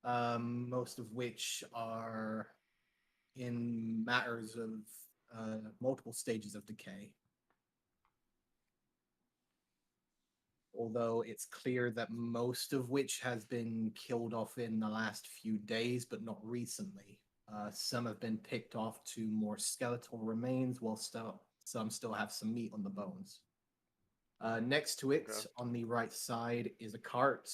most of which are in matters of multiple stages of decay. Although it's clear that most of which has been killed off in the last few days, but not recently. Some have been picked off to more skeletal remains, while some still have some meat on the bones. Next to Okay. it, on the right side, is a cart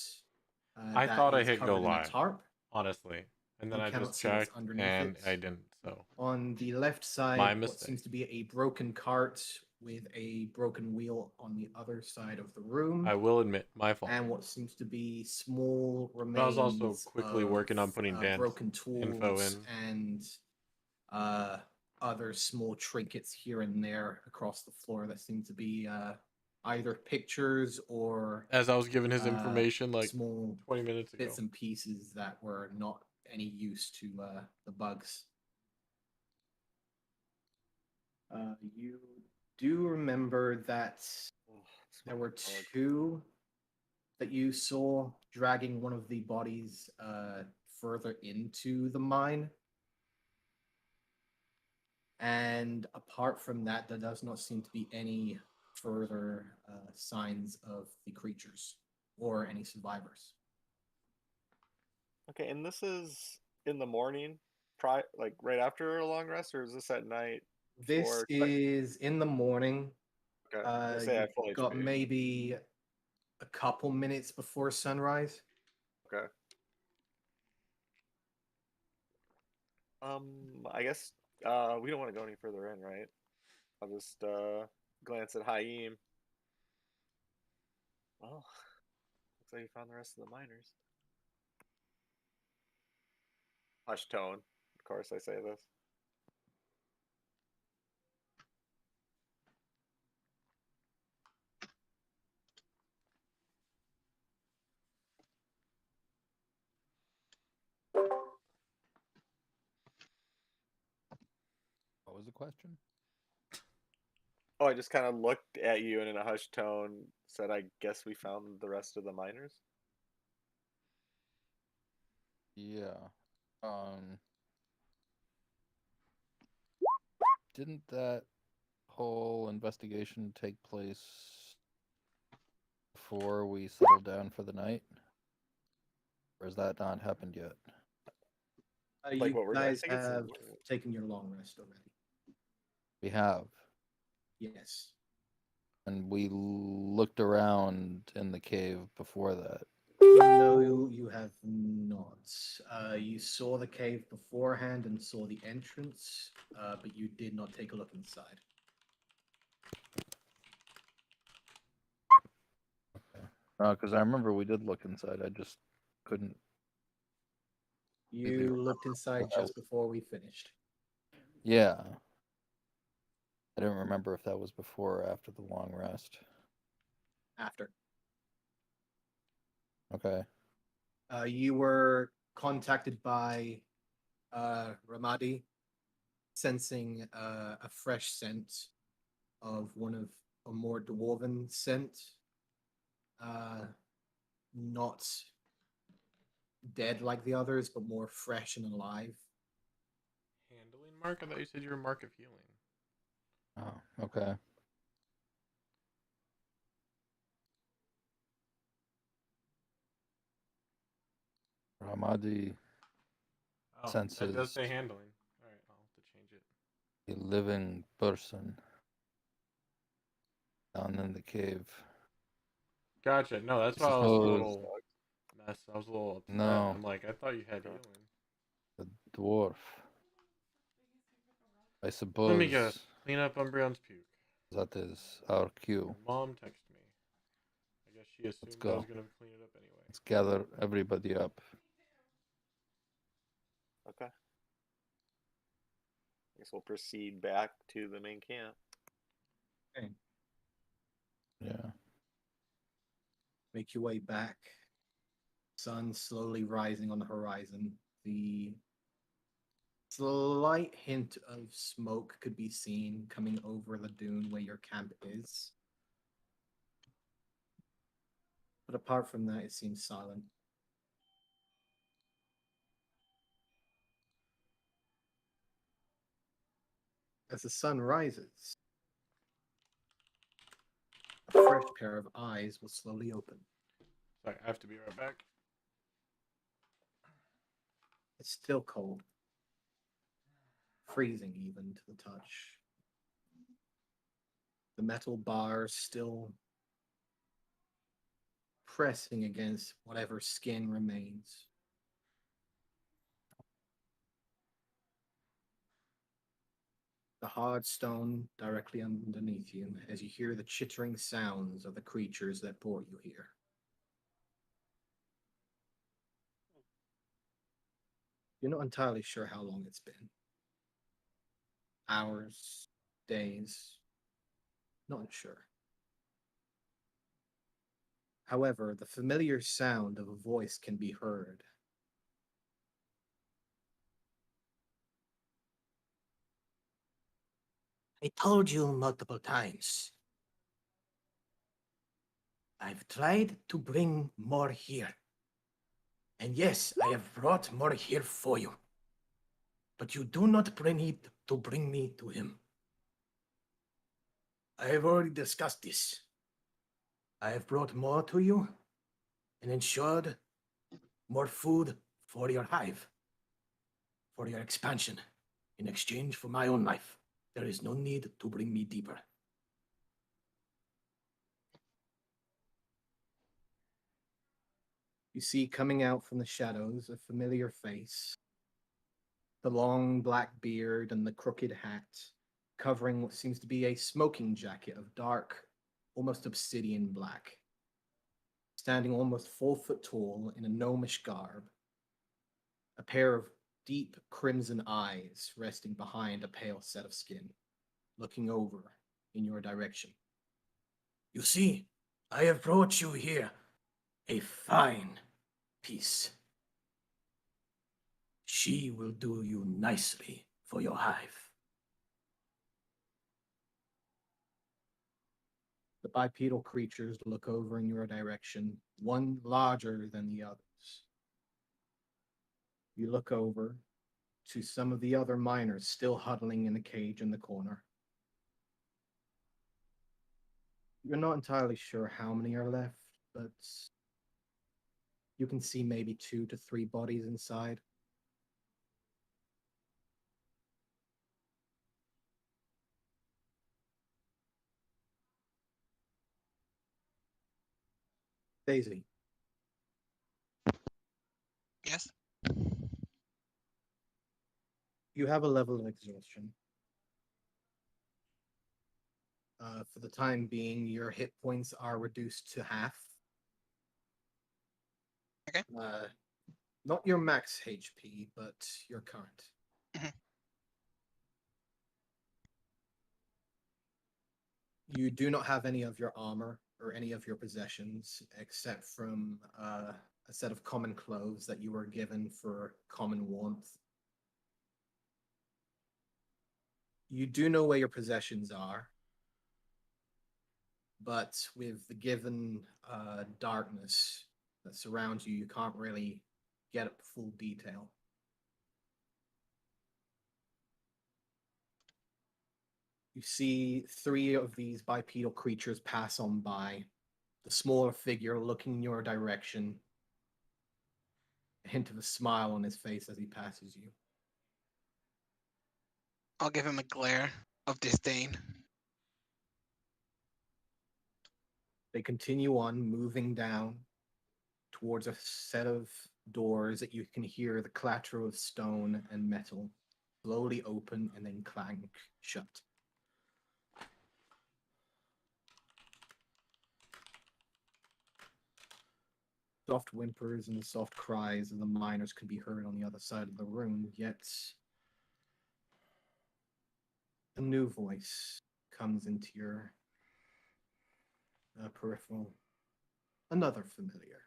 I that thought I is hit go covered in a live, tarp. honestly, and then You I cannot just see what's checked underneath and it. I didn't. So On the left my side, what mistake. seems to be a broken cart with a broken wheel on the other side of the I room, will admit my fault. and what seems to be small But I was also remains quickly of working on putting Dan's broken info tools in. and uh, other small trinkets here and there across the floor that seem to be either pictures or As I was given his uh, information like small 20 minutes bits ago. and pieces that were not any use to the bugs. You do remember that Oh, this there were fucking bug. two that you saw dragging one of the bodies further into the mine. And apart from that, there does not seem to be any further signs of the creatures or any survivors. Okay, and this is in the morning, like right after a long rest, or is this at night This before? is in the morning. Okay, I say I You've have full got HP. maybe a couple minutes before sunrise. Okay. I guess we don't want to go any further in, right? I'll just glance at Haim. Well, looks like you found the rest of the miners. Hush tone. Of course, I say this. What was the question? Oh, I just kind of looked at you and in a hushed tone said, "I guess we found the rest of the miners." Yeah. Um, didn't that whole investigation take place before we settled down for the night? Or has that not happened yet? Like You what we're doing? I guys think it's. have taken your long rest already. We have. Yes. And we looked around in the cave before that. No, you have not. You saw the cave beforehand and saw the entrance, but you did not take a look inside. Because I remember we did look inside. I just couldn't really You remember looked inside if that was. just before we finished. Yeah. I didn't remember if that was before or after the long rest. After. Okay. You were contacted by Ramadi, sensing a fresh scent of one of a more dwarven scent, uh, not dead like the others, but more fresh and alive. Handling mark? I thought you said you were mark of healing. Oh, okay. Ramadi Oh, that does senses say handling. Alright, I'll have to change it. a living person down in the cave. Gotcha. No, that's I why I was a suppose little mess. I was a little upset. no, I'm like, I thought you had Okay. healing. the dwarf. I Let me guess. suppose Clean up Umbreon's puke. that is our cue. Your mom texted me. I guess she Let's assumed I was go. gonna clean it up anyway. Let's gather everybody up. Okay. I guess we'll proceed back to the main camp. Okay. Yeah. Make your way back. Sun slowly rising on the horizon. The slight hint of smoke could be seen coming over the dune where your camp is. But apart from that, it seems silent. As the sun rises, a fresh pair of eyes will slowly open. Sorry, I have to be right back. It's still cold, freezing even to the touch. The metal bars still pressing against whatever skin remains. The hard stone directly underneath you as you hear the chittering sounds of the creatures that brought you here. You're not entirely sure how long it's been. Hours, days, not sure. However, the familiar sound of a voice can be heard. I told you multiple times. I've tried to bring more here. And yes, I have brought more here for you. But you do not bring it to bring me to him. I have already discussed this. I have brought more to you and ensured more food for your hive, for your expansion, in exchange for my own life. There is no need to bring me deeper. You see coming out from the shadows a familiar face, the long black beard and the crooked hat, covering what seems to be a smoking jacket of dark, almost obsidian black. Standing almost 4 foot tall in a gnomish garb, a pair of deep crimson eyes resting behind a pale set of skin, looking over in your direction. You see, I have brought you here a fine piece. She will do you nicely for your hive. The bipedal creatures look over in your direction, one larger than the others. You look over to some of the other miners still huddling in a cage in the corner. You're not entirely sure how many are left, but you can see maybe 2 to 3 bodies inside. Daisy, Yes. you have a level of exhaustion. For the time being, your hit points are reduced to half. Okay. Not your max HP, but your current. Mhm. You do not have any of your armor or any of your possessions except from a set of common clothes that you were given for common warmth. You do know where your possessions are, but with the given darkness that surrounds you, you can't really get full detail. You see 3 of these bipedal creatures pass on by, the smaller figure looking in your direction, a hint of a smile on his face as he passes you. I'll give him a glare of disdain. They continue on, moving down towards a set of doors that you can hear the clatter of stone and metal slowly open and then clank shut. Soft whimpers and soft cries of the miners can be heard on the other side of the room, yet a new voice comes into your peripheral. Another familiar.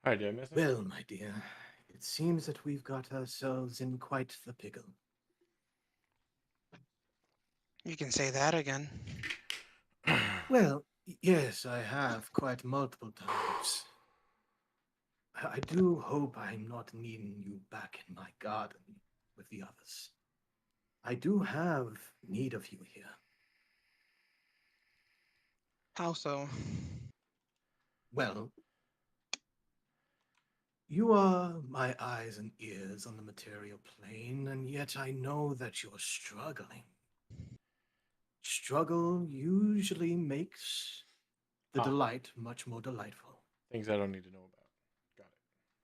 All right, did I miss him? Well, my dear, it seems that we've got ourselves in quite the pickle. You can say that again. Well, yes, I have quite multiple times. I do hope I'm not needing you back in my garden with the others. I do have need of you here. How so? Well, you are my eyes and ears on the material plane, and yet I know that you're struggling. Struggle usually makes the Ah. delight much more delightful. Things I don't need to know about.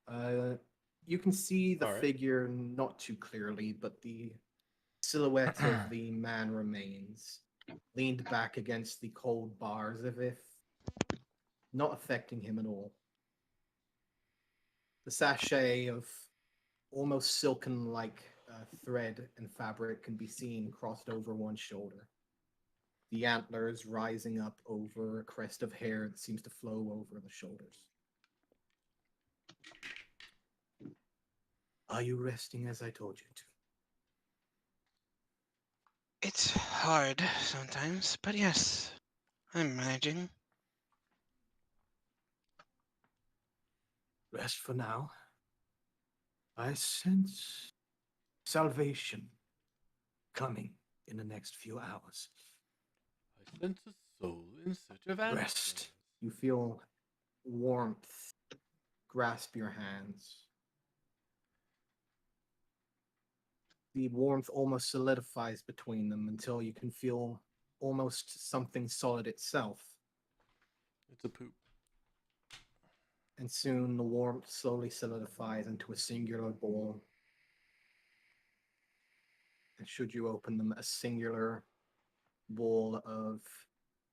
Got it. You can see the All right. figure not too clearly, but the silhouette of the man remains, leaned back against the cold bars as if not affecting him at all. The sachet of almost silken like thread and fabric can be seen crossed over one shoulder. The antlers rising up over a crest of hair that seems to flow over the shoulders. Are you resting as I told you to? It's hard sometimes, but yes, I'm managing. Rest for now. I sense salvation coming in the next few hours. I sense a soul in search of answers. Rest. You feel warmth grasp your hands. The warmth almost solidifies between them until you can feel almost something solid itself. It's a poop. And soon the warmth slowly solidifies into a singular ball. And should you open them, a singular bowl of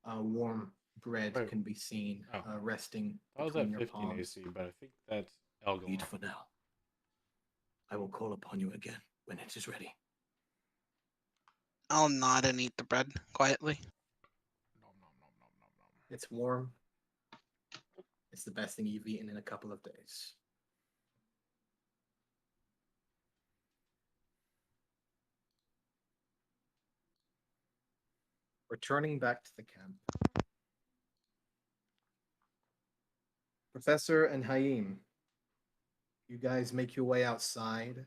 warm bread Wait. can be seen resting I was between at your 15 palms. AC, but I think that's alcohol. Eat for now. I will call upon you again when it is ready. I'll nod and eat the bread quietly. Nom, nom, nom, nom, nom, nom. It's warm. It's the best thing you've eaten in a couple of days. Returning back to the camp. Professor and Haim, you guys make your way outside.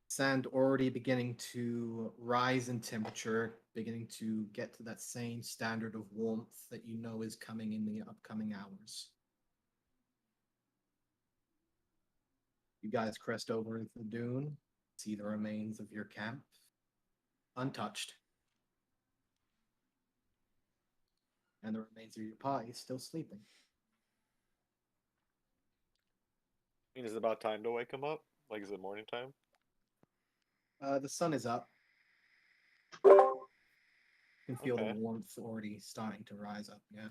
Sand already beginning to rise in temperature, beginning to get to that same standard of warmth that you know is coming in the upcoming hours. You guys crest over into the dune, see the remains of your camp, untouched. And the remains of your party still sleeping. I mean, is it about time to wake him up? Like, is it morning time? The sun is up. You can feel Okay. the warmth already starting to rise up. Yeah,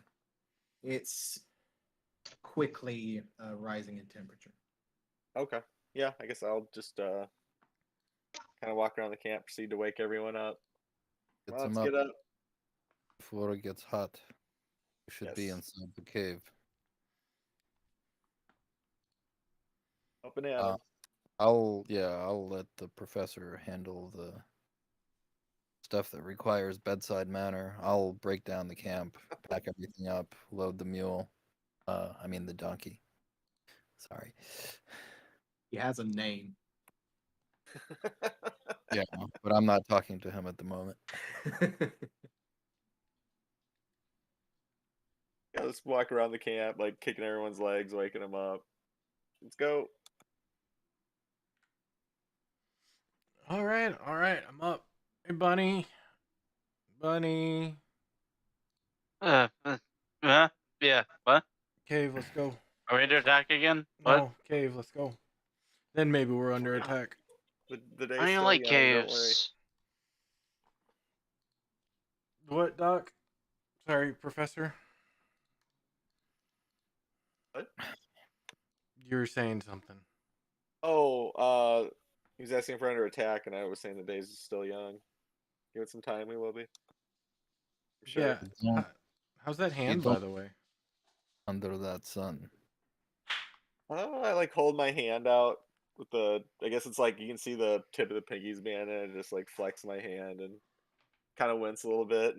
it's quickly rising in temperature. Okay. Yeah, I guess I'll just kind of walk around the camp, proceed to wake everyone up. Gets Let's him up get up. before it gets hot. We should be Yes. inside the cave. Up and at 'em. I'll let the professor handle the stuff that requires bedside manner. I'll break down the camp, pack everything up, load the mule. I mean the donkey. Sorry. He has a name. Yeah, but I'm not talking to him at the moment. Yeah, let's walk around the camp, like kicking everyone's legs, waking them up. Let's go. All right, I'm up. Hey, Bunny. Bunny. Uh, yeah. What? Cave, let's go. Are we under attack again? What? No, cave, let's go. Then maybe we're under attack. The day's I don't still like young, don't worry. caves. What, Doc? Sorry, Professor. What? You were saying something. Oh, he was asking for under attack, and I was saying the days is still young. Give it some time, we will be. For sure. Yeah. Don't How's that hand, by don't- the way? under that sun. I like hold my hand out with the. I guess it's like you can see the tip of the pinky's band, and I just like flex my hand and kind of wince a little bit.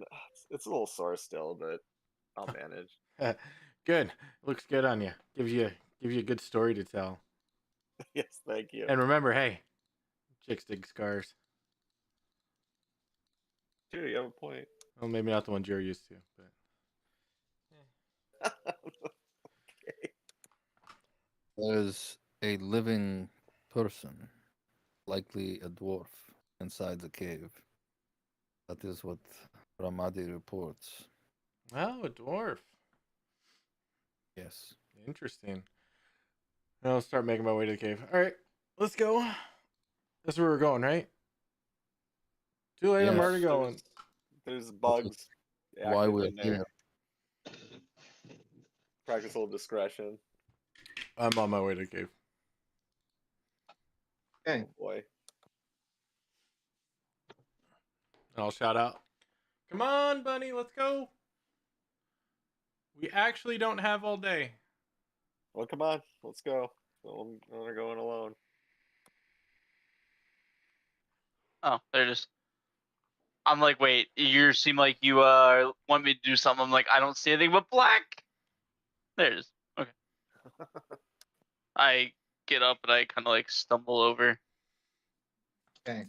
It's a little sore still, but I'll manage. Good. Looks good on you. Gives you a good story to tell. Yes, thank you. And remember, hey, chicks dig scars. Dude, you have a point. Well, maybe not the ones you're used to, but Okay. There's a living person, likely a dwarf, inside the cave. That is what Ramadi reports. oh, a dwarf. Yes. Interesting. I'll start making my way to the cave. All right, let's go. That's where we're going, right? Too late. I'm Yes. already going. There's bugs Why active we're in there. here. Practice a little discretion. I'm on my way to the cave. Okay. Oh boy. I'll shout out, "Come on, bunny, let's go." We actually don't have all day. Well, come on, let's go. I'm going alone. Oh, they're just. I'm like, wait, you seem like you want me to do something. I'm like, I don't see anything but black. There's okay. I get up and I kind of like stumble over. Okay.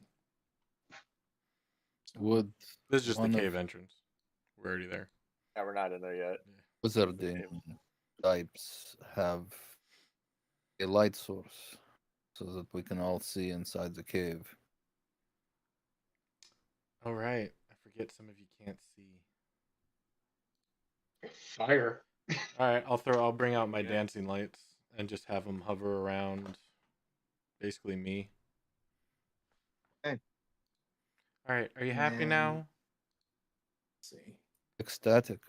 Would This is just the one cave of entrance. We're already there. Yeah, we're not in there yet. wizarding types have a light source so that we can all see inside the cave? All right. I forget some of you can't see. Fire. All right, I'll bring out my Yeah. dancing lights and just have them hover around basically me. Okay. All right, are you happy And- now? Let's see. Ecstatic.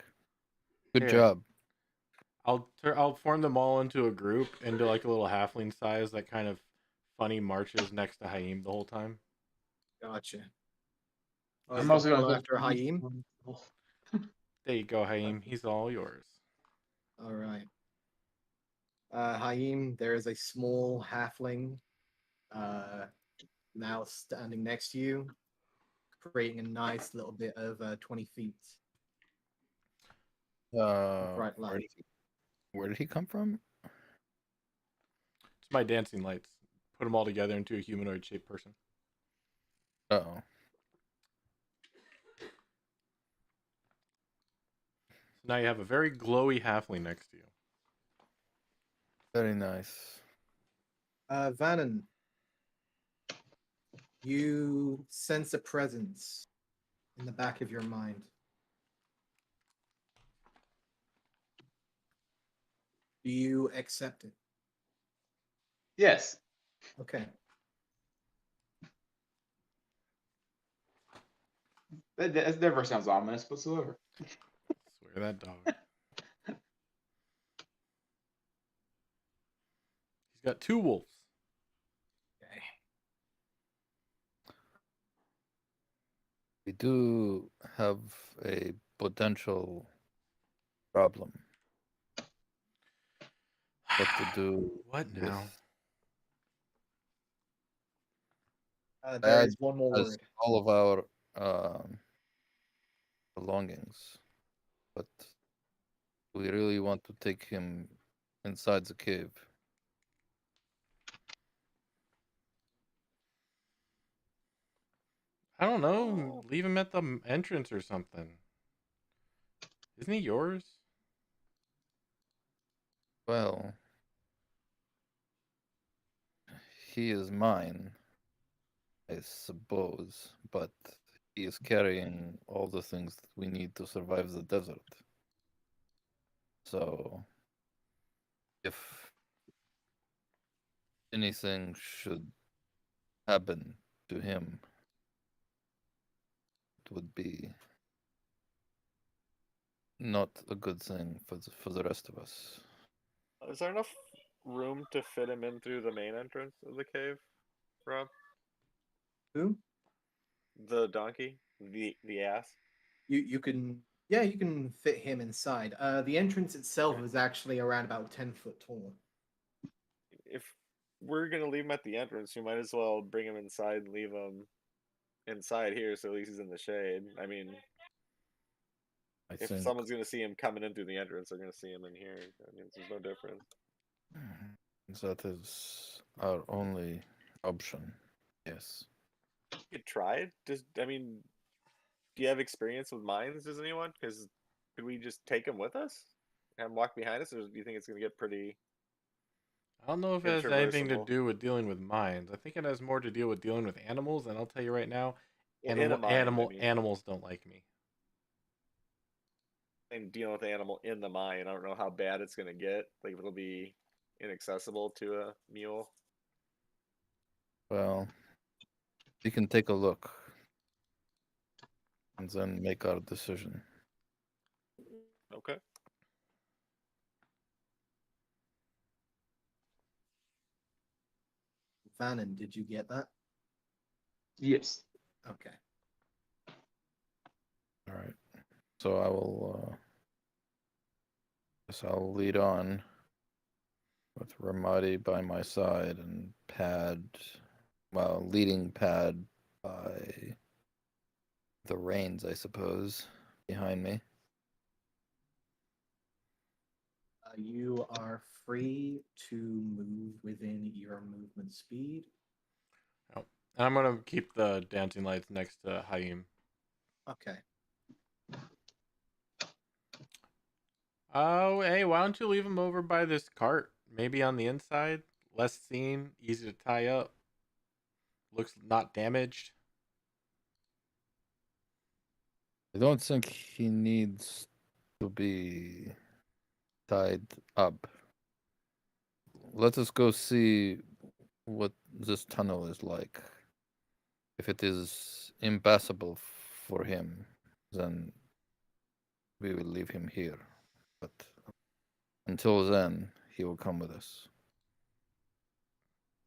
Good Here. job. I'll form them all into a group into like a little halfling size that kind of funny marches next to Haim the whole time. Gotcha. Oh, I'm he's also gonna gonna go after Haim. There you go, Haim. He's all yours. All right. Haim, there is a small halfling now standing next to you, creating a nice little bit of 20 feet. Bright light. Where did he come from? It's my dancing lights. Put them all together into a humanoid shaped person. Oh, So now you have a very glowy halfling next to you. very nice. Vannon, you sense a presence in the back of your mind. Do you accept it? Yes. Okay. That never sounds ominous whatsoever. Swear that dog. He's got 2 wolves. Okay. We do have a potential problem. What to do What with now? There Bad is one more as word. all of our belongings, but we really want to take him inside the cave. I don't know. Leave him at the entrance or something. Isn't he yours? Well, he is mine, I suppose, but he is carrying all the things that we need to survive the desert. So, if anything should happen to him, it would be not a good thing for the rest of us. Is there enough room to fit him in through the main entrance of the cave, Rob? Who? The donkey? The ass? You can you can fit him inside. The entrance itself is actually around about 10 foot tall. If we're gonna leave him at the entrance, we might as well bring him inside and leave him inside here so at least he's in the shade. I mean, I if think someone's gonna see him coming in through the entrance, they're gonna see him in here. I mean, there's no difference. that is our only option. Yes. You could try it. Just, I mean, Do you have experience with mines? Does anyone? Because could we just take them with us? Have them walk behind us, or do you think it's going to get pretty I don't know if it has anything to intraversable? do with dealing with mines. I think it has more to do with dealing with animals, and I'll tell you right now, Well, in a mine, I mean, animals don't like me. and dealing with the animal in the mine, I don't know how bad it's going to get. Like, if it'll be inaccessible to a mule. Well, we can take a look and then make our decision. Okay. Vannon, did you get that? Yes. Okay. All right. So I will. Guess I'll lead on with Ramadi by my side and Pad, well, leading Pad by the reins, I suppose, behind me. You are free to move within your movement speed. Oh. And I'm gonna keep the dancing lights next to Haim. Okay. Oh, hey, why don't you leave him over by this cart? Maybe on the inside, less seen, easy to tie up. Looks not damaged. I don't think he needs to be tied up. Let us go see what this tunnel is like. If it is impassable for him, then we will leave him here. But until then, he will come with us.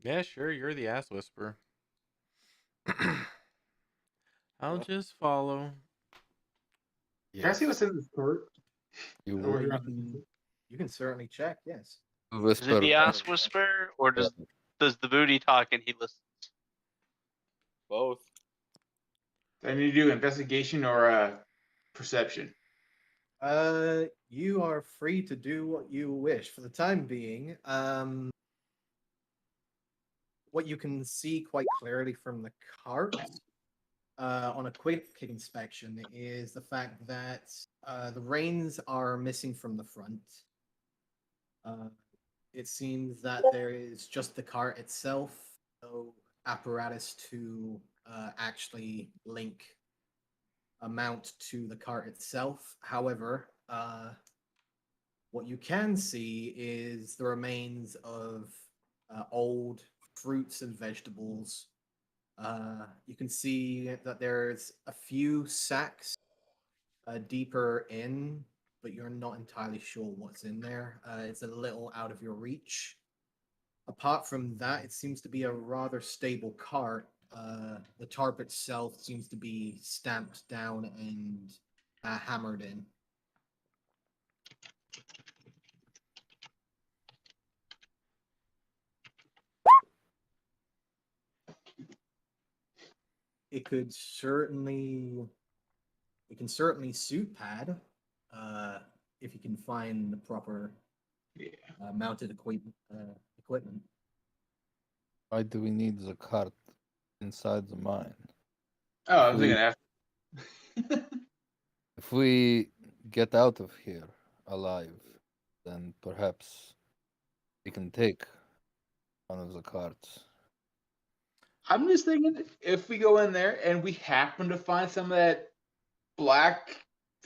Yeah, sure, you're the ass whisperer. I'll just follow. Can I see what's in this cart? You Or will You you're on can, you can certainly check, yes. Is whisper. it the ass whisper, or does the booty talk and he listens? Both. Do I need to do investigation or perception? You are free to do what you wish. For the time being, what you can see quite clearly from the cart, on a quick inspection, is the fact that the reins are missing from the front. It seems that there is just the cart itself, no apparatus to actually link a mount to the cart itself. However, what you can see is the remains of old fruits and vegetables. You can see that there's a few sacks deeper in, but you're not entirely sure what's in there. It's a little out of your reach. Apart from that, it seems to be a rather stable cart. The tarp itself seems to be stamped down and hammered in. It could certainly, it can certainly suit Pad, if you can find the proper mounted equipment. Why do we need the cart inside the mine? Oh, I was thinking after. If we get out of here alive, then perhaps we can take one of the carts. I'm just thinking if we go in there and we happen to find some of that black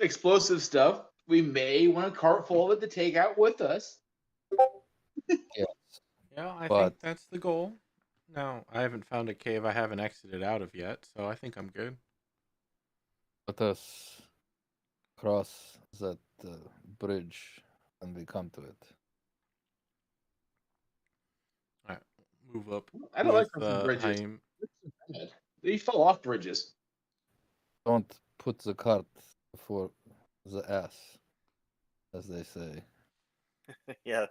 explosive stuff, we may want a cart full of it to take out with us. Yes. Yeah, I But- think that's the goal. No, I haven't found a cave I haven't exited out of yet, so I think I'm good. Let us cross that bridge when we come to it. Alright, move up I don't like with crossing bridges. Haim. They fell off bridges. Don't put the cart before the ass, as they say. Yes.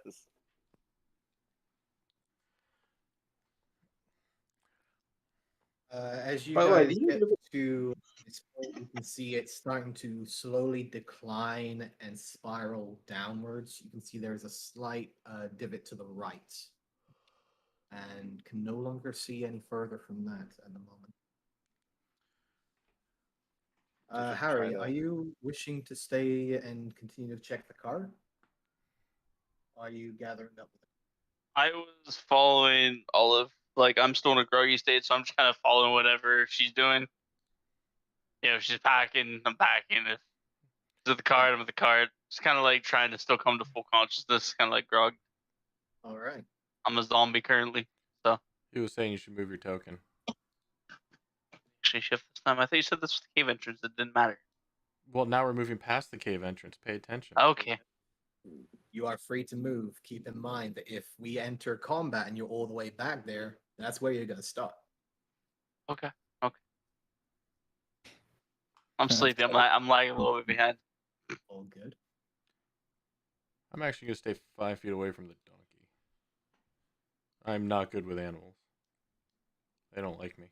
As you By the way, guys do you get know- to this point, you can see it starting to slowly decline and spiral downwards. You can see there's a slight divot to the right, and can no longer see any further from that at the moment. just Harry, try are to- you wishing to stay and continue to check the car? Or are you gathering up with I was following Olive. Like, I'm still in a groggy state, so I'm just kind of following whatever she's doing. You know, if she's packing, I'm packing. If she's at the cart, I'm at the cart. Just kind of like trying to still come to full consciousness, kind of like grog. All right. I'm a zombie currently, so He was saying you should move your token. actually shift this time. I thought you said this was the cave entrance. It didn't matter. Well, now we're moving past the cave entrance. Pay attention. Okay. You are free to move. Keep in mind that if we enter combat and you're all the way back there, that's where you're going to start. Okay. I'm sleepy. I'm lagging a little bit behind. All good. I'm actually going to stay 5 feet away from the donkey. I'm not good with animals. They don't like me.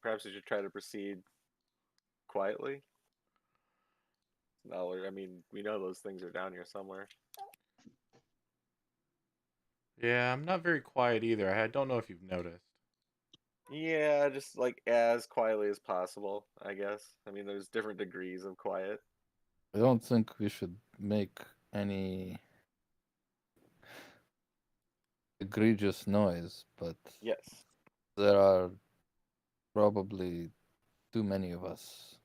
Perhaps you should try to proceed quietly. No, I mean, we know those things are down here somewhere. Yeah, I'm not very quiet either. I don't know if you've noticed. Yeah, just like as quietly as possible, I guess. I mean, there's different degrees of quiet. I don't think we should make any egregious noise, but Yes. there are probably too many of us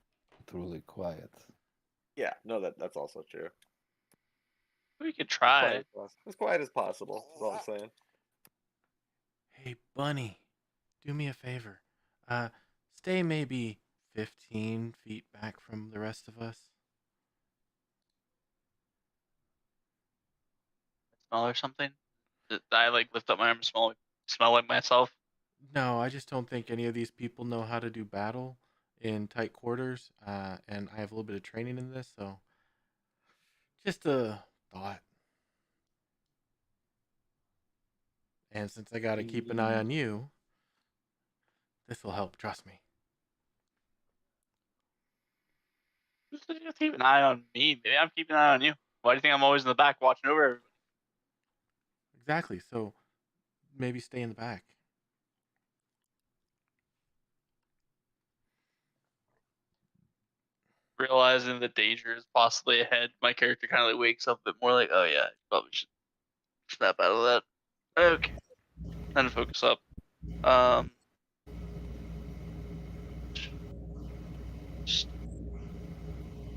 truly quiet. Yeah, no, that's also true. We could As try. quiet as as quiet as possible, is all I'm saying. Hey, Bunny, do me a favor. Stay maybe 15 feet back from the rest of us. Smell or something. I like lift up my arm and smell like myself. No, I just don't think any of these people know how to do battle in tight quarters. And I have a little bit of training in this, so just a thought. And since I got to keep an eye on you, this will help, trust me. Just keep an eye on me. Maybe I'm keeping an eye on you. Why do you think I'm always in the back watching over everybody? Exactly, so maybe stay in the back. Realizing the danger is possibly ahead, my character kind of like wakes up a bit more like, oh yeah, probably should snap out of that. Okay. Time to focus up.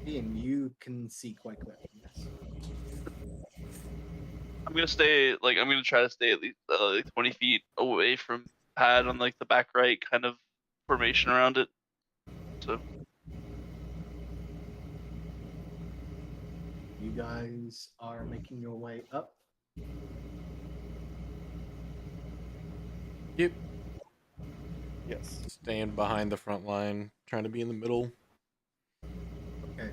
Ian, you can see quite clearly, yes. I'm gonna try to stay at least like 20 feet away from pad on like the back right kind of formation around it. So You guys are making your way up. Yep. Yes. Staying behind the front line, trying to be in the middle. Okay.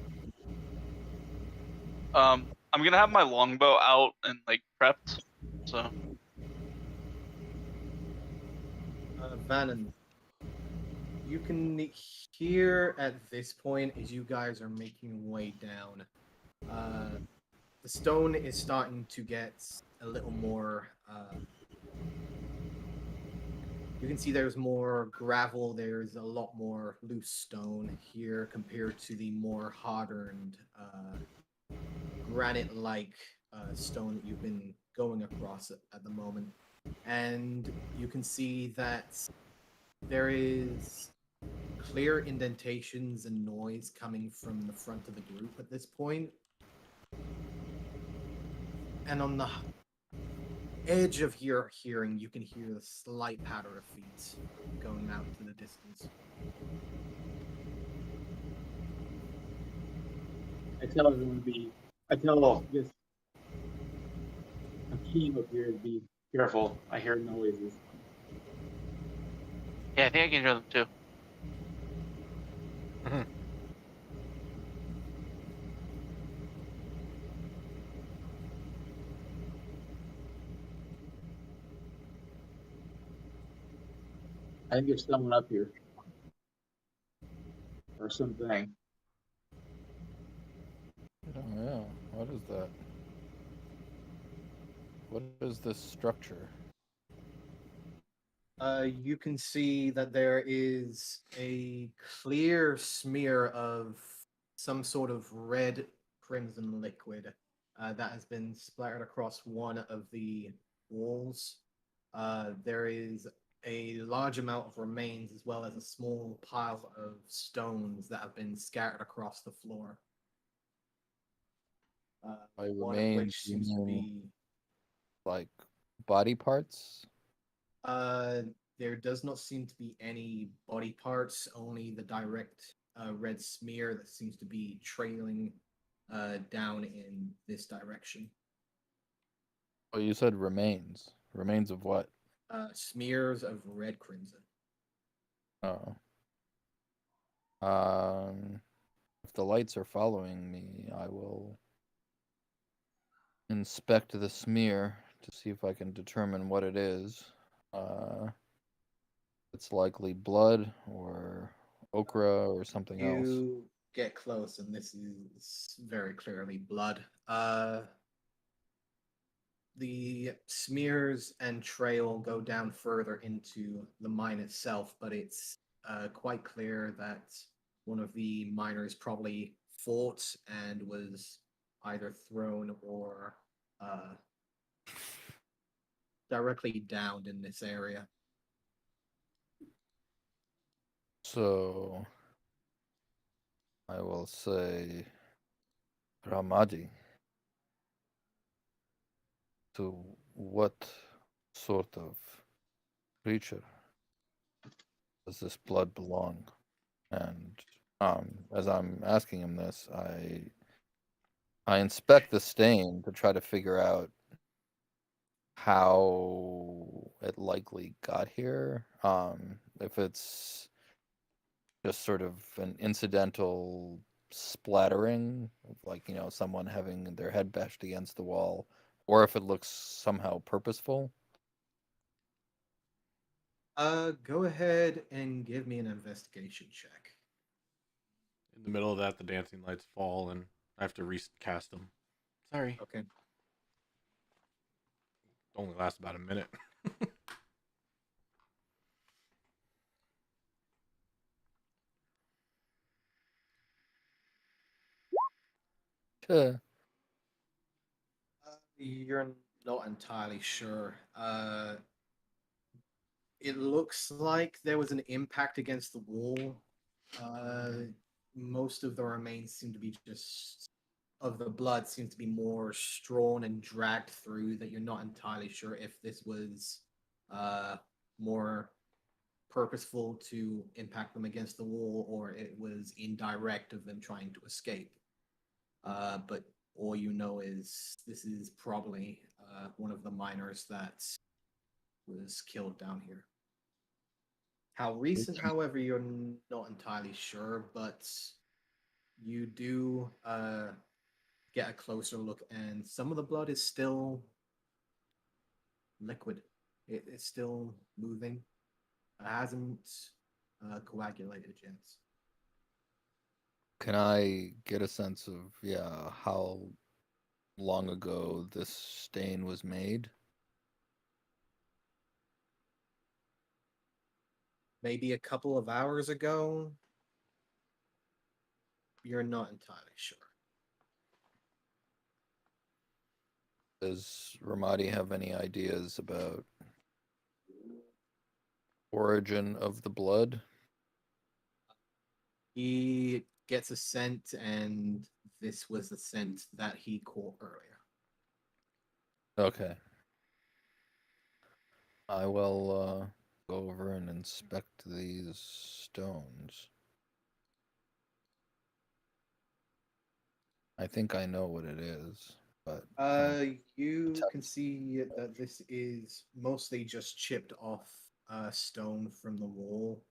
I'm gonna have my longbow out and like prepped. So Vannon, you can hear at this point as you guys are making your way down. The stone is starting to get a little more. You can see there's more gravel. There's a lot more loose stone here compared to the more hardened granite-like stone that you've been going across at the moment. And you can see that there is clear indentations and noise coming from the front of the group at this point. And on the edge of your hearing, you can hear the slight patter of feet going out to the distance. I tell everyone to be. I tell this a team up here to be careful. I hear noises. yeah, I think I can hear them too. I think there's someone up here or something. Oh yeah, what is that? What is this structure? You can see that there is a clear smear of some sort of red crimson liquid that has been splattered across one of the walls. There is a large amount of remains as well as a small pile of stones that have been scattered across the floor. By One of remains, which you seems to mean be like body parts? Uh, there does not seem to be any body parts, only the direct red smear that seems to be trailing down in this direction. Oh, you said remains. Remains of what? Smears of red crimson. Oh. If the lights are following me, I will inspect the smear to see if I can determine what it is. It's likely blood or ochre or something else. You get close, and this is very clearly blood. The smears and trail go down further into the mine itself, but it's quite clear that one of the miners probably fought and was either thrown or directly downed in this area. So I will say Ramadi. To what sort of creature does this blood belong? And as I'm asking him this, I inspect the stain to try to figure out how it likely got here. If it's just sort of an incidental splattering, like, you know, someone having their head bashed against the wall, or if it looks somehow purposeful. Go ahead and give me an investigation check. In the middle of that, the dancing lights fall, and I have to recast them. Sorry. Okay. Only lasts about a minute. You're not entirely sure. It looks like there was an impact against the wall. Most of the remains seem to be just of the blood seems to be more strawn and dragged through that you're not entirely sure if this was more purposeful to impact them against the wall or it was indirect of them trying to escape. But all you know is this is probably one of the miners that was killed down here. How recent, however, you're not entirely sure, but you do get a closer look, and some of the blood is still liquid. It's still moving. It hasn't coagulated yet. Can I get a sense of, how long ago this stain was made? Maybe a couple of hours ago. You're not entirely sure. Does Ramadi have any ideas about origin of the blood? He gets a scent, and this was the scent that he caught earlier. Okay. I will go over and inspect these stones. I think I know what it is, but You can see that this is mostly just chipped off stone from the wall.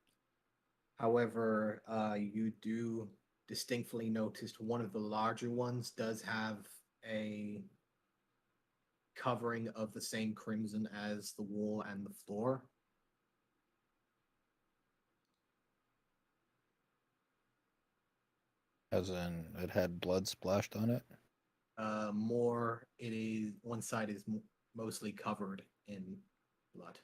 However, you do distinctly notice one of the larger ones does have a covering of the same crimson as the wall and the floor. as in it had blood splashed on it. More, it is one side is mostly covered in blood.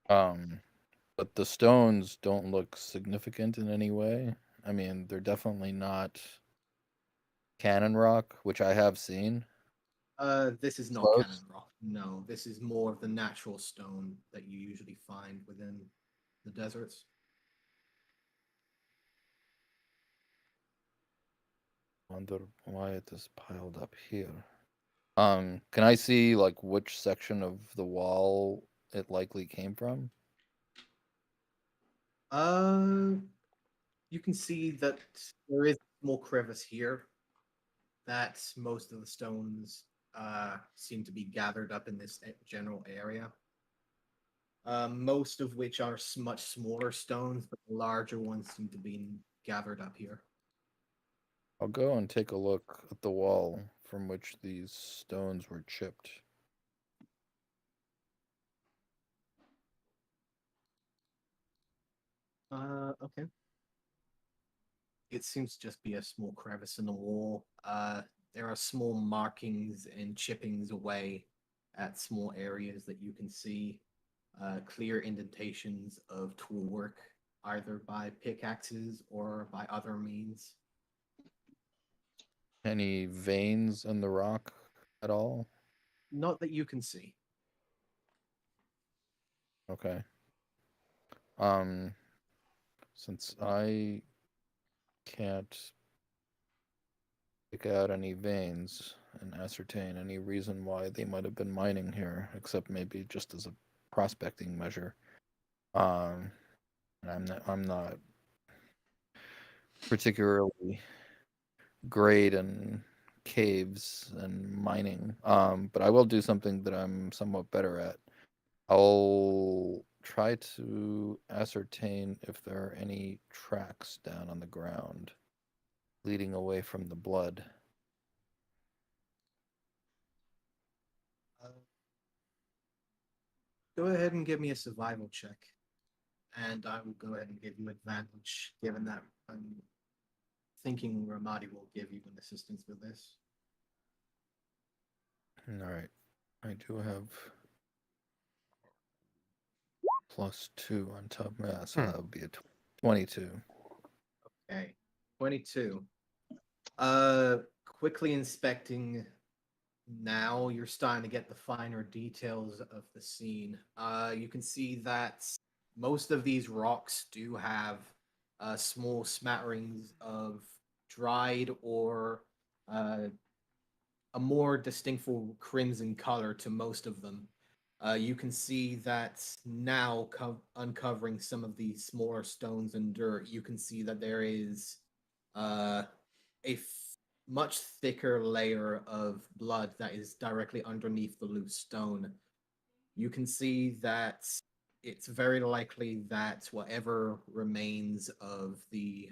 But the stones don't look significant in any way. I mean, they're definitely not cannon rock, which I have seen. This is not Close. cannon rock. No, this is more of the natural stone that you usually find within the deserts. Wonder why it is piled up here. Can I see like which section of the wall it likely came from? You can see that there is a small crevice here. That most of the stones seem to be gathered up in this general area. Most of which are much smaller stones, but the larger ones seem to be gathered up here. I'll go and take a look at the wall from which these stones were chipped. Okay. It seems to just be a small crevice in the wall. There are small markings and chippings away at small areas that you can see. Clear indentations of tool work, either by pickaxes or by other means. Any veins in the rock at all? Not that you can see. Okay. Since I can't pick out any veins and ascertain any reason why they might have been mining here, except maybe just as a prospecting measure. And I'm not particularly great in caves and mining. But I will do something that I'm somewhat better at. I'll try to ascertain if there are any tracks down on the ground leading away from the blood. Go ahead and give me a survival check. And I will go ahead and give you advantage, given that I'm thinking Ramadi will give you an assistance with this. All right. I do have +2 on top of that, so that would be a 22. Okay. 22. Quickly inspecting now, you're starting to get the finer details of the scene. You can see that most of these rocks do have small smatterings of dried or a more distinctful crimson color to most of them. You can see that now, uncovering some of the smaller stones and dirt, you can see that there is a much thicker layer of blood that is directly underneath the loose stone. You can see that it's very likely that whatever remains of the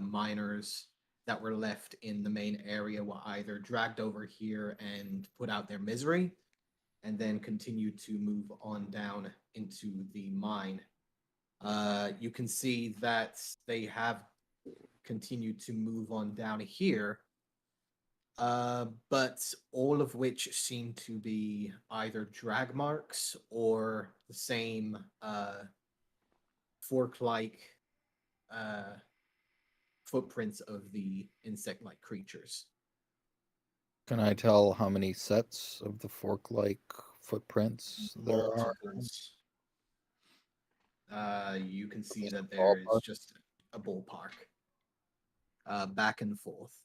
miners that were left in the main area were either dragged over here and put out their misery, and then continue to move on down into the mine. You can see that they have continued to move on down here, but all of which seem to be either drag marks or the same fork-like footprints of the insect-like creatures. Can I tell how many sets of the fork-like footprints there are? Multiples. You can see that there Ballpark? is just a ballpark. Back and forth.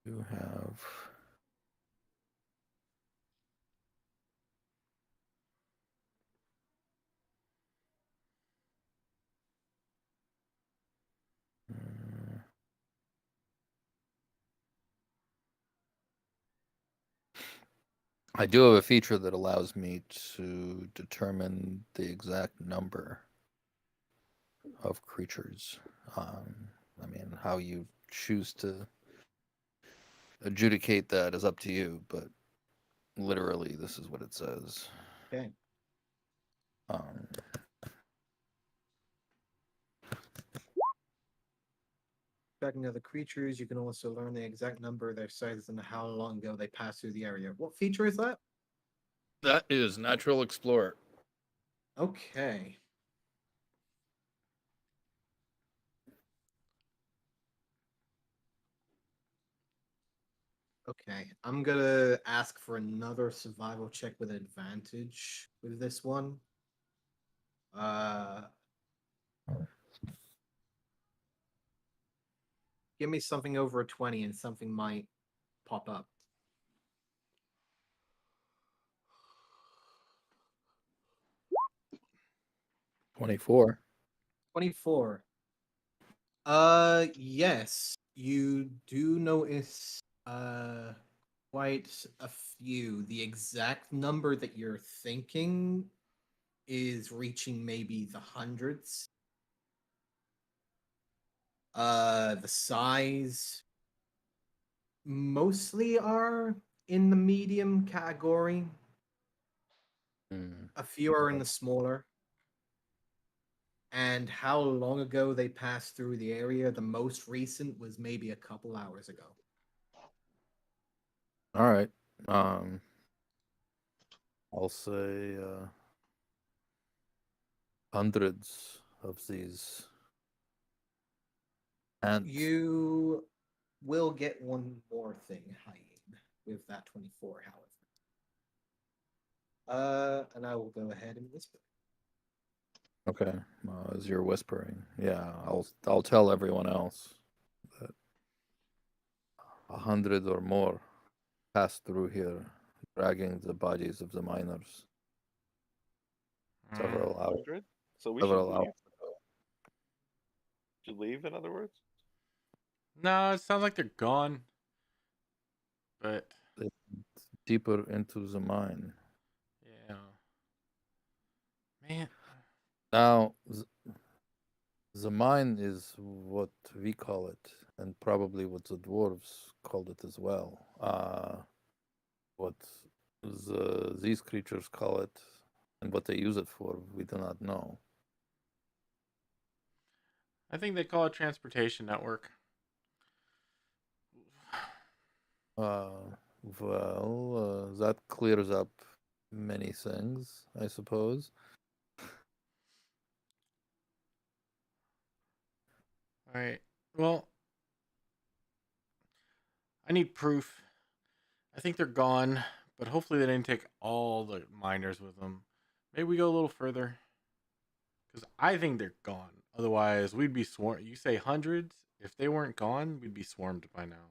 You have I do have a feature that allows me to determine the exact number of creatures. I mean, how you choose to adjudicate that is up to you, but literally, this is what it says. Okay. tracking other creatures. You can also learn the exact number of their sizes and how long ago they passed through the area. What feature is that? That is Natural Explorer. Okay. Okay, I'm gonna ask for another survival check with advantage with this one. Give me something over a 20 and something might pop up. 24. 24. Yes, you do notice quite a few. The exact number that you're thinking is reaching maybe the hundreds. The size mostly are in the medium category. Hmm. A few are in the smaller. And how long ago they passed through the area, the most recent was maybe a couple hours ago. All right. I'll say hundreds of these ants. You will get one more thing, Haim, with that 24, however. And I will go ahead and whisper. Okay, as you're whispering, yeah, I'll tell everyone else that 100 or more passed through here, dragging the bodies of the miners. Several hours. 100? So we should Several leave. hours ago. Should leave, in other words? No, it sounds like they're gone. But They went deeper into the mine. yeah, man. Now, the mine is what we call it, and probably what the dwarves called it as well. What these creatures call it, and what they use it for, we do not know. I think they call it transportation network. That clears up many things, I suppose. All right. Well, I need proof. I think they're gone, but hopefully they didn't take all the miners with them. Maybe we go a little further. Because I think they're gone. Otherwise, we'd be swarmed. You say hundreds? If they weren't gone, we'd be swarmed by now.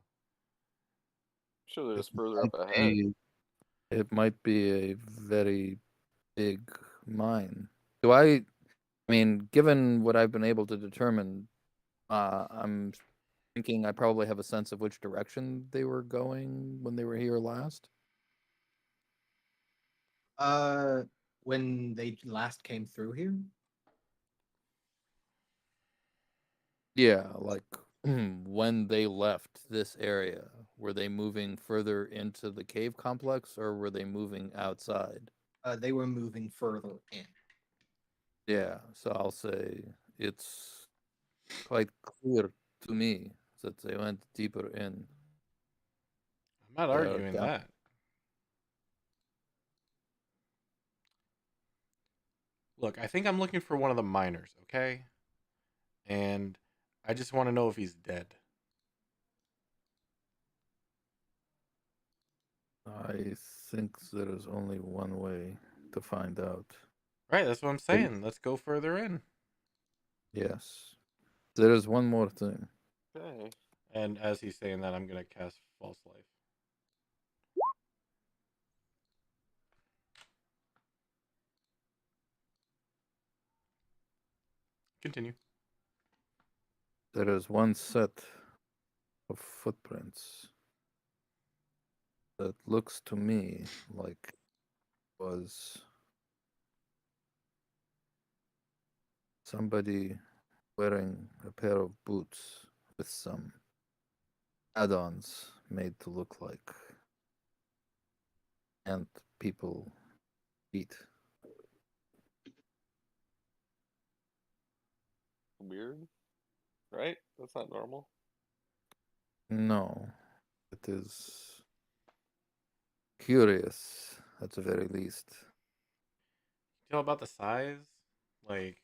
Sure, they're It just further might up ahead. it might be a very big mine. I mean, given what I've been able to determine, I'm thinking I probably have a sense of which direction they were going when they were here last. When they last came through here, Yeah, like when they left this area, were they moving further into the cave complex or were they moving outside? they were moving further in. Yeah, so I'll say it's quite clear to me that they went deeper in. I'm not They are arguing down. that. Look, I think I'm looking for one of the miners, okay? And I just want to know if he's dead. I think there is only one way to find out. Right, that's what I'm saying. Let's go further in. Yes. There is one more thing. Okay. And as he's saying that, I'm going to cast False Life. Continue. There is one set of footprints that looks to me like was somebody wearing a pair of boots with some add-ons made to look like ant people feet. Weird. Right? That's not normal. No, it is curious at the very least. Tell about the size, like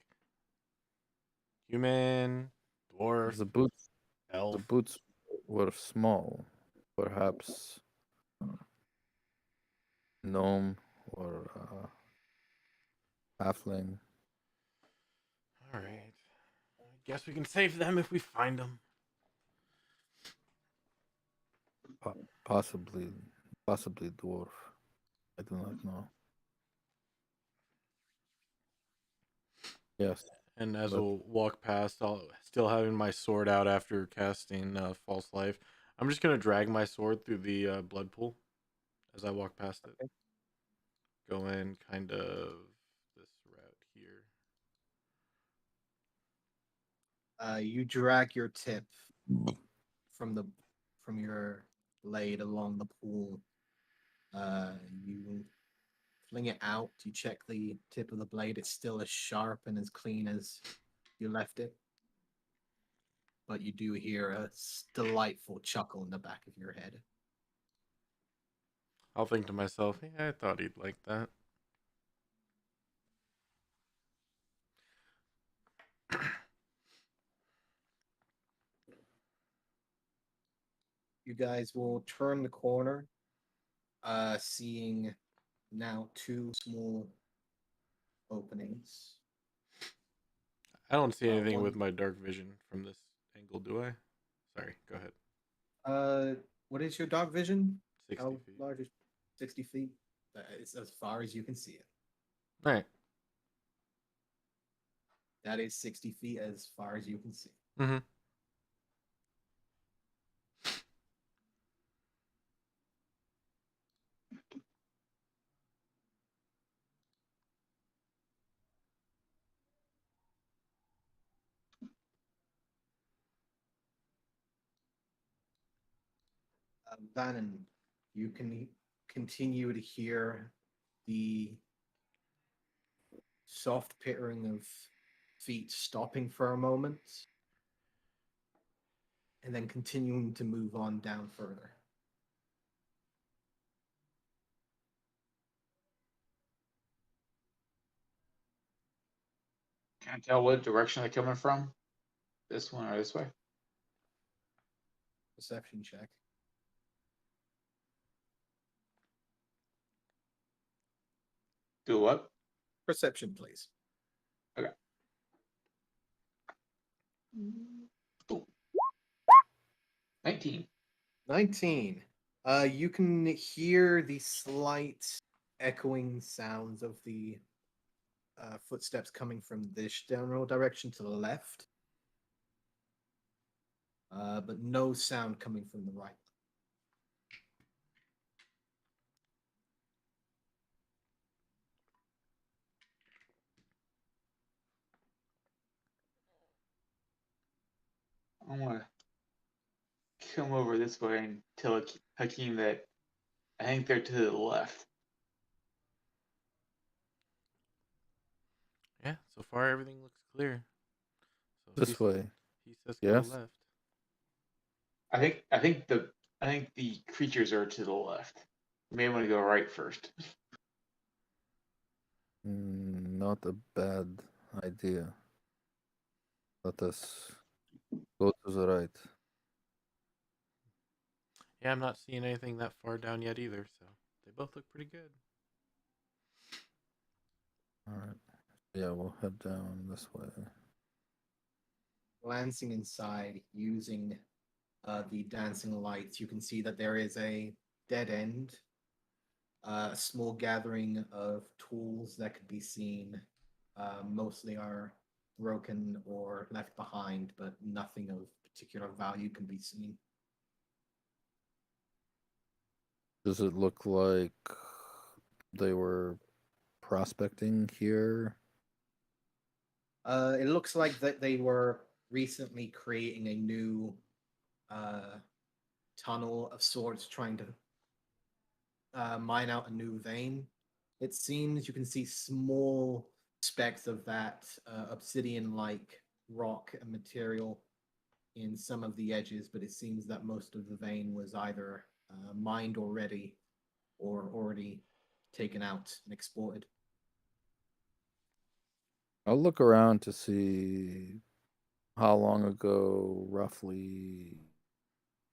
human, dwarf, The boots, elf. the boots were small, perhaps gnome or halfling. All right. I guess we can save them if we find them. Possibly, possibly dwarf. I do not know. Yes, And as but we'll walk past, I'll still having my sword out after casting false life. I'm just gonna drag my sword through the blood pool as I walk past it. Okay. Going kind of this route here. You drag your tip from the from your blade along the pool. You fling it out. You check the tip of the blade. It's still as sharp and as clean as you left it. But you do hear a delightful chuckle in the back of your head. I'll think to myself, yeah, I thought he'd like that. You guys will turn the corner, seeing now two small openings. I don't see anything One- with my dark vision from this angle, do I? Sorry, go ahead. What is your dark vision? 60 How feet. large is 60 feet? It's as far as you can see it. All right. That is 60 feet as far as you can see. Mm-hmm. Vannon, you can continue to hear the soft pittering of feet stopping for a moment and then continuing to move on down further. Can't tell what direction they're coming from. This one or this way? Perception check. Do what? Perception, please. Okay. 19. 19. You can hear the slight echoing sounds of the footsteps coming from this general direction to the left, but no sound coming from the right. I want to come over this way and tell Hakeem that I think they're to the left. Yeah, so far everything looks clear. So this way. He says go Yes. left. I think the creatures are to the left. You may want to go right first. Not a bad idea. Let us go to the right. Yeah, I'm not seeing anything that far down yet either, so they both look pretty good. All right. Yeah, we'll head down this way. Glancing inside using the dancing lights, you can see that there is a dead end, a small gathering of tools that could be seen. Mostly are broken or left behind, but nothing of particular value can be seen. Does it look like they were prospecting here? It looks like that they were recently creating a new tunnel of sorts, trying to mine out a new vein. It seems you can see small specks of that obsidian-like rock and material in some of the edges, but it seems that most of the vein was either mined already or already taken out and exported. I'll look around to see how long ago roughly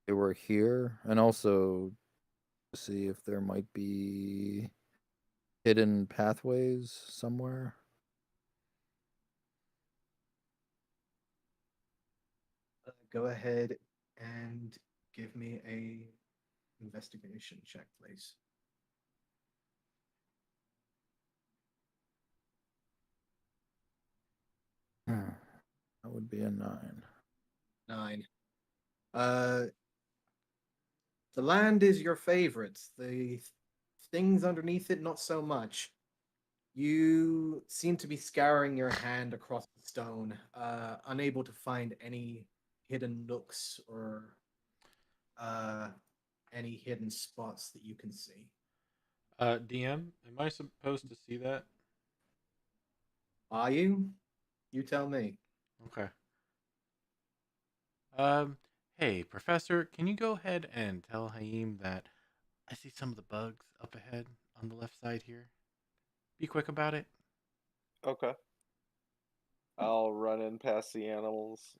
they were here, and also to see if there might be hidden pathways somewhere. Go ahead and give me a investigation check, please. That would be a 9. 9. The land is your favorite. The things underneath it, not so much. You seem to be scouring your hand across the stone, unable to find any hidden nooks or any hidden spots that you can see. DM, am I supposed to see that? Are you? You tell me. Okay. Hey, Professor, can you go ahead and tell Haim that I see some of the bugs up ahead on the left side here? Be quick about it. Okay. I'll run in past the animals.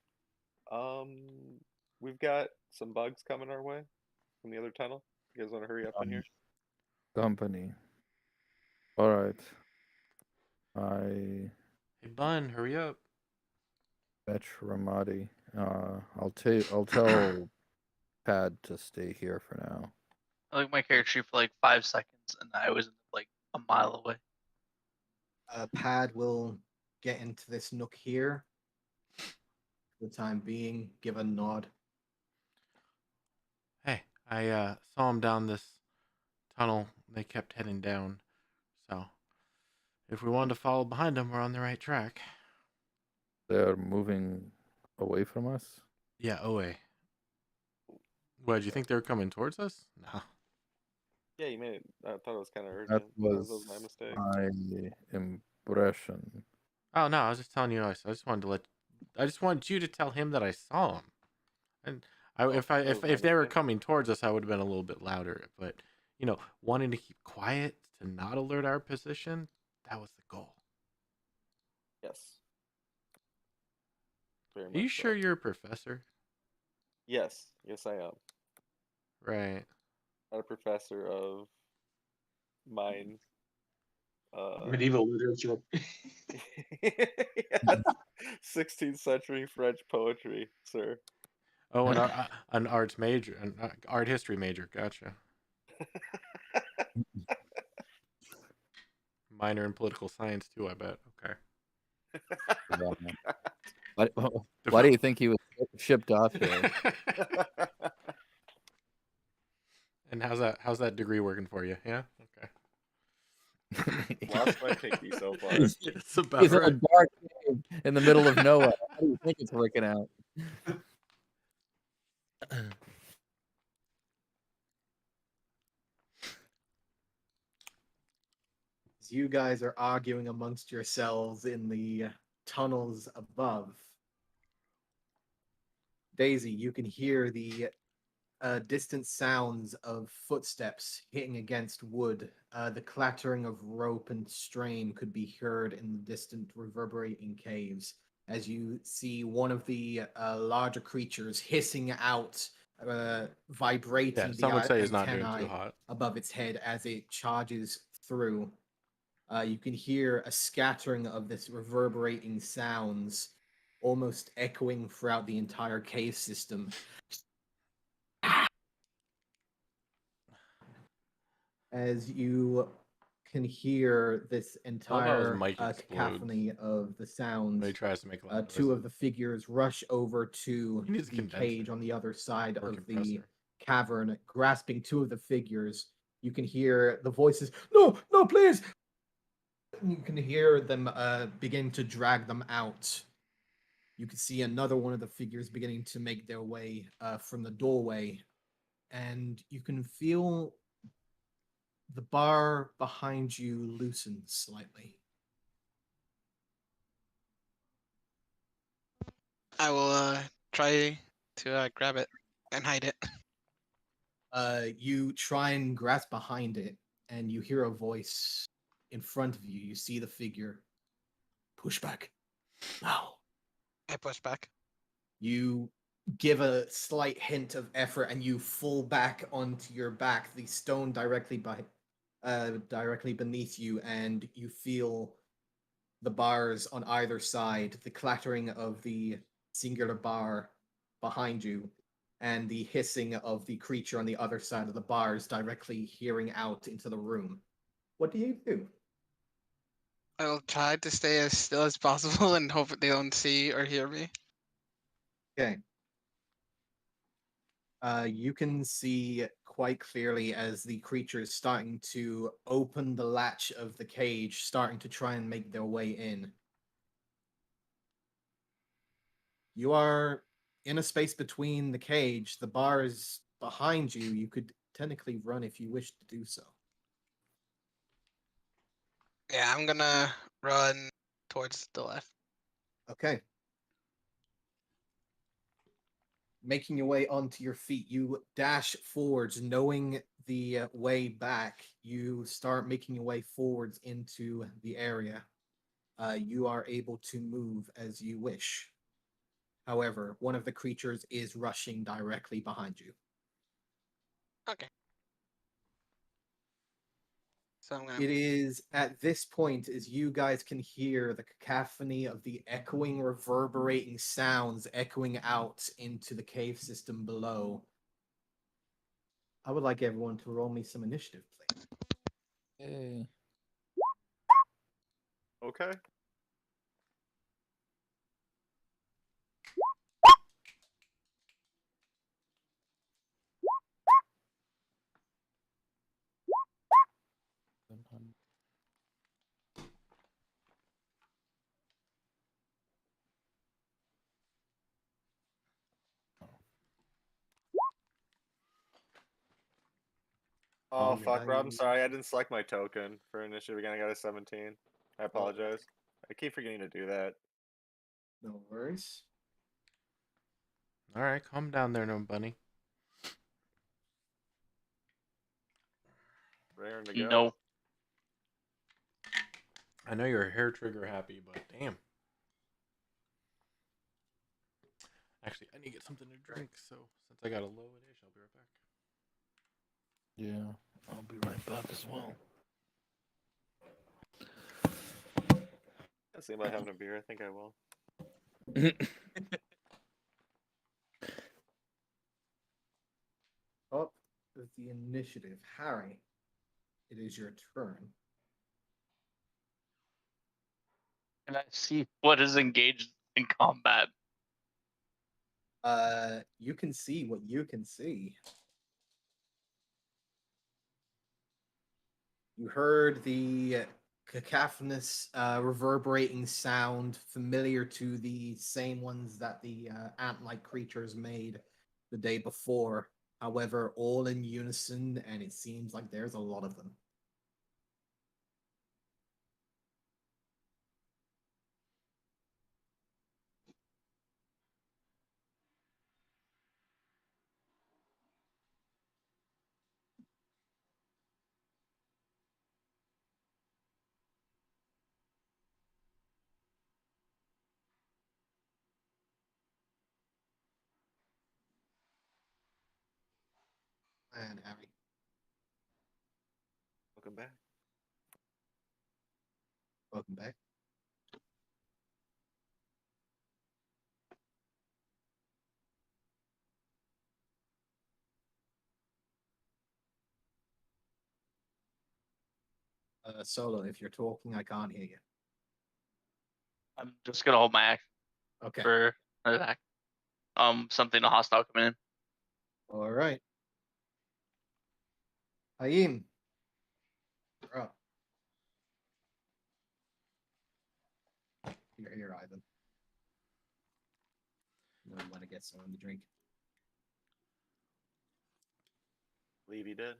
We've got some bugs coming our way from the other tunnel. You guys want to hurry up in here? Company. All right. I Hey, Bun, hurry up. fetch Ramadi. I'll tell Pad to stay here for now. I like my character sheet for like 5 seconds, and I was like a mile away. Pad will get into this nook here. For the time being, give a nod. Hey, I saw him down this tunnel. They kept heading down. So, if we wanted to follow behind them, we're on the right track. They're moving away from us. Yeah, OA. What, do you think they were coming towards us? No. Yeah, you made it. I thought it was kind of That urgent. was my mistake. my impression. Oh no, I was just telling you. I just wanted you to tell him that I saw him. And if that was my they were mistake. coming towards us, I would have been a little bit louder. But wanting to keep quiet to not alert our position, that was the goal. Yes. Very Are much you so. sure you're a professor? Yes. Yes, I am. Right. Not a professor of mine. Medieval literature. Yes. 16th century French poetry, sir. Oh, an arts major, an art history major. Gotcha. Minor in political science too, I bet. Okay. Why do you think he was shipped off here? And how's that degree working for you? Yeah. Okay. Lost my pinky so far. It's about He's in a right. dark cave in the middle of nowhere. How do you think it's working out? As you guys are arguing amongst yourselves in the tunnels above, Daisy, you can hear the distant sounds of footsteps hitting against wood. The clattering of rope and strain could be heard in the distant reverberating caves as you see one of the larger creatures hissing out, vibrating Yeah, some would say he's not doing antennae too hot. above its head as it charges through. You can hear a scattering of this reverberating sounds, almost echoing throughout the entire cave system. As you can hear this I love how his entire mic explodes cacophony of the when sounds, he tries to make a lot of two noises. of the figures rush over to He needs a the condenser cage on the other side or of the compressor. cavern, grasping two of the figures. You can hear the voices, "No, no, please!" You can hear them begin to drag them out. You can see another one of the figures beginning to make their way from the doorway, and you can feel the bar behind you loosen slightly. I will try to grab it and hide it. You try and grasp behind it, and you hear a voice in front of you. You see the figure. Push back. Now. I push back. You give a slight hint of effort, and you fall back onto your back. The stone directly beneath you, and you feel the bars on either side, the clattering of the singular bar behind you, and the hissing of the creature on the other side of the bars directly hearing out into the room. What do you do? I'll try to stay as still as possible and hope they don't see or hear me. Okay. You can see quite clearly as the creature is starting to open the latch of the cage, starting to try and make their way in. You are in a space between the cage. The bar is behind you. You could technically run if you wish to do so. Yeah, I'm gonna run towards the left. Okay. Making your way onto your feet, you dash forwards, knowing the way back. You start making your way forwards into the area. You are able to move as you wish. However, one of the creatures is rushing directly behind you. Okay. So I'm gonna. It is at this point as you guys can hear the cacophony of the echoing, reverberating sounds echoing out into the cave system below. I would like everyone to roll me some initiative, please. Yay. Okay. Oh Okay. fuck, Rob. I'm sorry. I didn't select my token for initiative again. I got a 17. I apologize. I keep forgetting to do that. No worries. All right, calm down there, no bunny. Raring to go. No. I know you're hair trigger happy, but damn. Actually, I need to get something to drink, so since I got a low edition, I'll be right back. Yeah, I'll be right back as well. I see about having a beer. I think I will. Up with the initiative. Harry, it is your turn. Can I see what is engaged in combat? You can see what you can see. You heard the cacophonous, reverberating sound familiar to the same ones that the ant-like creatures made the day before. However, all in unison, and it seems like there's a lot of them. And Harry. Welcome back. Welcome back. Solo, if you're talking, I can't hear you. I'm just gonna hold my action Okay. for an attack. Something a hostile coming in. All right. Haim. You're up. You're here, Ivan. No, you want to get someone to drink. Leave you did.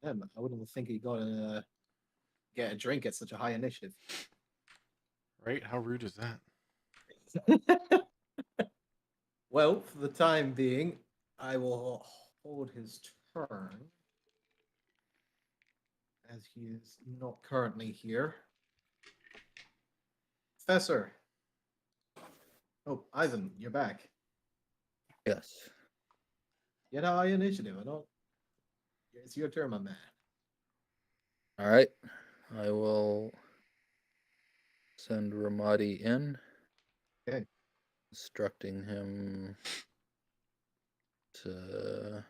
Yeah, I wouldn't think you got to get a drink at such a high initiative. Right? How rude is that? Well, for the time being, I will hold his turn, as he is not currently here. Professor. Oh, Ivan, you're back. Yes. Get high initiative. I don't. It's your turn, my man. All right. I will send Ramadi in. Okay. Instructing him to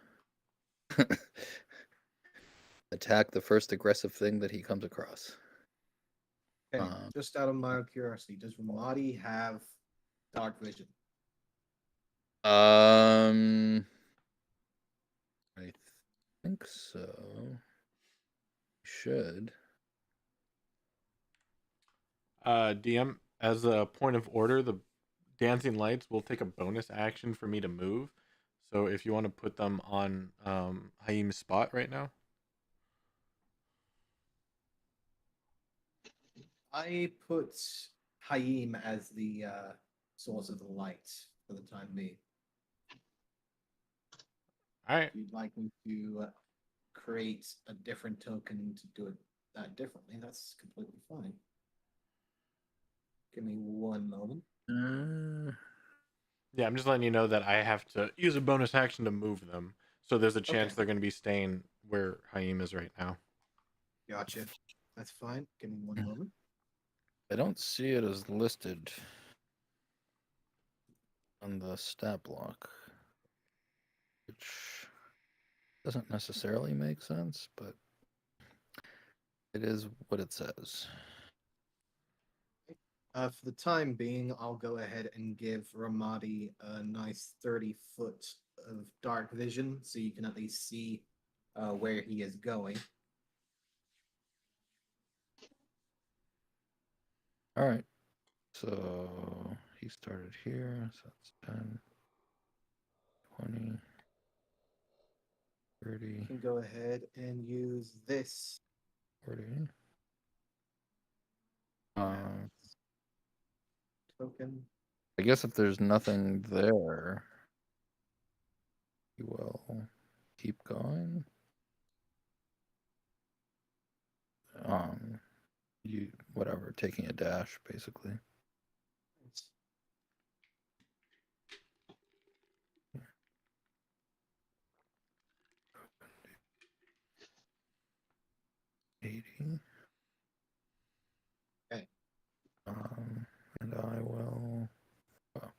attack the first aggressive thing that he comes across. Okay. Just out of my curiosity, does Ramadi have dark vision? I think so. Should. DM, as a point of order, the dancing lights will take a bonus action for me to move. So if you want to put them on Haim's spot right now. I put Haim as the source of the light for the time being. All right. If you'd like me to create a different token to do it that differently, that's completely fine. Give me one moment. Yeah, I'm just letting you know that I have to use a bonus action to move them. So there's a chance Okay. they're going to be staying where Haim is right now. Gotcha. That's fine. Give me one moment. I don't see it as listed on the stat block, which doesn't necessarily make sense, but it is what it says. For the time being, I'll go ahead and give Ramadi a nice 30-foot of dark vision so you can at least see where he is going. All right. So he started here. So that's 10, 20, 30, You can go ahead and use this 40. token. I guess if there's nothing there, he will keep going. Whatever, taking a dash basically. $80. Okay. And I will. Well,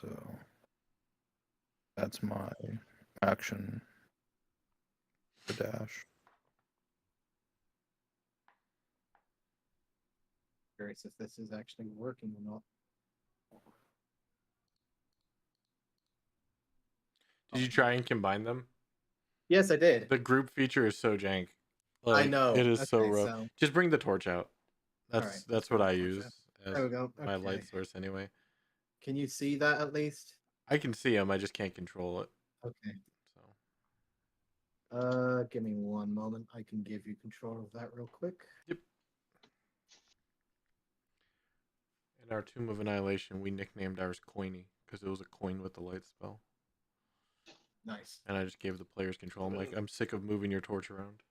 so that's my action for dash. Curious if this is actually working or not. Did you try and combine them? Yes, I did. The group feature is so jank. I know. It is so Okay, rough. so- Just bring the torch out. All right, let's That's what bring I the torch use out. as There we go. my Okay. light source anyway. Can you see that at least? I can see them. I just can't control it. Okay. So Give me one moment. I can give you control of that real quick. yep. In our Tomb of Annihilation, we nicknamed ours Coiny because it was a coin with the light spell. Nice. And I just gave the players control. I'm like, I'm sick of moving your torch around.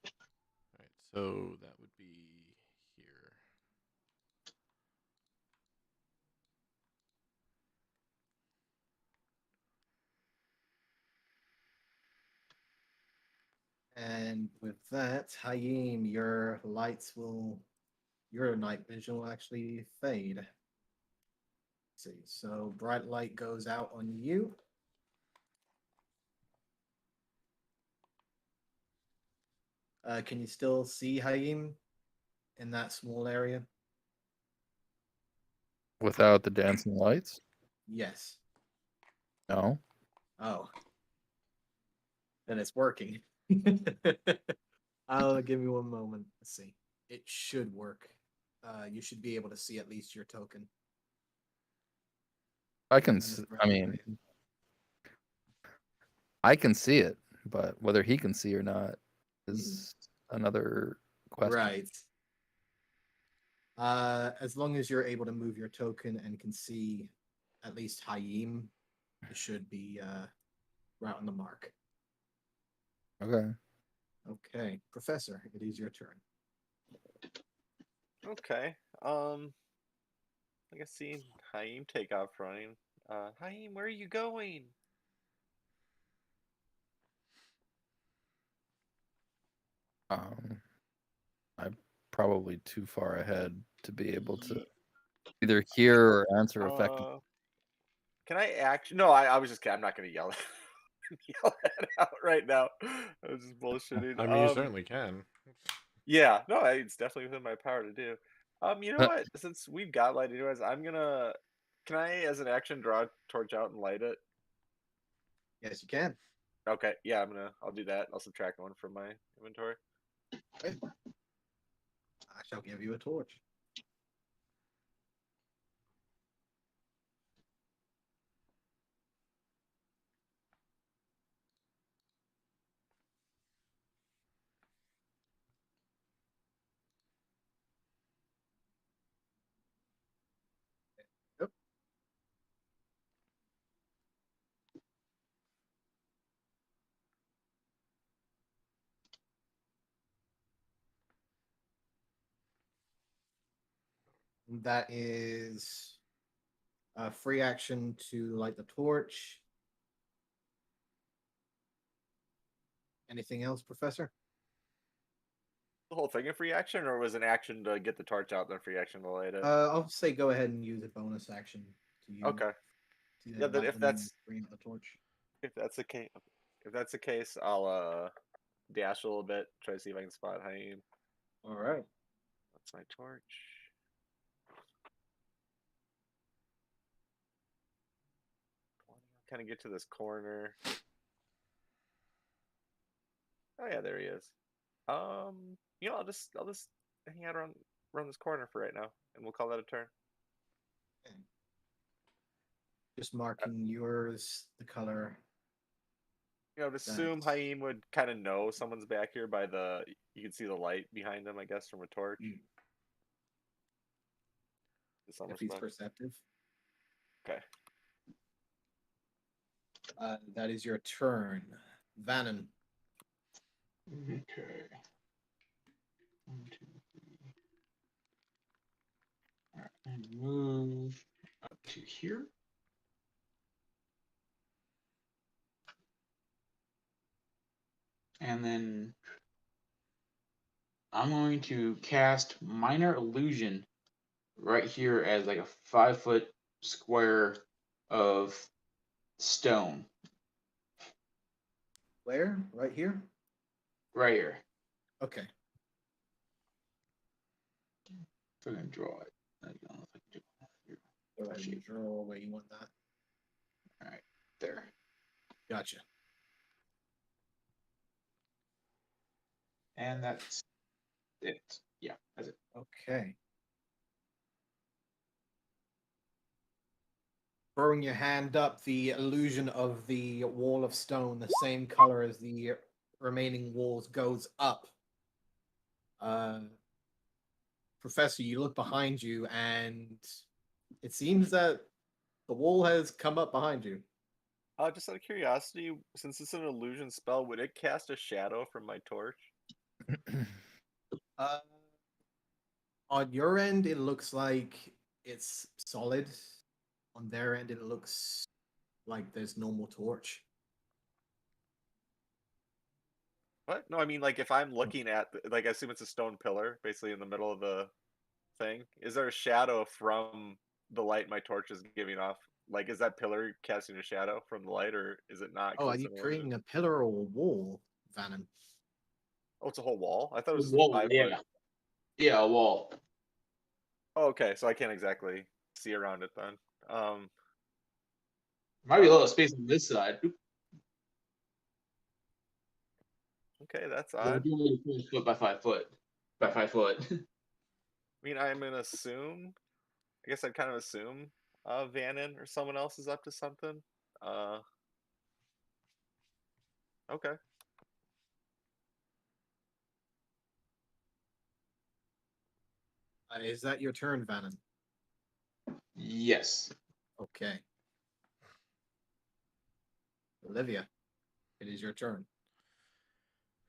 All right, so that would be here. And with that, Haim, your night vision will actually fade. Let's see, so bright light goes out on you. Can you still see Haim in that small area? Without the dancing lights? Yes. No. Oh. Then it's working. Give me one moment. Let's see. It should work. You should be able to see at least your token. I can. and s- the I mean, breastplate. I can see it, but whether he can see or not is another question. Right. As long as you're able to move your token and can see at least Hayim, it should be right on the mark. Okay. Okay, Professor, it is your turn. Okay. I guess seeing Haim take off running. Haim, where are you going? I'm probably too far ahead to be able to either hear or answer effectively. Can I actually? No, I was just kidding. I'm not gonna yell yell that out right now. I was just bullshitting. I mean, you certainly can. Yeah, no, it's definitely within my power to do. You know what? Since we've got light anyways, I'm gonna. Can I, as an action, draw a torch out and light it? Yes, you can. Okay, yeah, I'll do that. I'll subtract one from my inventory. Okay. I shall give you a torch. Yep. That is a free action to light the torch. Anything else, Professor? The whole thing a free action, or was an action to get the torch out, then free action to light it? I'll say go ahead and use a bonus action to use. Okay. Yeah, then if that's bring the torch. if that's the case, I'll dash a little bit, try to see if I can spot Haim. All right. That's my torch. Kind of get to this corner. Oh yeah, there he is. I'll just hang out around this corner for right now, and we'll call that a turn. Okay. Just marking yours, the color. To assume Haim would kind of know someone's back here by you can see the light behind him, I guess, from a torch. If he's perceptive. Okay. That is your turn, Vannon. Okay. 1, 2, 3. All right, and move up to here. And then I'm going to cast Minor Illusion right here as like a 5-foot square of stone. Where? Right here? Right here. Okay. If I can draw it. I don't know if I can do it. Go ahead and draw where you want that. All right, there. Gotcha. And that's it. Yeah, that's it. Okay. Throwing your hand up, the illusion of the wall of stone, the same color as the remaining walls, goes up. Professor, you look behind you, and it seems that the wall has come up behind you. Just out of curiosity, since it's an illusion spell, would it cast a shadow from my torch? On your end, it looks like it's solid. On their end, it looks like there's normal torch. What? No, I mean, like, if I'm looking at, I assume it's a stone pillar, basically in the middle of the thing. Is there a shadow from the light my torch is giving off? Like, is that pillar casting a shadow from the light, or is it not? Oh, are you creating a pillar or a wall, Vannon? Oh, it's a whole wall? I thought it was Wall, 5 yeah. foot. Yeah, a wall. Oh, okay, so I can't exactly see around it then. Might be a little space on this side. Okay, that's We're odd. doing 4 foot by 5 foot. By 5 foot. I mean, I'm gonna assume. I guess I'd kind of assume Vannon or someone else is up to something. Okay. Is that your turn, Vannon? Yes. Okay. Olivia, it is your turn.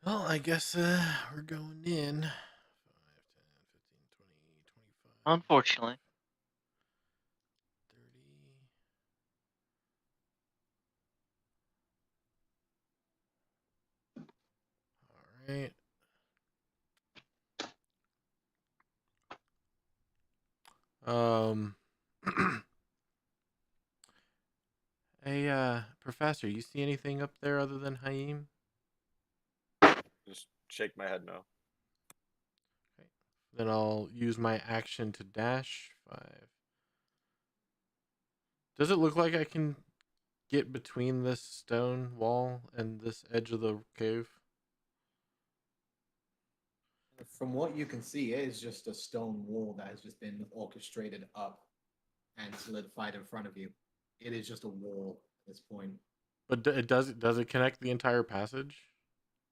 Well, I guess we're going in. 5, 10, 15, 20, 25, Unfortunately. 30. All right. Hey, Professor, you see anything up there other than Haim? Just shake my head no. Okay. Then I'll use my action to dash. 5. Does it look like I can get between this stone wall and this edge of the cave? From what you can see, it is just a stone wall that has just been orchestrated up and solidified in front of you. It is just a wall at this point. But does it connect the entire passage?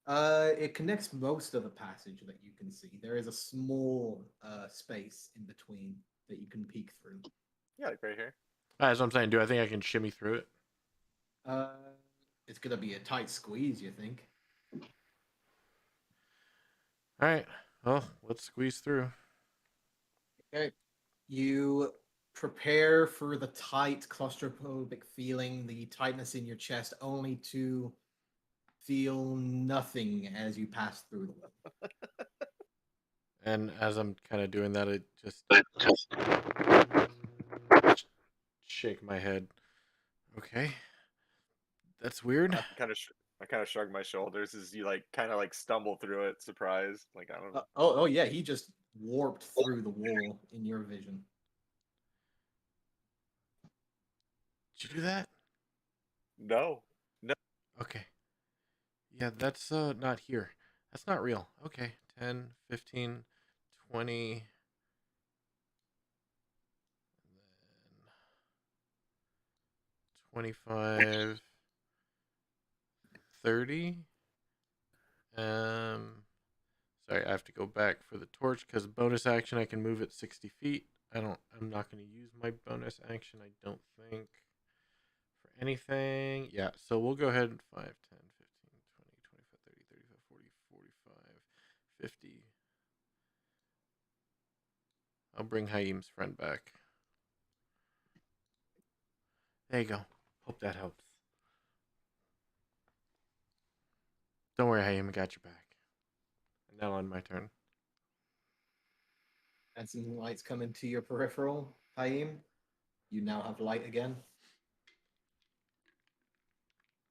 It connects most of the passage that you can see. There is a small space in between that you can peek through. Yeah, like right here. That's what I'm saying. Do I think I can shimmy through it? It's gonna be a tight squeeze, you think? All right. Well, let's squeeze through. Okay. You prepare for the tight, claustrophobic feeling, the tightness in your chest, only to feel nothing as you pass through the wall. And as I'm kind of doing that, it just shake my head. Okay, that's weird. I kind of shrug my shoulders as you like kind of like stumble through it, surprised. Like I don't know. Oh yeah, he just warped through the wall in your vision. Did you do that? No. Okay. Yeah, that's not here. That's not real. Okay. 10, 15, 20. And then 25, 30. Sorry, I have to go back for the torch because bonus action I can move it 60 feet. I'm not going to use my bonus action, I don't think, for anything. Yeah, so we'll go ahead and 5, 10, 15, 20, 25, 30, 35, 40, 45, 50. I'll bring Haim's friend back. There you go. Hope that helps. Don't worry, Haim, I got your back. And now on my turn. And some lights come into your peripheral, Haim. You now have light again.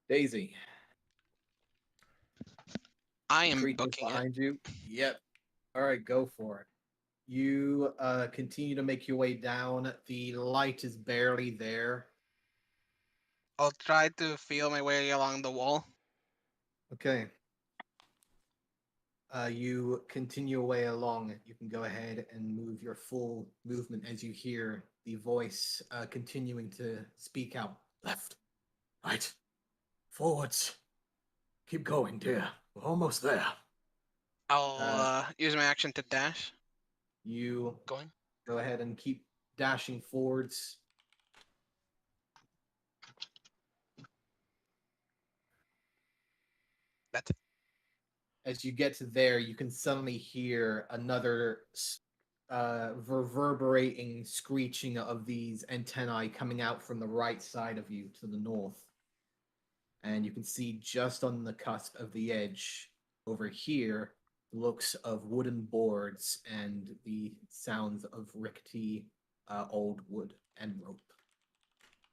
Daisy. I am Creatures booking it. behind you. Yep. All right, go for it. You continue to make your way down. The light is barely there. I'll try to feel my way along the wall. Okay. You continue your way along. You can go ahead and move your full movement as you hear the voice continuing to speak out. Left, right, forwards. Keep going, dear. We're almost there. I'll use my action to dash. You Going. go ahead and keep dashing forwards. That's it. As you get to there, you can suddenly hear another reverberating screeching of these antennae coming out from the right side of you to the north. And you can see just on the cusp of the edge over here looks of wooden boards and the sounds of rickety old wood and rope.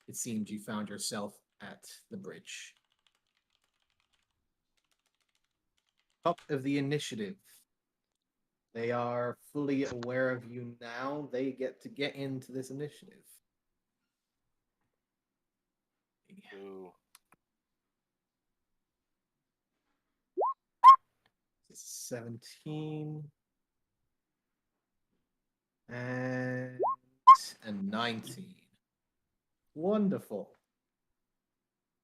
It seems you found yourself at the bridge. Top of the initiative. They are fully aware of you now. They get to get into this initiative. Ooh. 17 and a 19. Wonderful.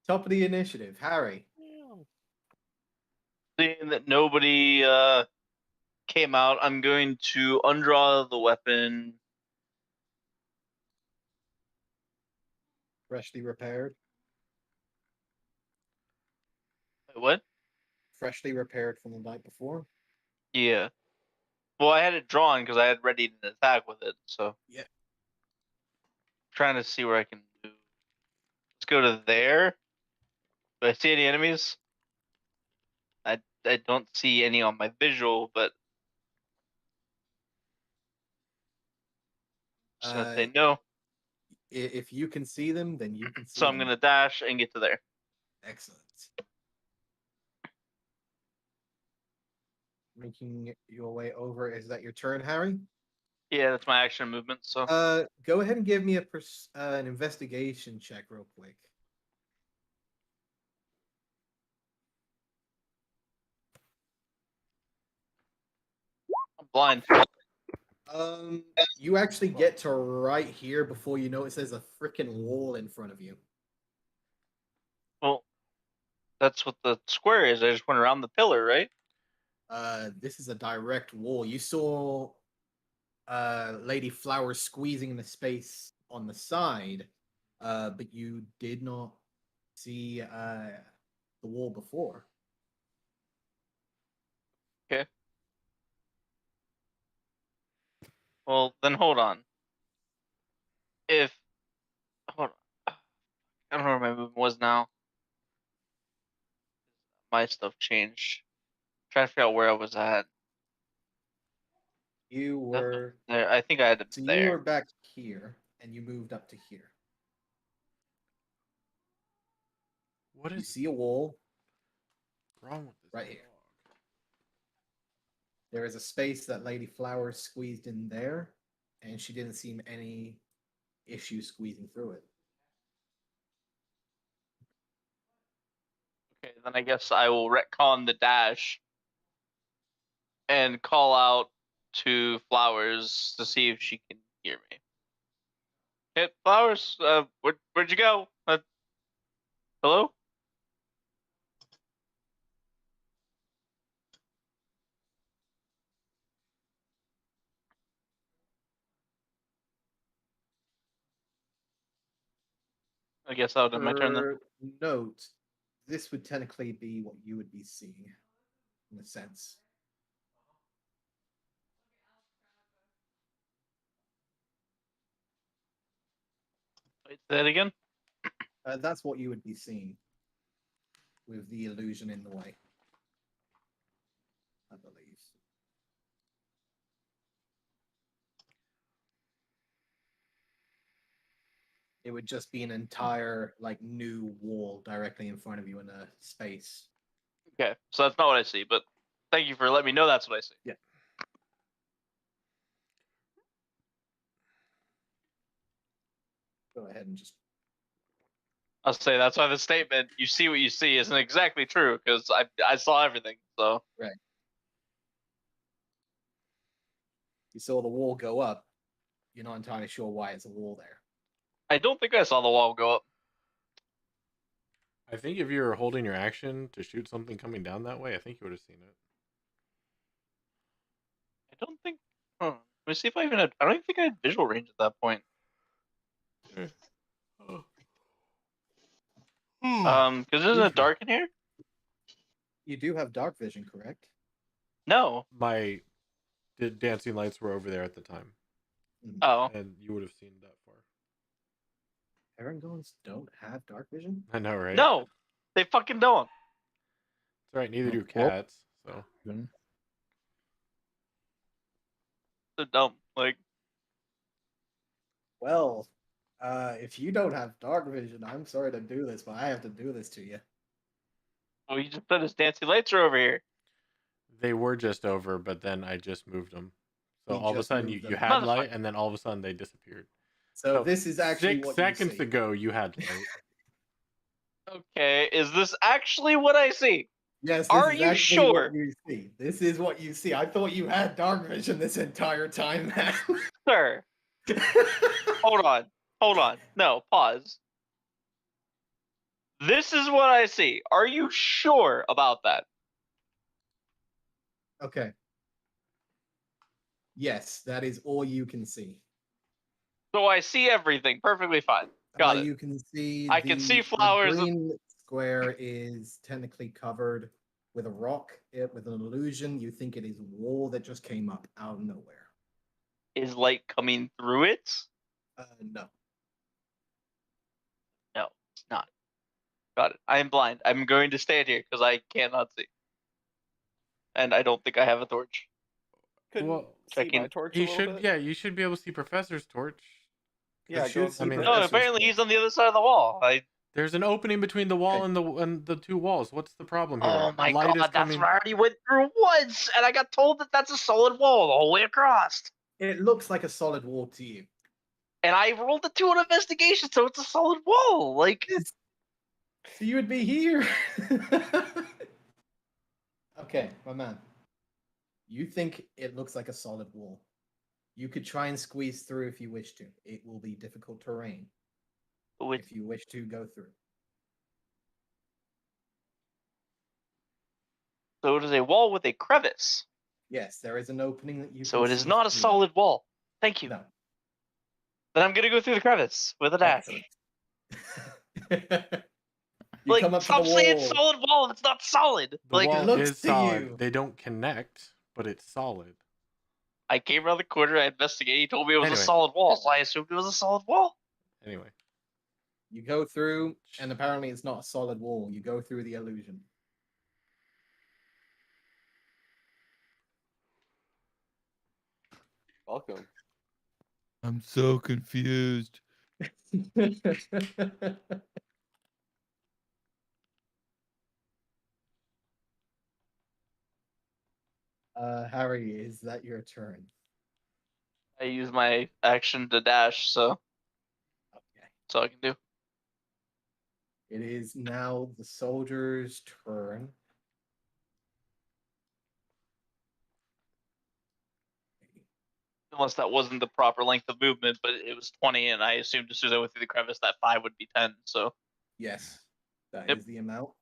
Top of the initiative, Harry. Seeing that nobody came out, I'm going to undraw the weapon. Freshly repaired. Wait, what? Freshly repaired from the night before. Yeah. Well, I had it drawn because I had ready to attack with it. So Yeah. Trying to see where I can do. Let's go to there. Do I see any enemies? I don't see any on my visual, but I'm just gonna say no. If you can see them, then you can see So them. I'm gonna dash and get to there. Excellent. Making your way over. Is that your turn, Harry? Yeah, that's my action movement. So Go ahead and give me an investigation check real quick. I'm blind. You actually get to right here before you notice there's a freaking wall in front of you. Well, that's what the square is. I just went around the pillar, right? This is a direct wall. You saw Lady Flower squeezing the space on the side, but you did not see the wall before. Okay. Well, then hold on. Hold on. I don't know where my movement was now. My stuff changed. Trying to figure out where I was at. You were There. I think I had it so you there. were back here, and you moved up to here. What You is see a wall. wrong with this Right here. dog? There is a space that Lady Flower squeezed in there, and she didn't seem any issue squeezing through it. Okay, then I guess I will retcon the dash and call out to Flowers to see if she can hear me. Hey, Flowers, where'd you go? Hello? I guess that would have my turn then. For note, this would technically be what you would be seeing, in a sense. Wait, say that again? That's what you would be seeing with the illusion in the way, I believe. It would just be an entire new wall directly in front of you in a space. Okay, so that's not what I see, but thank you for letting me know that's what I see. Yeah. Go ahead and just. I'll say that's why the statement "you see what you see" isn't exactly true because I saw everything. So Right. You saw the wall go up. You're not entirely sure why it's a wall there. I don't think I saw the wall go up. I think if you were holding your action to shoot something coming down that way, I think you would have seen it. I don't think. Let me see if I even had. I don't even think I had visual range at that point. Because isn't it dark in here? You do have dark vision, correct? No. My dancing lights were over there at the time, Oh. and you would have seen that far. Aragons don't have dark vision? I know, right? No, they fucking don't. It's all right. Neither do Well- cats. So They're dumb. Like, Well, if you don't have dark vision, I'm sorry to do this, but I have to do this to you. well, you just said his dancing lights are over here. they were just over, but then I just moved them. So You all of a just sudden moved you them. had light, Motherfucker. and then all of a sudden they disappeared. So this is actually 6 what seconds you see. ago you had light. Okay, is this actually what I see? Yes, this Are is you actually sure? what you see. This is what you see. I thought you had dark vision this entire time, man. Sir, hold on. No, pause. This is what I see. Are you sure about that? Okay. Yes, that is all you can see. So I see everything perfectly fine. Got it. You can see I can see the flowers. green square is technically covered with a rock, with an illusion. You think it is a wall that just came up out of nowhere. Is light coming through it? No. No, it's not. Got it. I am blind. I'm going to stand here because I cannot see. And I don't think I have a torch. Couldn't Well, see my checking. torch a You little should, bit. yeah, you should be able to see Professor's torch. Yeah, should go see I mean- No, Professor's apparently torch. he's on the other side of the wall. There's an opening between the wall Okay. and the two walls. What's the problem here? Oh my Light god, is that's coming. where I already went through once, and I got told that that's a solid wall the whole way across. It looks like a solid wall to you. And I rolled a 2 on investigation, so it's a solid wall. Like, Yes. So you would be here. Okay, my man. You think it looks like a solid wall. You could try and squeeze through if you wish to. It will be difficult terrain with if you wish to go through. so it is a wall with a crevice. Yes, there is an opening that you So can it is see not a through. solid wall. Thank you. No. Then I'm gonna go through the crevice with a dash. Excellent. You Like, come up to stop the saying wall. solid wall if it's not solid. The Like, wall looks is to solid. you. They don't connect, but it's solid. I came around the corner, I investigated, he told me it was Anyway. a solid wall, so I assumed it was a solid wall. Anyway, You go through, and apparently it's not a solid wall. You go through the illusion. Welcome. I'm so confused. Harry, is that your turn? I use my action to dash, so Okay. that's all I can do. It is now the soldier's turn. Unless that wasn't the proper length of movement, but it was 20, and I assumed as soon as I went through the crevice, that 5 would be 10. So Yes, that is Yep. the amount.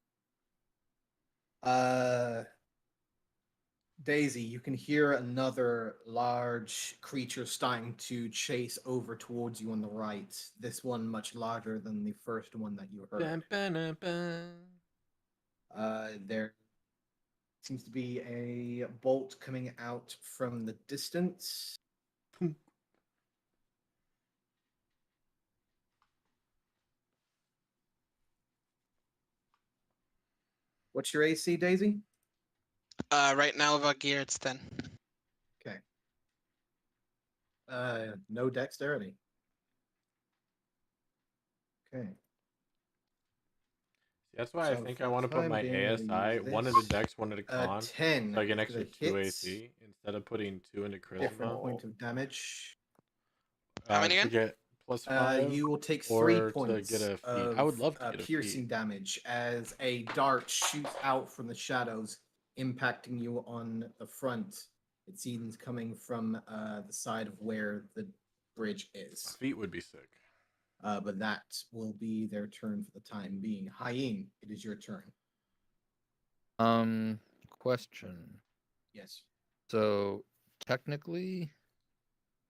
Daisy, you can hear another large creature starting to chase over towards you on the right. This one much larger than the first one that you heard. There seems to be a bolt coming out from the distance. What's your AC, Daisy? Right now without gear, it's 10. Okay. No dexterity. Okay. that's why I So think for I the want to put time my being, we'll ASI, use one at a this. dex, one at a con, 10. so I get an because extra it 2 hits. AC instead of putting 2 into Different charisma. point of damage. How many To again? get plus 5. You will take or 3 to points get a feat. of I would love to get a piercing feat. damage as a dart shoots out from the shadows, impacting you on the front. It seems coming from the side of where the bridge A is. feat would be sick. But that will be their turn for the time being. Hyen, it is your turn. Question. Yes. So technically,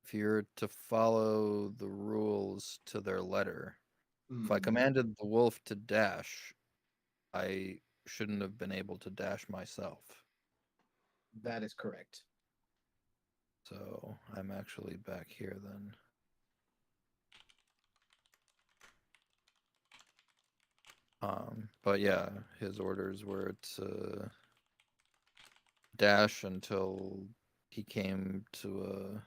if you're to follow the rules to their letter, if I Mhm. commanded the wolf to dash, I shouldn't have been able to dash myself. That is correct. So I'm actually back here then. But yeah, his orders were to dash until he came to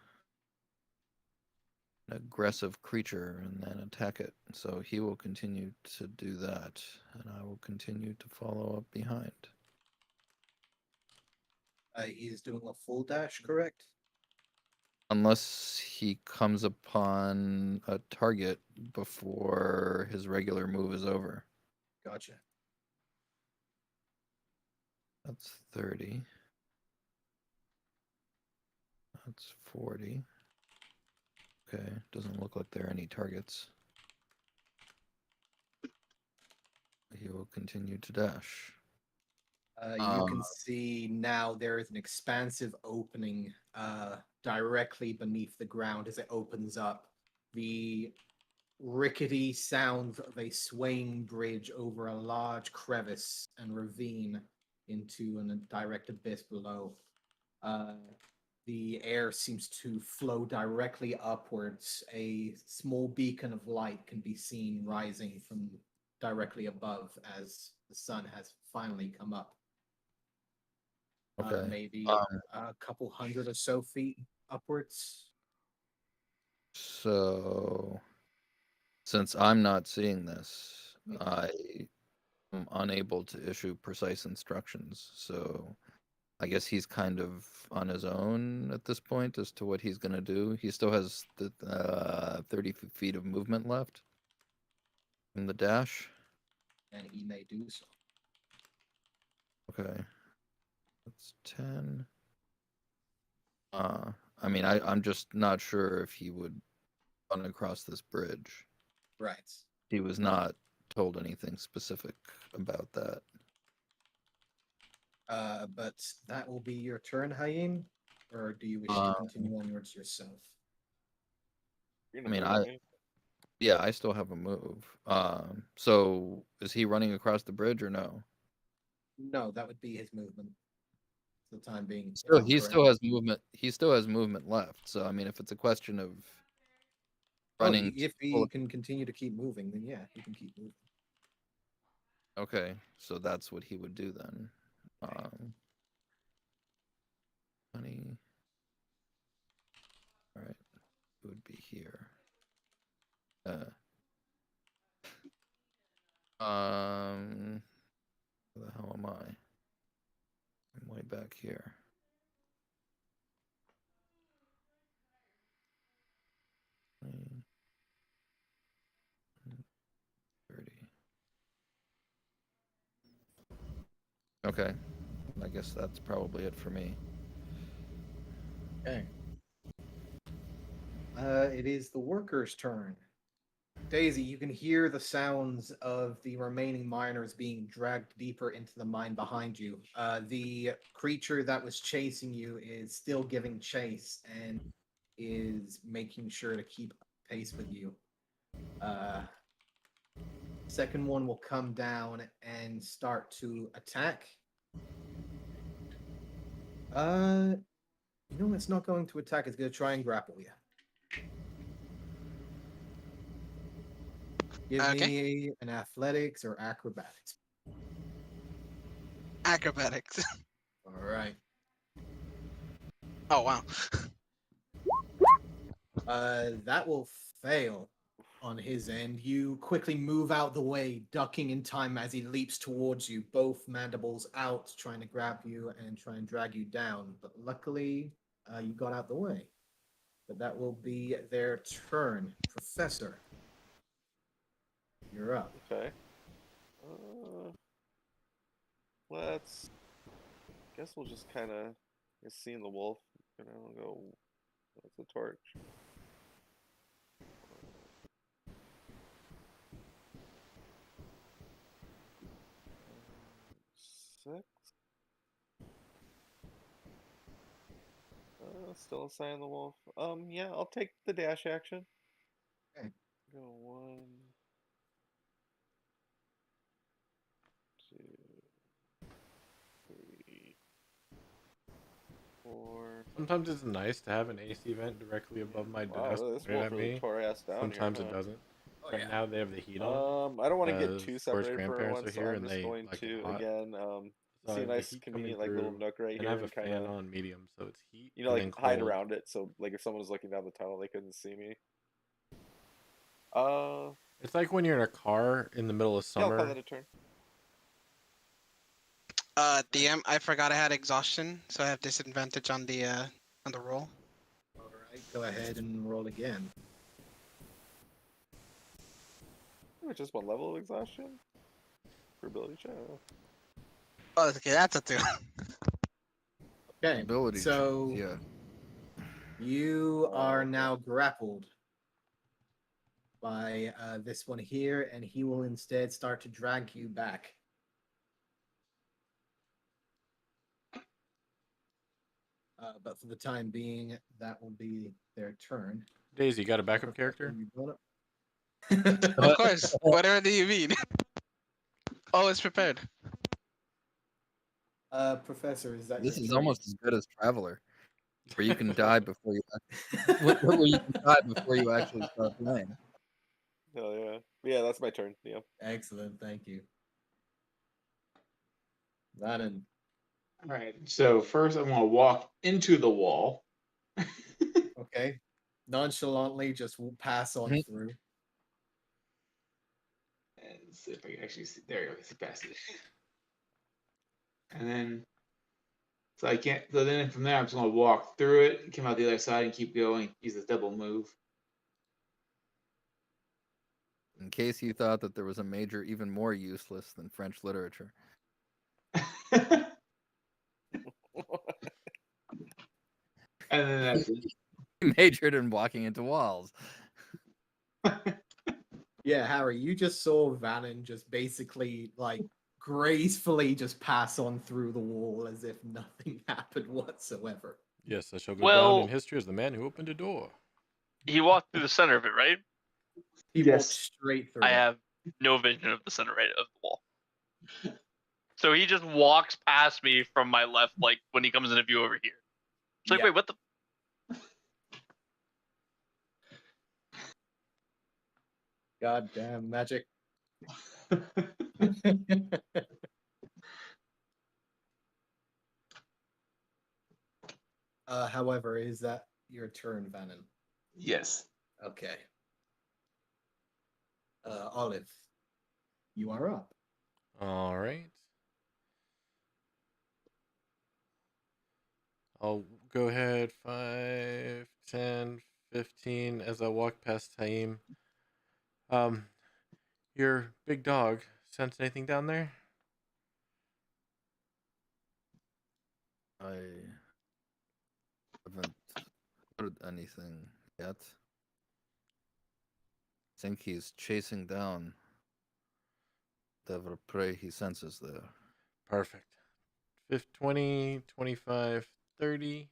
an aggressive creature and then attack it. So he will continue to do that, and I will continue to follow up behind. He is doing a full dash, correct? Unless he comes upon a target before his regular move is over. Gotcha. That's 30. That's 40. Okay, doesn't look like there are any targets. he will continue to dash. You can see now there is an expansive opening directly beneath the ground as it opens up. The rickety sounds of a swaying bridge over a large crevice and ravine into a direct abyss below. The air seems to flow directly upwards. A small beacon of light can be seen rising from directly above as the sun has finally come up. Okay. Maybe a couple hundred or so feet upwards. So, since I'm not seeing this, I am unable to issue precise instructions. So, I guess he's kind of on his own at this point as to what he's going to do. He still has the 30 feet of movement left in the dash. And he may do so. Okay. That's 10. I mean, I'm just not sure if he would run across this bridge. Right. He was not told anything specific about that. But that will be your turn, Hayim? Or do you wish to continue onwards yourself? You're I mean, gonna move, right? Yeah, I still have a move. So is he running across the bridge or no? No, that would be his movement for the time being. Still, he still has movement. He still has movement left. So I mean, if it's a question of running, if he can continue to keep moving, then yeah, he can keep moving. Okay, so that's what he would do then. 20. All right, it would be here. Where the hell am I? I'm way back here. Mm, 30. Okay, I guess that's probably it for me. Okay. It is the workers' turn. Daisy, you can hear the sounds of the remaining miners being dragged deeper into the mine behind you. The creature that was chasing you is still giving chase and is making sure to keep pace with you. Second one will come down and start to attack. It's not going to attack. It's going to try and grapple you. Give me an athletics or acrobatics. Acrobatics. All right. Oh wow. That will fail on his end. You quickly move out the way, ducking in time as he leaps towards you, both mandibles out, trying to grab you and try and drag you down. But luckily, you got out the way. But that will be their turn. Professor, you're up. Okay. Let's. Guess we'll just kind of. Seeing the wolf. And I'll go. That's a torch. Six. Still assign the wolf. Yeah, I'll take the dash action. Okay. Go 1, 2, 3, 4. Sometimes it's nice to have an AC vent directly above my Wow, desk. this Right wolf at really me. tore ass down Sometimes here, it huh? doesn't. Oh, Right yeah. now they have the heat on. I don't want to get too Of course, separated for grandparents one, are so here I'm and just they going like it to hot. again So see I a have the nice heat convenient coming like little through, nook right and I here have a and kind fan of on medium, so it's heat. you know and like then hide cold. around it, so like if someone was looking down the tunnel they couldn't see me. It's like when you're in a car in the middle of Yeah, I'll call summer. that a turn. DM, I forgot I had exhaustion, so I have disadvantage on the roll. All right, go ahead and roll again. Which is one level of exhaustion for ability check. Oh, okay, that's a 2. Okay, Ability so yeah. you are Okay. now grappled. by this one here, and he will instead start to drag you back. But for the time being, that will be their turn. Daisy, you got a backup character? You brought up- Of course. Whatever do you mean? Always prepared. Professor, is that This your is turn? almost as good as Traveler, where you can die before you where you can die before you actually start playing. Oh yeah. Yeah, that's my turn. Yeah. Excellent, thank you. Vannon. All right. So first, I'm gonna walk into the wall. Okay. Nonchalantly, just pass on Mhm. through. And see if I can actually see. There you go. It's past it. And then, so I can't. So then from there, I'm just gonna walk through it, come out the other side, and keep going. Use this double move. In case you thought that there was a major even more useless than French literature. And then that's it. He majored in walking into walls. Yeah, Harry, you just saw Vannon just basically gracefully just pass on through the wall as if nothing happened whatsoever. Yes, I shall go down in Well, history as the man who opened a door. he walked through the center of it, right? He walked Yes. straight through. I it. have no vision of the center right of the wall. So he just walks past me from my left, like when he comes into view over here. It's like, Yeah. wait, what the? Goddamn magic. However, is that your turn, Vannon? Yes. Okay. Olive, you are up. All right. I'll go ahead 5, 10, 15 as I walk past Taim. Your big dog sense anything down there? I haven't heard anything yet. Think he's chasing down whatever prey he senses there. Perfect. 20, 25, 30.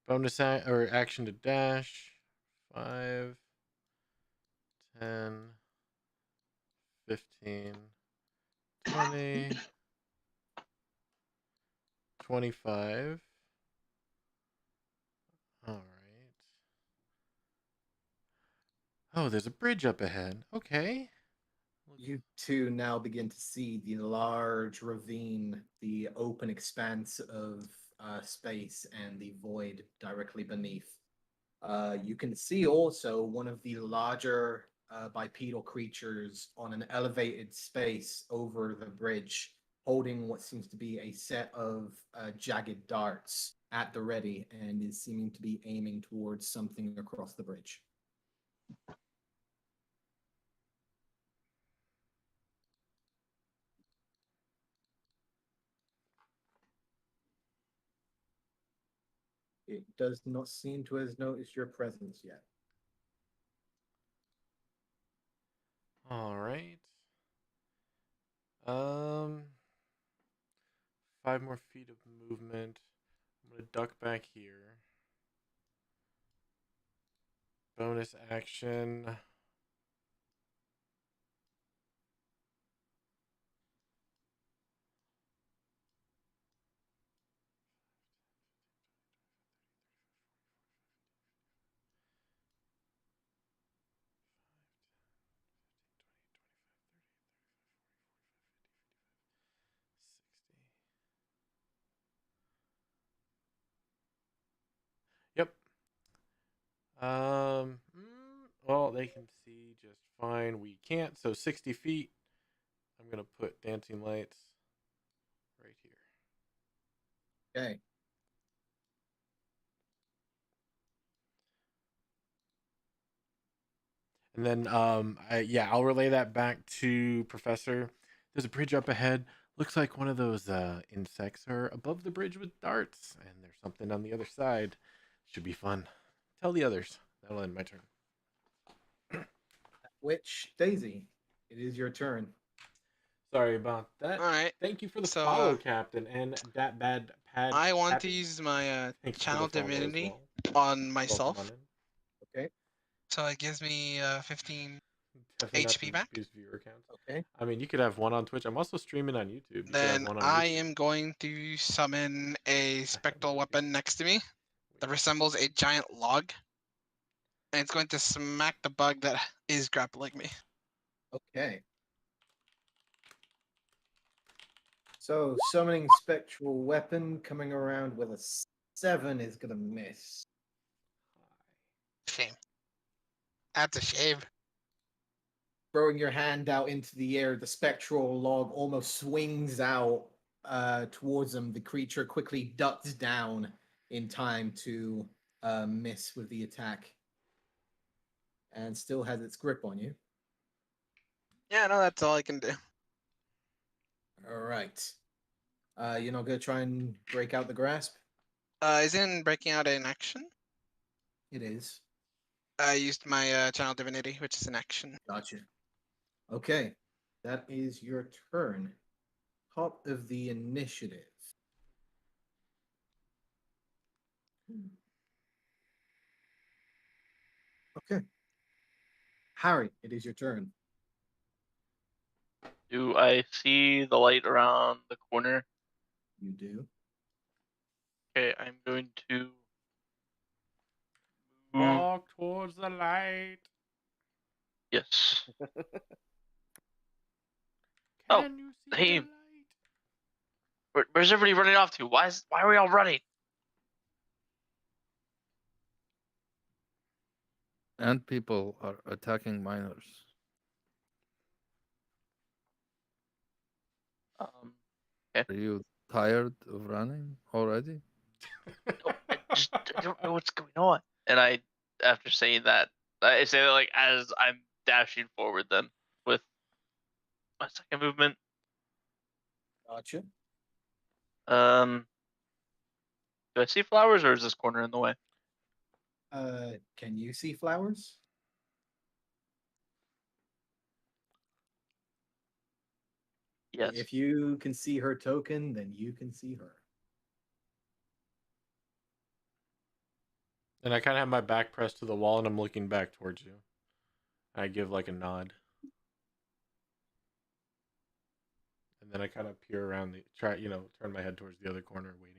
Bonus or action to dash. 5, 10, 15, 20, 25. All right. Oh, there's a bridge up ahead. Okay. You two now begin to see the large ravine, the open expanse of space, and the void directly beneath. You can see also one of the larger bipedal creatures on an elevated space over the bridge, holding what seems to be a set of jagged darts at the ready, and is seeming to be aiming towards something across the bridge. It does not seem to have noticed your presence yet. All right. 5 more feet of movement. I'm gonna duck back here. Bonus action. Yep. Well, they can see just fine. We can't. So 60 feet. I'm gonna put dancing lights right here. Okay. And then I'll relay that back to Professor. There's a bridge up ahead. Looks like one of those insects are above the bridge with darts, and there's something on the other side. Should be fun. Tell the others. That'll end my turn. Which Daisy, it is your turn. Sorry about that. All right. Thank you for the So, follow, Captain, and that bad pad. I want to Pappy. use my Thank you for the channel follow as divinity well. on Welcome myself. on in. Okay. So it gives me 15 Definitely not HP to back. boost viewer counts. Okay. I mean, you could have one on Twitch. I'm also streaming on YouTube. You could have Then one on I YouTube. am going to summon a spectral no weapon next to me that resembles a giant log. And it's going to smack the bug that is grappling me. Okay. So summoning spectral weapon coming around with a 7 is gonna miss. Shame. That's a shame. Throwing your hand out into the air, the spectral log almost swings out towards them. The creature quickly ducks down in time to miss with the attack, and still has its grip on you. Yeah, no, that's all I can do. All right. You're not gonna try and break out the grasp? Isn't breaking out an action? It is. I used my channel divinity, which is an action. Gotcha. Okay, that is your turn. Top of the initiative. Okay. Harry, it is your turn. Do I see the light around the corner? You do. Okay, I'm going to move. Walk towards the light. Yes. Oh, Can you see hey. the light? Where's everybody running off to? Why are we all running? And people are attacking miners. Are you tired of running already? No, I don't know what's going on. And after saying that, I say that like as I'm dashing forward then with my second movement. Gotcha. Do I see flowers or is this corner in the way? Can you see flowers? Yes. If you can see her token, then you can see her. And I kind of have my back pressed to the wall, and I'm looking back towards you. I give like a nod, and then I kind of peer around turn my head towards the other corner, waiting.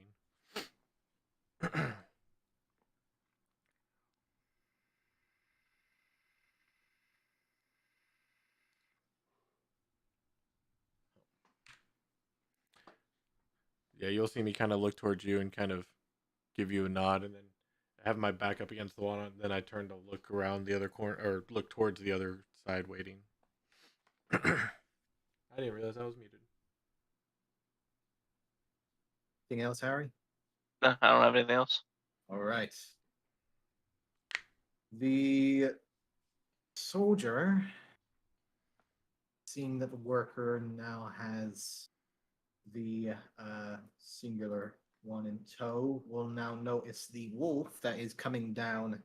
Yeah, you'll see me kind of look towards you and kind of give you a nod, and then I have my back up against the wall, and then I turn to look around the other corner, or look towards the other side, waiting. I didn't realize I was muted. Anything else, Harry? No, I don't have anything else. All right. The soldier, seeing that the worker now has the singular one in tow, will now notice the wolf that is coming down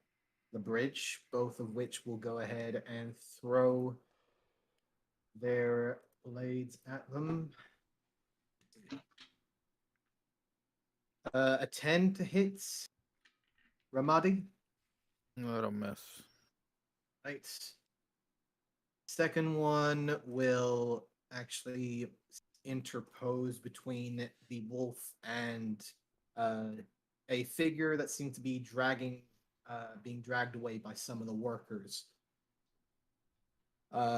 the bridge, both of which will go ahead and throw their blades at them. A 10 to hit Ramadi. What a mess. Right. Second one will actually interpose between the wolf and a figure that seems to be being dragged away by some of the workers.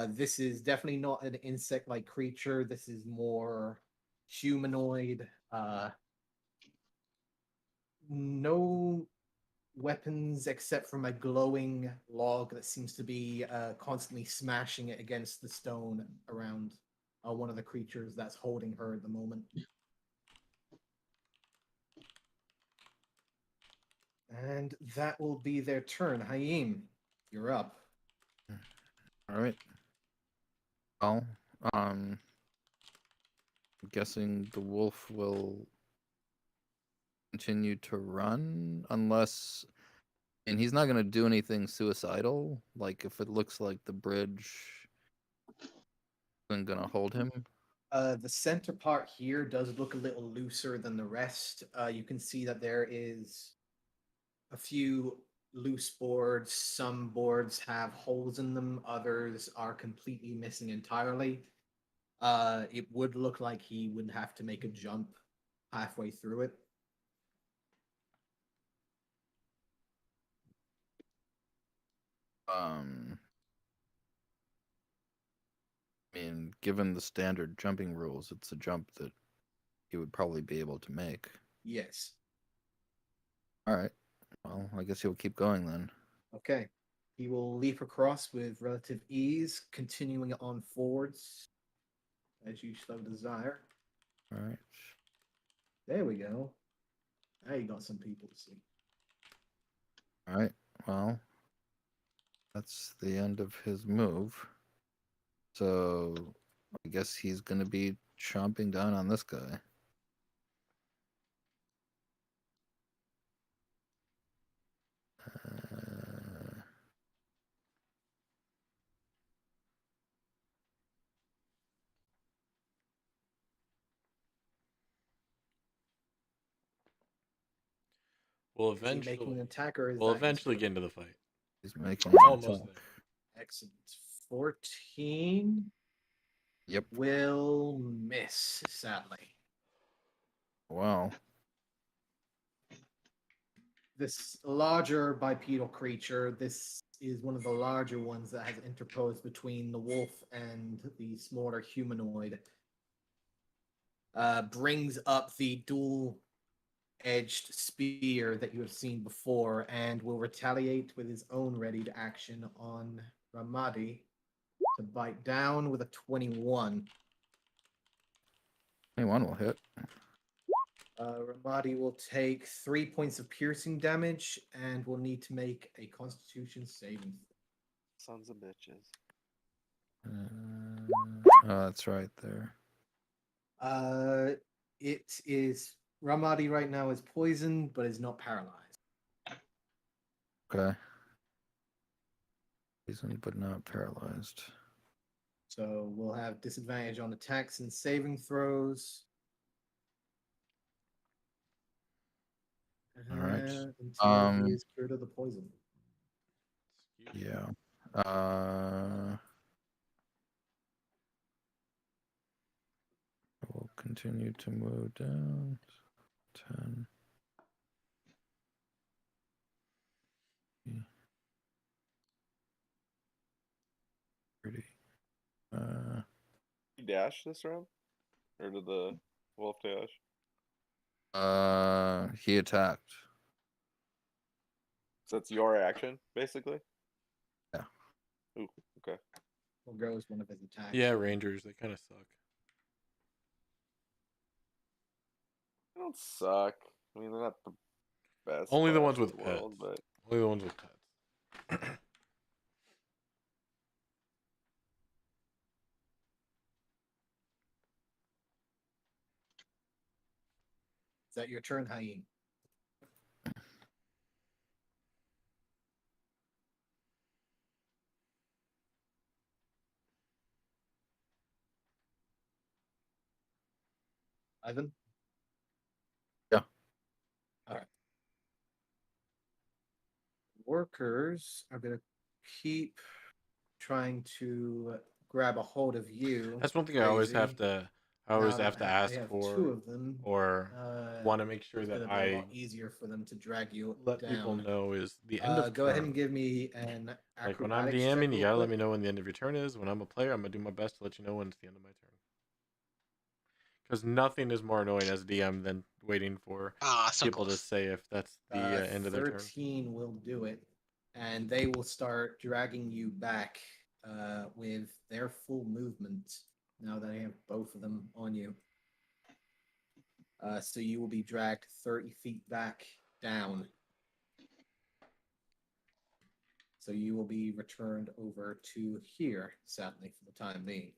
This is definitely not an insect-like creature. This is more humanoid. No weapons except from a glowing log that seems to be constantly smashing it against the stone around one of the creatures that's holding her at the moment. And that will be their turn. Haim, you're up. All right. Well, guessing the wolf will continue to run unless, and he's not going to do anything suicidal. Like if it looks like the bridge isn't going to hold him. The center part here does look a little looser than the rest. You can see that there is a few loose boards. Some boards have holes in them. Others are completely missing entirely. It would look like he would have to make a jump halfway through it. I mean, given the standard jumping rules, it's a jump that he would probably be able to make. Yes. All right. Well, I guess he'll keep going then. Okay. He will leap across with relative ease, continuing on forwards as you so desire. All right. There we go. Now you got some people to see. All right. Well, that's the end of his move. So I guess he's going to be chomping down on this guy. We'll Is he making eventually, an attack or is we'll that his eventually turn? get into the fight. He's making an Almost attack. there. Excellent. 14 Yep. will miss, sadly. Wow. This larger bipedal creature, this is one of the larger ones that has interposed between the wolf and the smaller humanoid. Brings up the dual-edged spear that you have seen before and will retaliate with his own readied action on Ramadi to bite down with a 21. 21 will hit. Ramadi will take 3 points of piercing damage and will need to make a Constitution saving. Sons of bitches. Oh, that's right there. It is Ramadi right now is poisoned, but is not paralyzed. Okay. Poisoned but not paralyzed. So we'll have disadvantage on attacks and saving throws. All right. Until he is cured of the poison. Yeah. We'll continue to move down. 10. 30. You dash this round? Or did the wolf dash? He attacked. So that's your action, basically? Yeah. Ooh, okay. Will go as one of his attacks. Yeah, Rangers, they kind of suck. They don't suck. I mean, they're not the best. Only the class ones in with the pets. world, but Only the ones with pets. Is that your turn, Hyene? Ivan? Yeah. All right. Workers are going to keep trying to grab a hold of you. That's one thing I always have Daisy. to. I always Now have to that ask I have for, two of them, or want to make sure it's that going to be a I lot easier for them to drag you let down. people know is the end of Go ahead turn. and give me an Like when I'm acrobatics check DMing, you real gotta let quick. me know when the end of your turn is. When I'm a player, I'm gonna do my best to let you know when it's the end of my turn. Because nothing is more annoying as a DM than waiting for So people to close. say if that's the end of their turn. 13 will do it, and they will start dragging you back with their full movement now that I have both of them on you. So you will be dragged 30 feet back down. So you will be returned over to here, sadly, for the time being.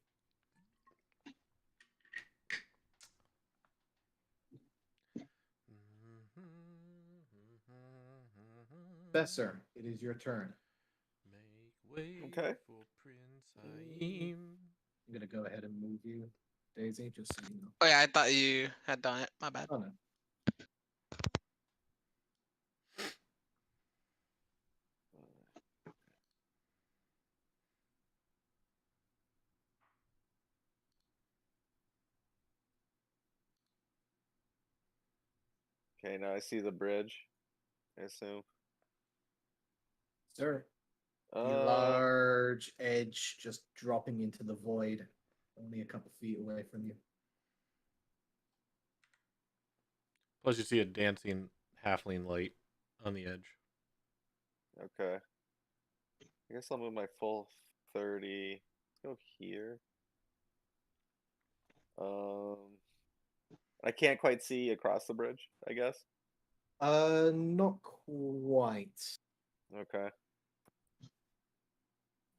Besser, it is your turn. Make way Okay. for Prince Haim. I'm gonna go ahead and move you, Daisy, just so you know. Oh yeah, I thought you had done it. My bad. Oh no. Okay, now I see the bridge. I assume. Sir, the Uh, large edge just dropping into the void, only a couple feet away from you. Plus, you see a dancing halfling light on the edge. okay. I guess I'll move my full 30. Let's go here. I can't quite see across the bridge, I guess. Not quite. Okay.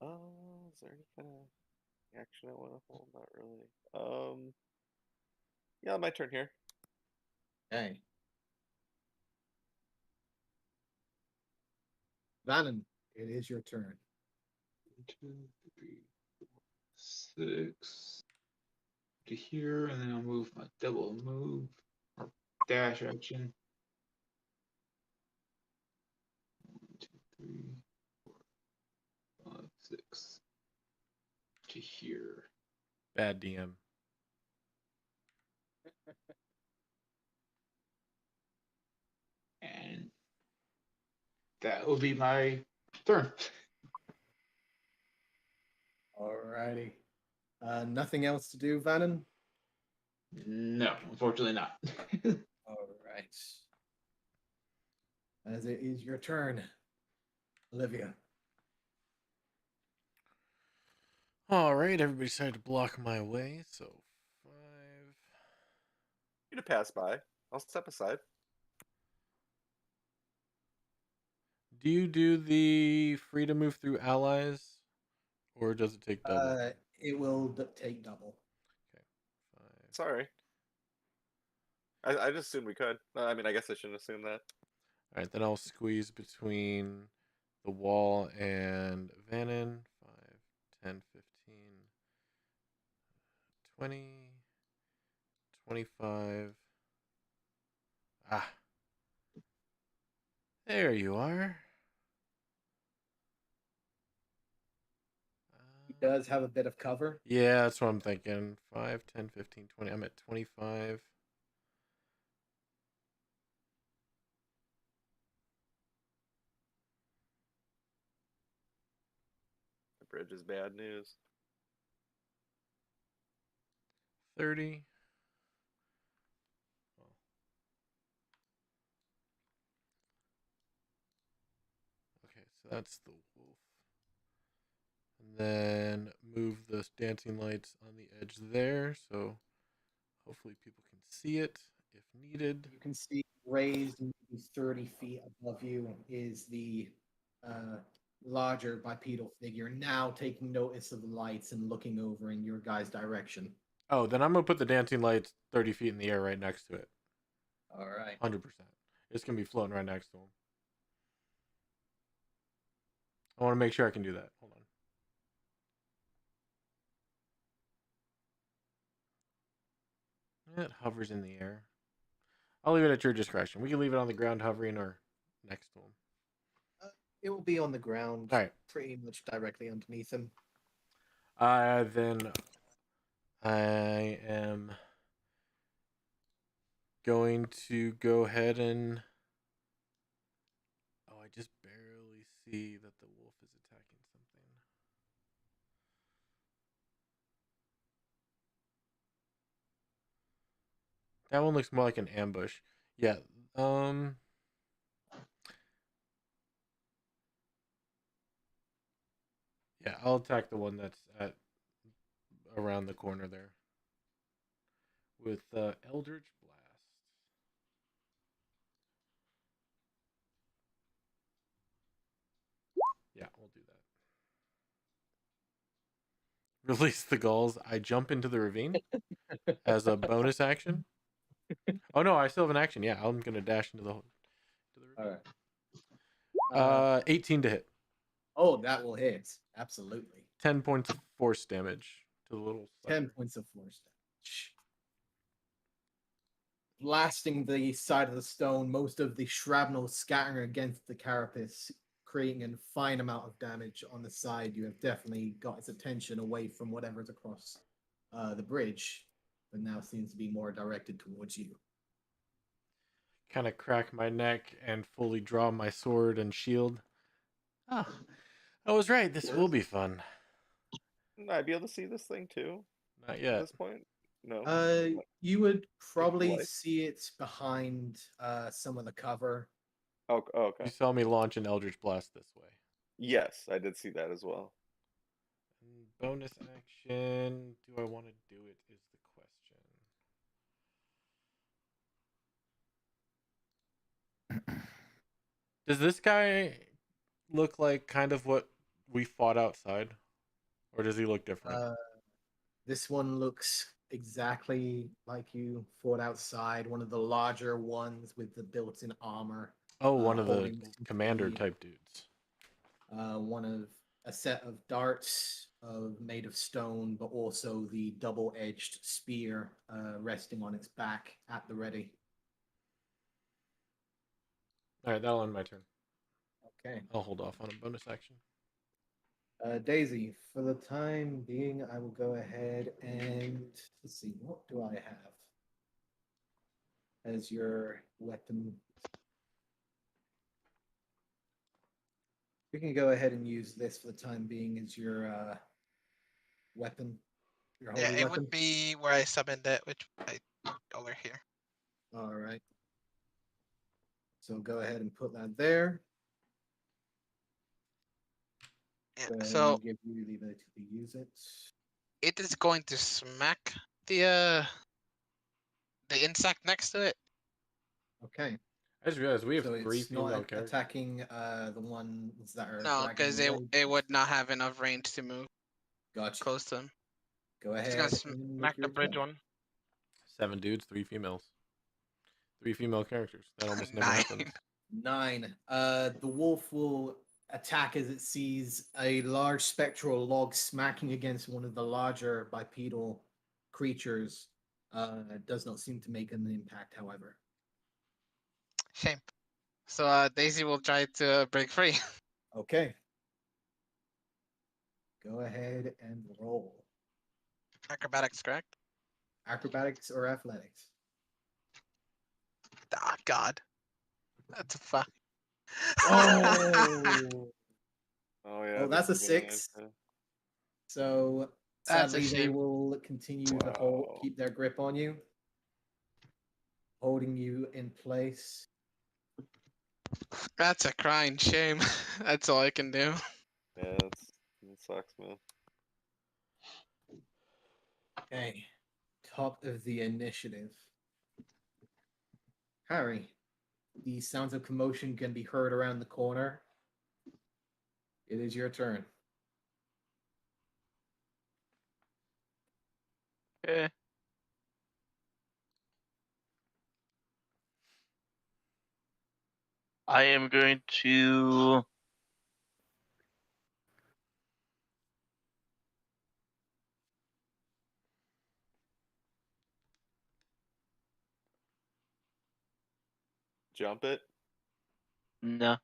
Is there any kind of action I want to hold? Not really. Yeah, my turn here. Okay. Vannon, it is your turn. 1, 2, 3, 4, 6 to here, and then I'll move my double move or dash action. 1, 2, 3, 4, 5, 6 to here. Bad DM. And that will be my turn. Alrighty. Nothing else to do, Vannon? No, unfortunately not. Alright. As it is your turn, Olivia. All right, everybody decided to block my way, so 5. You to pass by. I'll step aside. Do you do the free to move through allies, or does it take double? It will take double. Okay, 5. Sorry. I just assumed we could. I mean, I guess I shouldn't assume that. All right, then I'll squeeze between the wall and Vannon. 5, 10, 15, 20, 25. Ah. There you are. He does have a bit of cover. Yeah, that's what I'm thinking. 5, 10, 15, 20. I'm at 25. The bridge is bad news. 30. Okay, so that's the wolf. And then move the dancing lights on the edge there, so hopefully people can see it if needed. You can see raised maybe 30 feet above you is the larger bipedal figure, now taking notice of the lights and looking over in your guys' direction. Oh, then I'm going to put the dancing lights 30 feet in the air right next to it. All right. 100%. It's going to be floating right next to him. I want to make sure I can do that. Hold on. It hovers in the air. I'll leave it at your discretion. We can leave it on the ground hovering or next to him. It will be on the ground, All right. pretty much directly underneath him. Then I am going to go ahead and... Oh, I just barely see that the wolf is attacking something. That one looks more like an ambush. Yeah. Yeah, I'll attack the one that's at around the corner there with Eldritch Blast. Yeah, we'll do that. Release the gulls. I jump into the ravine as a bonus action. Oh no, I still have an action. Yeah, I'm gonna dash into the ravine. All right. 18 to hit. Oh, that will hit. Absolutely. 10 points of force damage to the little 10 sucker. points of force damage. Blasting the side of the stone, most of the shrapnel scattering against the carapace, creating a fine amount of damage on the side. You have definitely got its attention away from whatever's across the bridge, but now seems to be more directed towards you. Kind of crack my neck and fully draw my sword and shield. Ah, I was right. This will be fun. I'd be able to see this thing too Not at yet. this point. No. You would probably light. see it behind some of the cover. Oh, okay. You saw me launch an Eldritch Blast this way. Yes, I did see that as well. And bonus action. Do I want to do it? Is the question. Does this guy look like kind of what we fought outside? Or does he look different? This one looks exactly like you fought outside, one of the larger ones with the built-in armor. Oh, one of the holding what seems to commander be, type dudes. one of a set of darts made of stone, but also the double-edged spear resting on its back at the ready. All right, that'll end my turn. Okay. I'll hold off on a bonus action. Daisy, for the time being, I will go ahead and let's see, what do I have as your weapon? We can go ahead and use this for the time being as your weapon, your holy Yeah, it weapon. would be where I summoned it, which I over here. All right. So go ahead and put that there. Yeah, Go ahead so and give you the ability to use it. it is going to smack the insect next to it. Okay. I just realized we have So 3 it's not female characters. attacking the ones that are No, dragging because you away. it would not have enough range to move Gotcha. close to him. Go It's ahead gonna and smack make your the bridge attack. one. 7 dudes, 3 females. 3 female characters. That almost never 9. happens. 9. The wolf will attack as it sees a large spectral log smacking against one of the larger bipedal creatures. It does not seem to make an impact, however. Shame. So Daisy will try to break free. Okay. Go ahead and roll. Acrobatics, correct? Acrobatics or athletics? Ah, God. That's a fuck. Oh, Oh yeah. that's a disadvantage, 6. yeah. So That's a sadly, they shame. will continue to hold, Wow. keep their grip on you, holding you in place. That's a crying shame. That's all I can do. Yeah, that sucks, man. Okay, top of the initiative. Harry, the sounds of commotion can be heard around the corner. It is your turn. Okay. I am going to Jump it. no.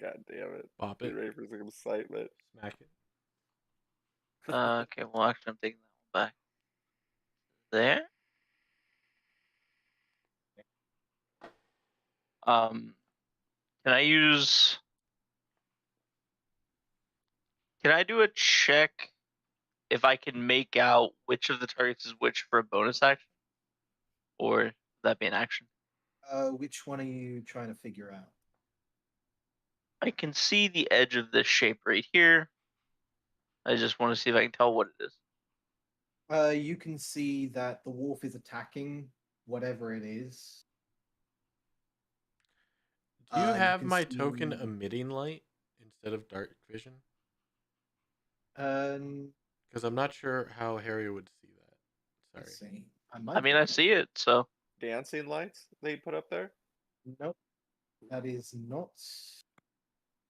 God damn it. Bop Get it. ready for some excitement. Smack it. Okay, well actually I'm taking that one back. There. Can I use can I do a check if I can make out which of the targets is which for a bonus action? Or would that be an action? Which one are you trying to figure out? I can see the edge of this shape right here. I just want to see if I can tell what it is. You can see that the wolf is attacking whatever it is. Do you You have can my token see- emitting light instead of dark vision? Um, Because I'm not sure how Harry would see that. let's Sorry. see. I I mean, I see it, so Dancing lights they put up there? Nope. That is not.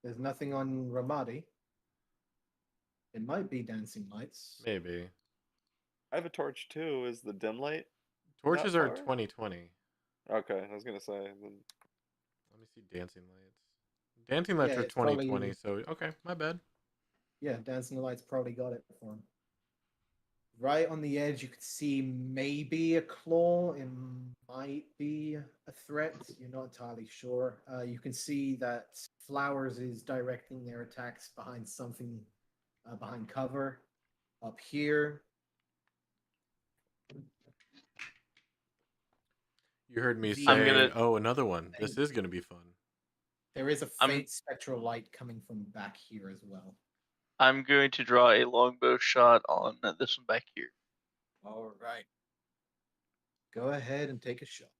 There's nothing on Ramadi. It might be dancing lights. Maybe. I have a torch too. Is the dim light? Torches That are far? 2020. Okay, I was gonna say. Let me see dancing lights. Dancing lights Yeah, are it's 2020, probably- so okay, my bad. Yeah, dancing lights probably got it for him. Right on the edge, you could see maybe a claw. It might be a threat. You're not entirely sure. You can see that Flowers is directing their attacks behind something, behind cover. Up here, You heard me The- say, I'm gonna- "Oh, another one. This is gonna be fun." there is a I'm- faint spectral light coming from back here as well. I'm going to draw a longbow shot on this one back here. All right. Go ahead and take a shot.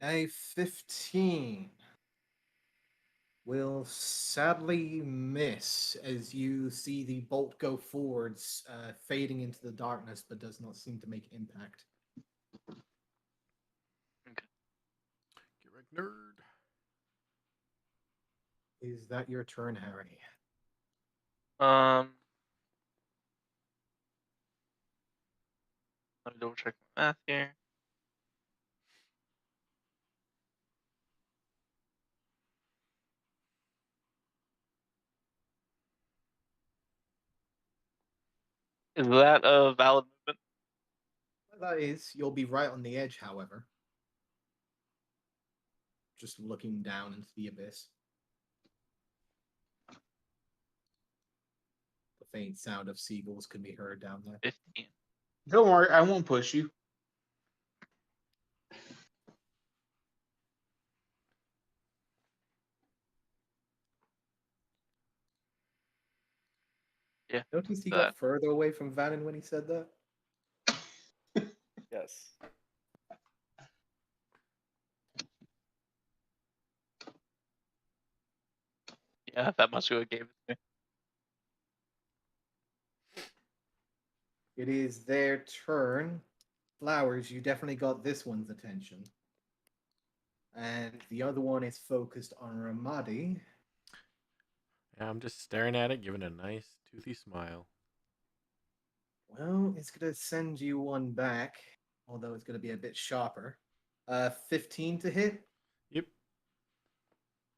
A 15 will sadly miss as you see the bolt go forwards, fading into the darkness, but does not seem to make impact. Get wrecked, nerd. Is that your turn, Harry? Let me double check my math here. Is that a valid movement? That is, you'll be right on the edge, however. Just looking down into the abyss. The faint sound of seagulls can be heard down there. 15. Don't worry, I won't push you. Yeah. Notice he that. got further away from Vannon when he said that? Yes. Yeah, that must be what gave it to me. It is their turn. Flowers, you definitely got this one's attention. And the other one is focused on Ramadi. Yeah, I'm just staring at it, giving a nice toothy smile. Well, it's going to send you one back, although it's going to be a bit sharper. 15 to hit. Yep.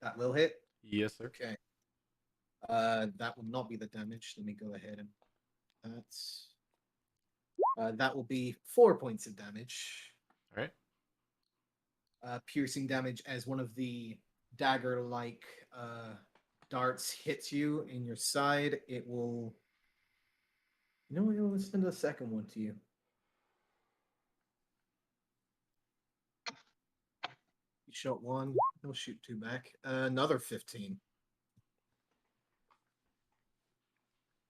That will hit. Yes, sir. Okay. That will not be the damage. Let me go ahead and that's that will be 4 points of damage. All right. Piercing damage as one of the dagger-like darts hits you in your side. It will. You know what? It'll send a second one to you. You shot one. He'll shoot two back. Another 15.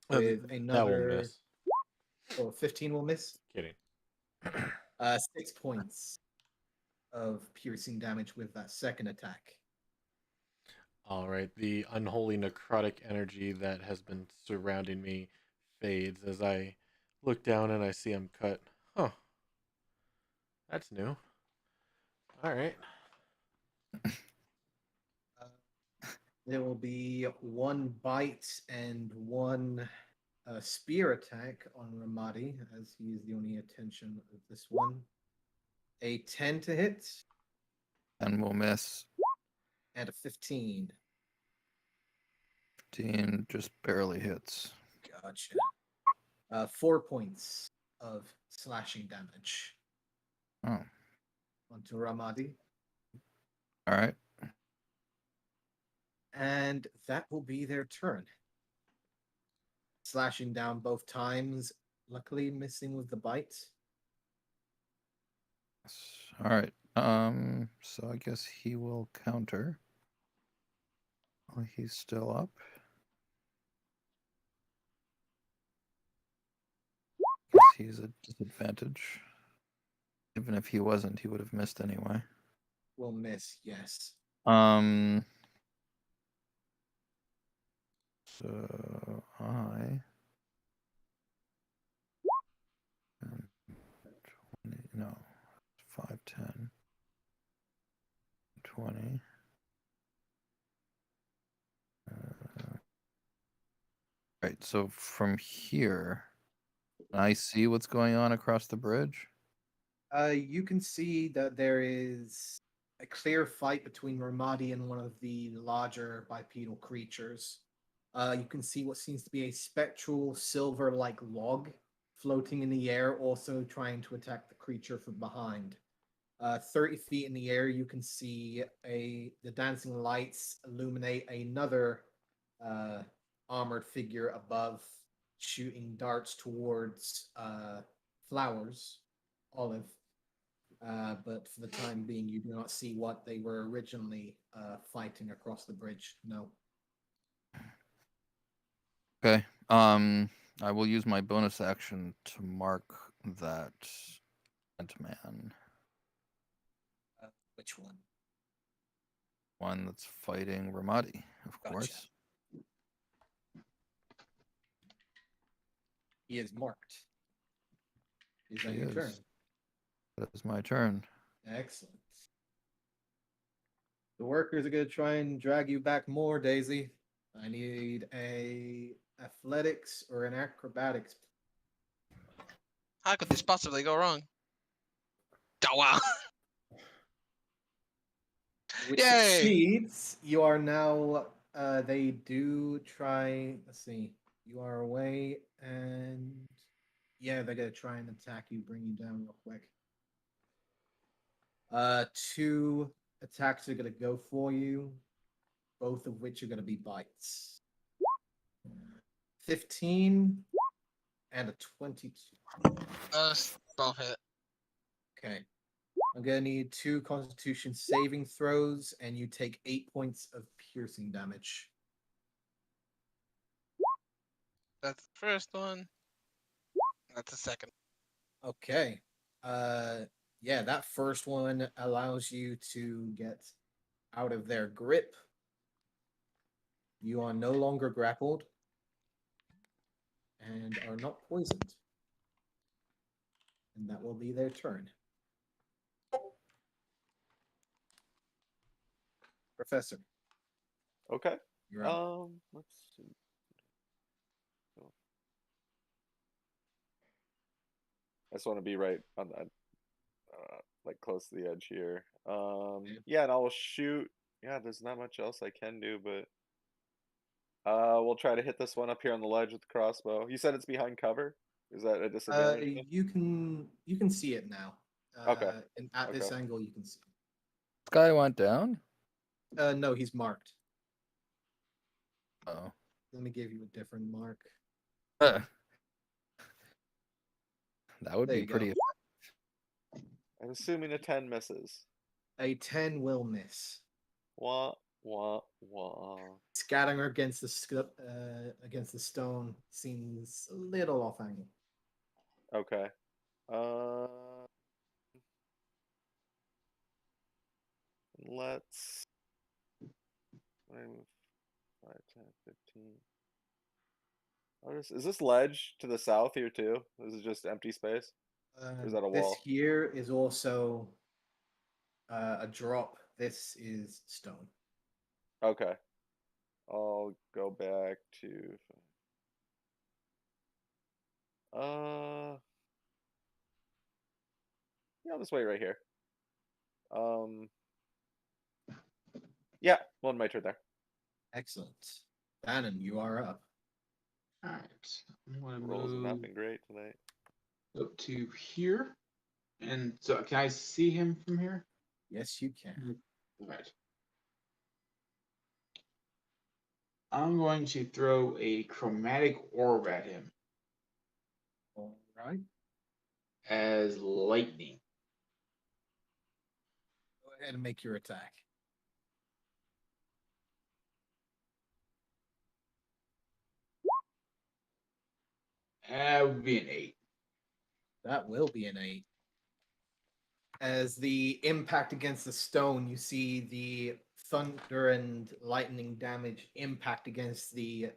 With That won't another. miss. Oh, 15 will miss. Kidding. 6 points of piercing damage with that second attack. All right. The unholy necrotic energy that has been surrounding me fades as I look down and I see him cut. Huh. That's new. All right. There will be one bite and one spear attack on Ramadi, as he is the only attention of this one. A 10 to hit And we'll miss. and a 15. 15 just barely hits. Gotcha. 4 points of slashing damage Oh, onto Ramadi. all right. And that will be their turn. Slashing down both times, luckily missing with the bite. All right. So I guess he will counter. Well, he's still up. Guess he's at disadvantage. Even if he wasn't, he would have missed anyway. Will miss, yes. So I am 5, 10, 20. Right, so from here, can I see what's going on across the bridge? You can see that there is a clear fight between Ramadi and one of the larger bipedal creatures. You can see what seems to be a spectral silver-like log floating in the air, also trying to attack the creature from behind. 30 feet in the air, you can see the dancing lights illuminate another armored figure above, shooting darts towards Flowers, Olive. But for the time being, you do not see what they were originally fighting across the bridge. No. Okay. I will use my bonus action to mark that man. Which one? One that's fighting Ramadi, of Gotcha. course. He is marked. Is that He your is. turn? That is my turn. Excellent. The workers are going to try and drag you back more, Daisy. I need a athletics or an acrobatics. How could this possibly go wrong? Oh, wow. Which Yay! succeeds. You are now. They do try. Let's see. You are away, and yeah, they're gonna try and attack you, bring you down real quick. 2 attacks are gonna go for you, both of which are gonna be bites. 15 and a 22. Those both hit. Okay. I'm gonna need 2 Constitution saving throws, and you take 8 points of piercing damage. That's the first one. That's the second. Okay. Yeah, that first one allows you to get out of their grip. You are no longer grappled and are not poisoned. And that will be their turn. Professor, Okay. you're up. Let's see. Oh. I just want to be right on that, like close to the edge here. Yeah, and I'll shoot. Yeah, there's not much else I can do, but we'll try to hit this one up here on the ledge with the crossbow. You said it's behind cover. Is that a disadvantage? You can see it now. Okay. And at this Okay. angle, you can see. This guy went down? No, he's marked. Oh. Let me give you a different mark. That would There be you pretty. go. I'm assuming a 10 misses. A 10 will miss. Wah wah wah. Scattering against the stone seems a little off angle. Okay. Let's 5, 10, 15. Is this ledge to the south here too? This is just empty space? Or is that a This wall? here is also a drop. This is stone. Okay. I'll go back to yeah, I'll just wait right here. Yeah, one my turn there. Excellent. Bannon, you are up. All right. I'm going to Rolls have not move been great tonight. up to here. And so can I see him from here? Yes, you can. All right. I'm going to throw a chromatic orb at him All right. as lightning. Go ahead and make your attack. That would be an 8. That will be an 8. As the impact against the stone, you see the thunder and lightning damage impact against the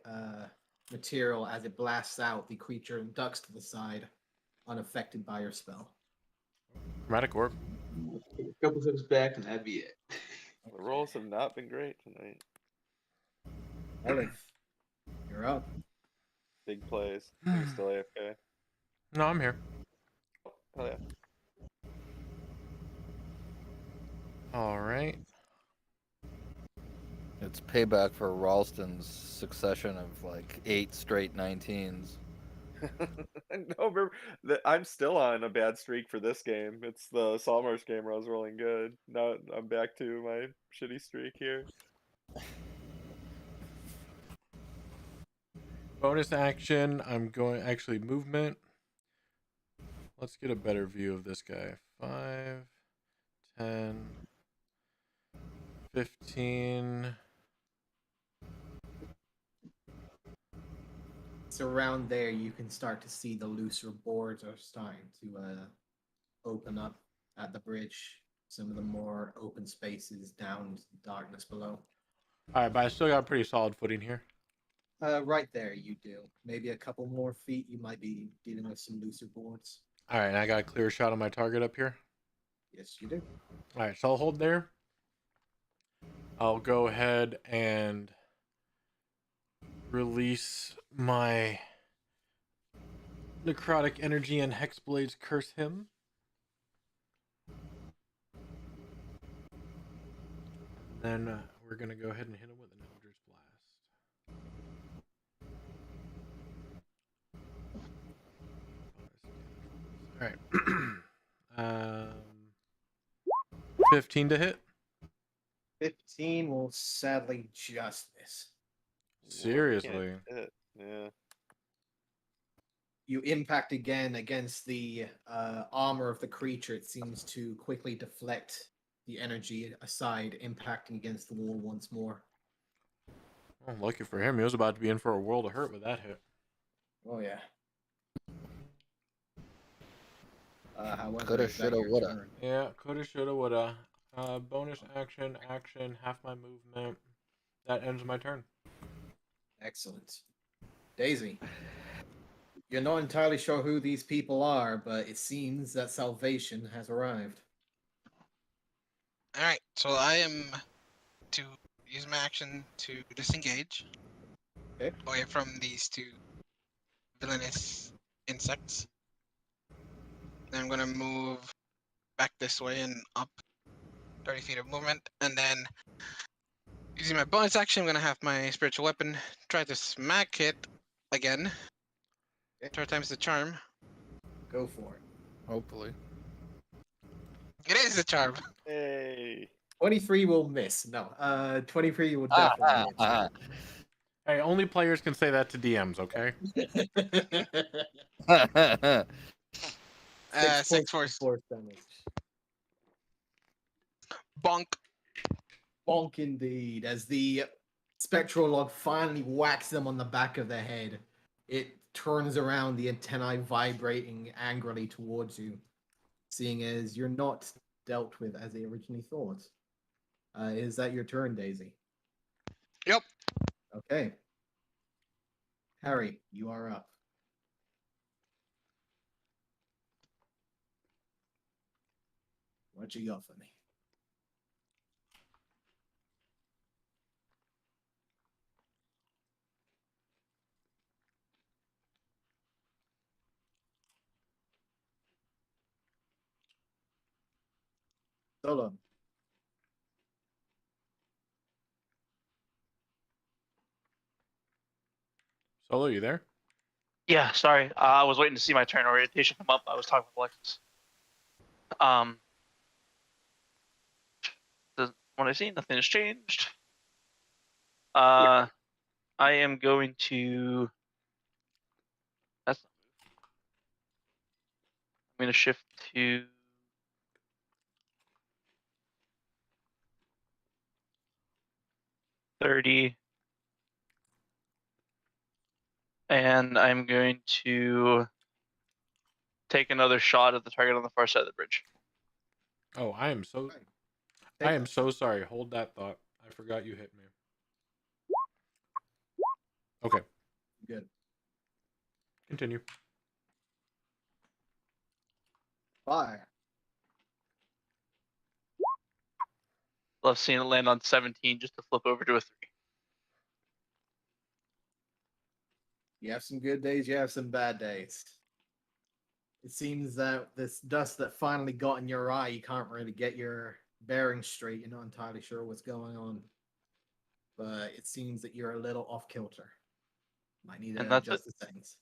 material as it blasts out. The creature ducks to the side, unaffected by your spell. Chromatic orb. Take a couple steps back, and that'd be it. The rolls have not been great tonight. Olive, you're up. Big plays. Are you still AFK? No, I'm here. Hell yeah. All right. It's payback for Ralston's succession of like 8 straight 19s. No, remember, I'm still on a bad streak for this game. It's the Saltmarsh game where I was rolling good. Now I'm back to my shitty streak here. Bonus action. I'm going actually movement. Let's get a better view of this guy. 5, 10, 15. So around there, you can start to see the looser boards are starting to open up at the bridge. Some of the more open spaces down into the darkness below. All right, but I still got pretty solid footing here. Right there, you do. Maybe a couple more feet, you might be dealing with some looser boards. All right, and I got a clear shot on my target up here. Yes, you do. All right, so I'll hold there. I'll go ahead and release my necrotic energy and Hexblade's curse him. And then we're going to go ahead and hit him with an Eldritch Blast. All right. 15 to hit. 15 will sadly just miss. Seriously. Yeah. You impact again against the armor of the creature. It seems to quickly deflect the energy aside, impacting against the wall once more. Oh, lucky for him, he was about to be in for a world of hurt with that hit. Oh, yeah. However, Coulda, is that shoulda, your woulda. turn? Yeah, coulda, shoulda, woulda. Bonus action, half my movement. That ends my turn. Excellent. Daisy, you're not entirely sure who these people are, but it seems that salvation has arrived. All right, so I am to use my action to disengage Okay. away from these two villainous insects. Then I'm gonna move back this way and up 30 feet of movement, and then using my bonus action, I'm gonna have my spiritual weapon try to smack it again. Okay. 3 times the charm. Go for it. Hopefully. It is the charm. Hey. 23 will miss. No, 23 will definitely Hey, only players can say that to DMs, okay? hit. Six 6 points force. of force damage. Bonk. Bonk indeed. As the spectral log finally whacks them on the back of the head, it turns around, the antennae vibrating angrily towards you, seeing as you're not dealt with as they originally thought. Is that your turn, Daisy? Yep. Okay. Harry, you are up. What you got for me? Solo. Solo, you there? Yeah, sorry. I was waiting to see my turn orientation come up. I was talking with Alexis. What I see, nothing has changed. I am going to. I'm going to shift to 30. And I'm going to take another shot at the target on the far side of the bridge. Oh, I am so Take I am that. so sorry. Hold that thought. I forgot you hit me. Okay, Good. continue. Fire. Love seeing it land on 17 just to flip over to a 3. You have some good days, you have some bad days. It seems that this dust that finally got in your eye, you can't really get your bearings straight. You're not entirely sure what's going on. But it seems that you're a little off kilter. Might need to And that's it. adjust the settings.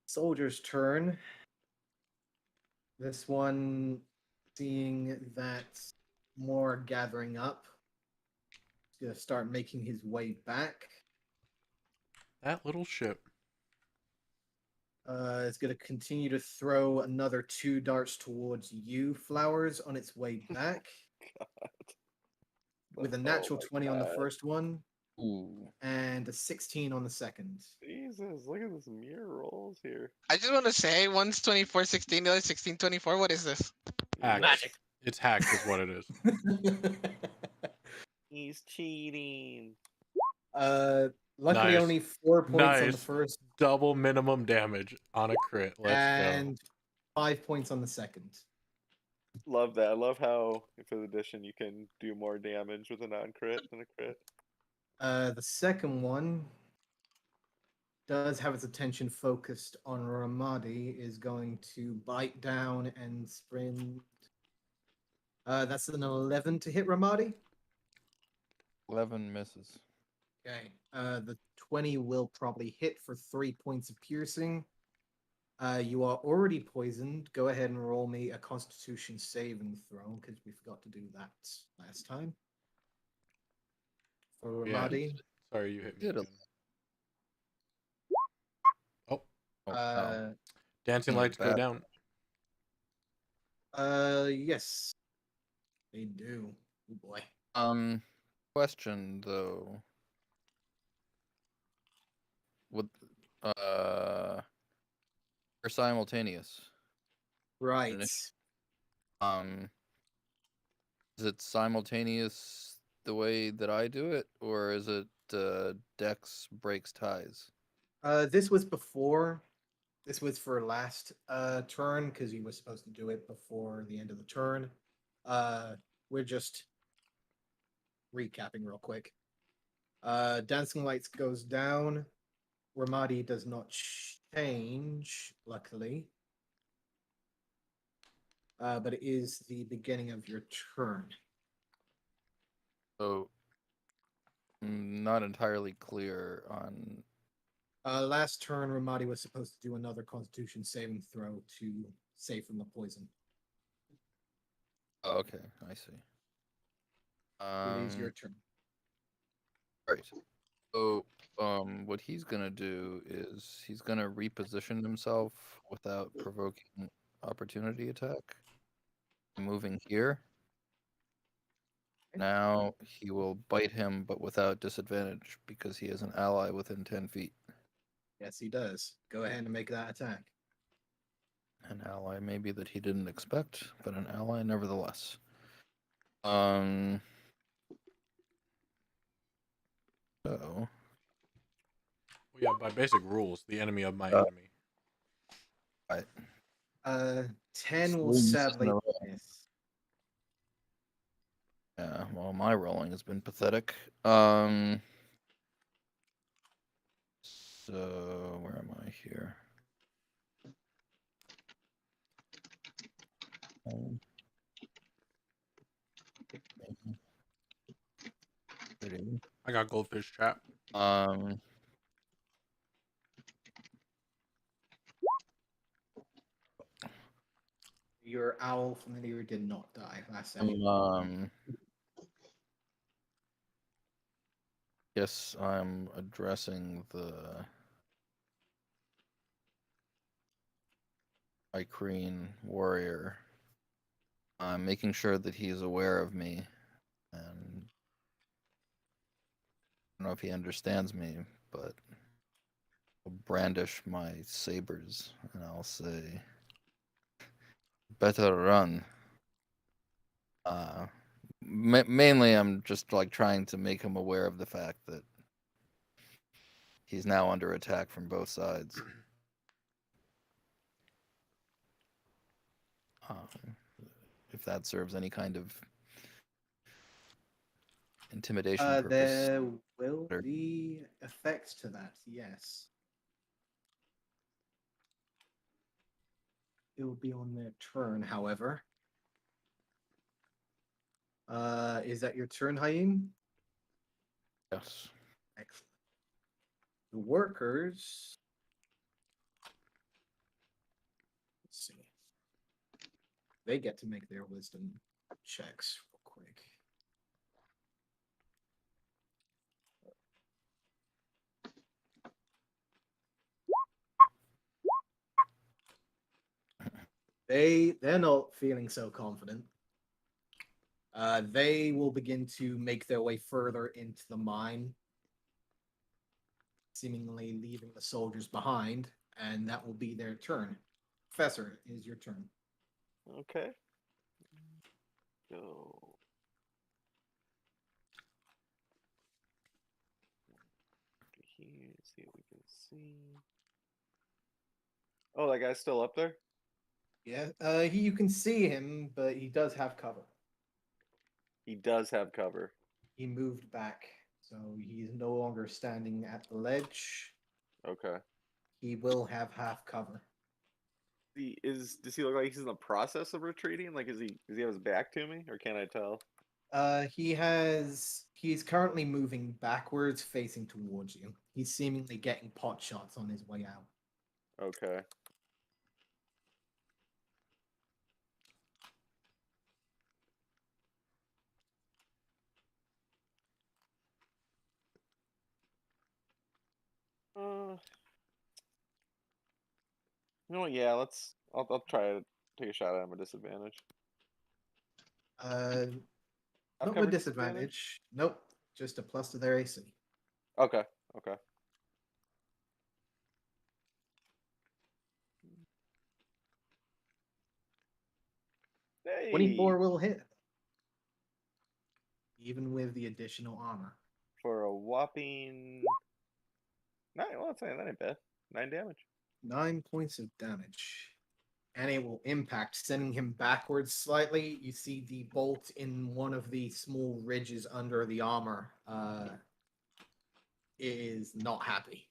Soldier's turn. This one, seeing that more gathering up, is going to start making his way back. That little ship. It's going to continue to throw another 2 darts towards you, Flowers, on its way back. With a natural 20 on the first one. Ooh. And a 16 on the second. Jesus, look at this mirror rolls here. I just want to say, one's 24-16, the other 16-24. What is this? Hacked. Magic. It's hacked, is what it is. He's cheating. Luckily, Nice. only 4 points on the Nice. first, Double minimum damage on a crit. Let's and 5 points on the second. Love that. I love how in 5th edition you can do more damage with a non-crit than a crit. The second one does have its attention focused on Ramadi, is going to bite down and sprint. That's an 11 to hit Ramadi. 11 misses. Okay. The 20 will probably hit for 3 points of piercing. You are already poisoned. Go ahead and roll me a Constitution saving throw, because we forgot to do that last time. For Yeah. Ramadi. Sorry, you hit me. Did a- again. Oh, Oh, no. dancing Yeah, lights go bad. down. Yes. They do. Oh boy. Question though. Would they're simultaneous. Right. Is it simultaneous the way that I do it, or is it Dex breaks ties? This was before. This was for last turn, because you were supposed to do it before the end of the turn. We're just recapping real quick. Dancing Lights goes down. Ramadi does not change, luckily. But it is the beginning of your turn. So, I'm not entirely clear on. Last turn, Ramadi was supposed to do another Constitution saving throw to save from the poison. Oh, okay, I see. It is your turn. Right. So, what he's gonna do is he's gonna reposition himself without provoking opportunity attack. Moving here. Now he will bite him, but without disadvantage because he has an ally within 10 feet. Yes, he does. Go ahead and make that attack. An ally maybe that he didn't expect, but an ally nevertheless. So Well, yeah, by basic rules, the enemy of my enemy. right. 10 will Three misses in sadly a row. miss. Yeah, well, my rolling has been pathetic. So where am I here? I got goldfish trap. Your owl familiar did not die last session. Yes, I'm addressing the Ikreen warrior. I'm making sure that he's aware of me, and I don't know if he understands me, but I'll brandish my sabers and I'll say, "Better run." Mainly, I'm just like trying to make him aware of the fact that he's now under attack from both sides. if that serves any kind of intimidation purpose. There will Or- be effects to that, yes. It will be on their turn, however. Is that your turn, Haim? Yes. Excellent. The workers. Let's see. They get to make their wisdom checks real quick. They're not feeling so confident. They will begin to make their way further into the mine, seemingly leaving the soldiers behind, and that will be their turn. Professor, it is your turn. Okay. Go. Here, see what we can see. Oh, that guy's still up there? Yeah, you can see him, but he does have cover. He does have cover. He moved back, so he's no longer standing at the ledge. Okay. He will have half cover. Does he look like he's in the process of retreating? Like does he have his back to me, or can't I tell? He's currently moving backwards, facing towards you. He's seemingly getting pot shots on his way out. Okay. You know what? Yeah, I'll try to take a shot at him with disadvantage. Not I've with covered disadvantage. Nope, just a plus to their AC. Okay. Okay. Hey. 24 will hit, even with the additional armor. For a whopping 9. Well, that ain't bad. 9 damage. 9 points of damage. And it will impact, sending him backwards slightly. You see the bolt in one of the small ridges under the armor is not happy.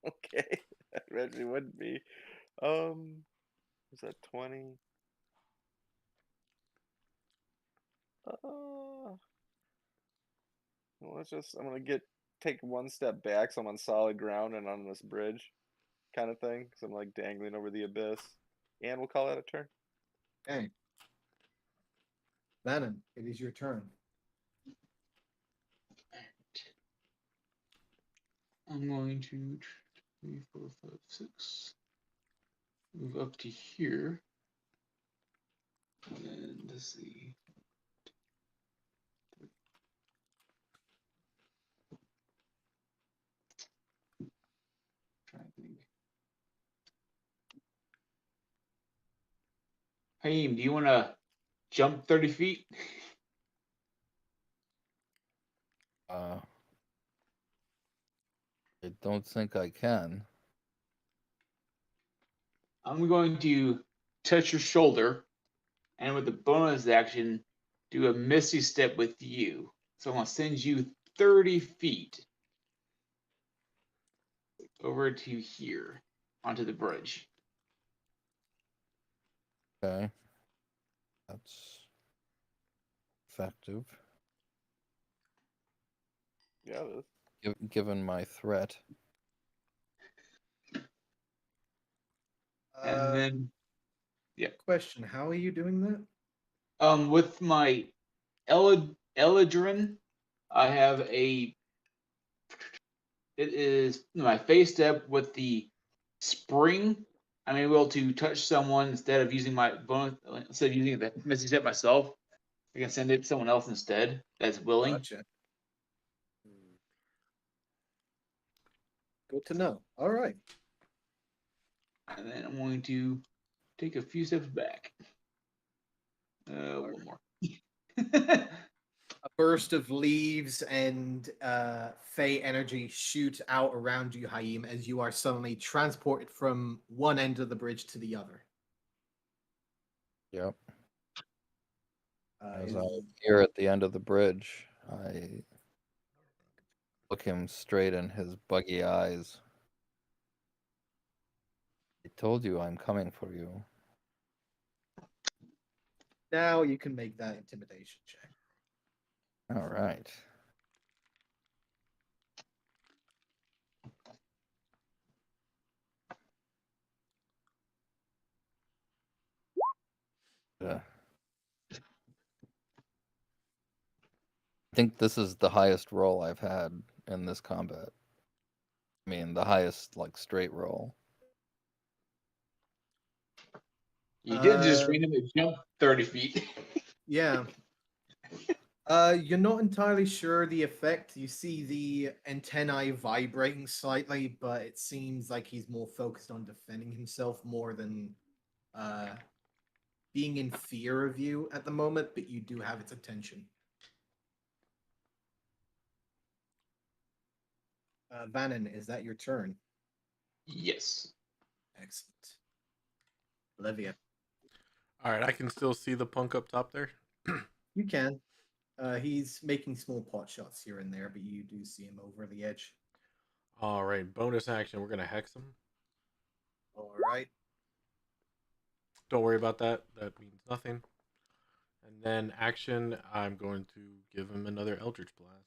Okay. That actually wouldn't be. Was that 20? Well, I'm gonna take one step back so I'm on solid ground and on this bridge kind of thing. Because I'm like dangling over the abyss. And we'll call that a turn. Okay. Venom, it is your turn. I'm going to 3, 4, 5, 6. Move up to here. And let's see. Trying to think. Haim, do you want to jump 30 feet? I don't think I can. I'm going to touch your shoulder, and with the bonus action, do a Misty Step with you. So I'm going to send you 30 feet over to here onto the bridge. Okay. That's effective. Yeah, it is. Given my threat. And then, Question: how are you doing that? with my Eladrin, I have it is my face step with the spring. I'm able to touch someone instead of using my bonus, instead of using the Misty Step myself. I can send it to someone else instead that's willing. Gotcha. Good to know. All right. And then I'm going to take a few steps back. One more. A burst of leaves and Fey energy shoot out around you, Haim, as you are suddenly transported from one end of the bridge to the other. Yep. As I appear at the end of the bridge, I look him straight in his buggy eyes. I told you I'm coming for you. Now you can make that intimidation check. All right. I think this is the highest roll I've had in this combat. I mean, the highest, like, straight roll. You did just Uh, randomly jump 30 feet. Yeah. You're not entirely sure the effect. You see the antennae vibrating slightly, but it seems like he's more focused on defending himself more than uh, being in fear of you at the moment, but you do have its attention. Vannon, is that your turn? Yes. Excellent. Olivia, All right, I can still see the punk up top there. you can. He's making small pot shots here and there, but you do see him over the edge. All right, bonus action. We're gonna hex him. All right. Don't worry about that. That means nothing. And then action, I'm going to give him another Eldritch Blast.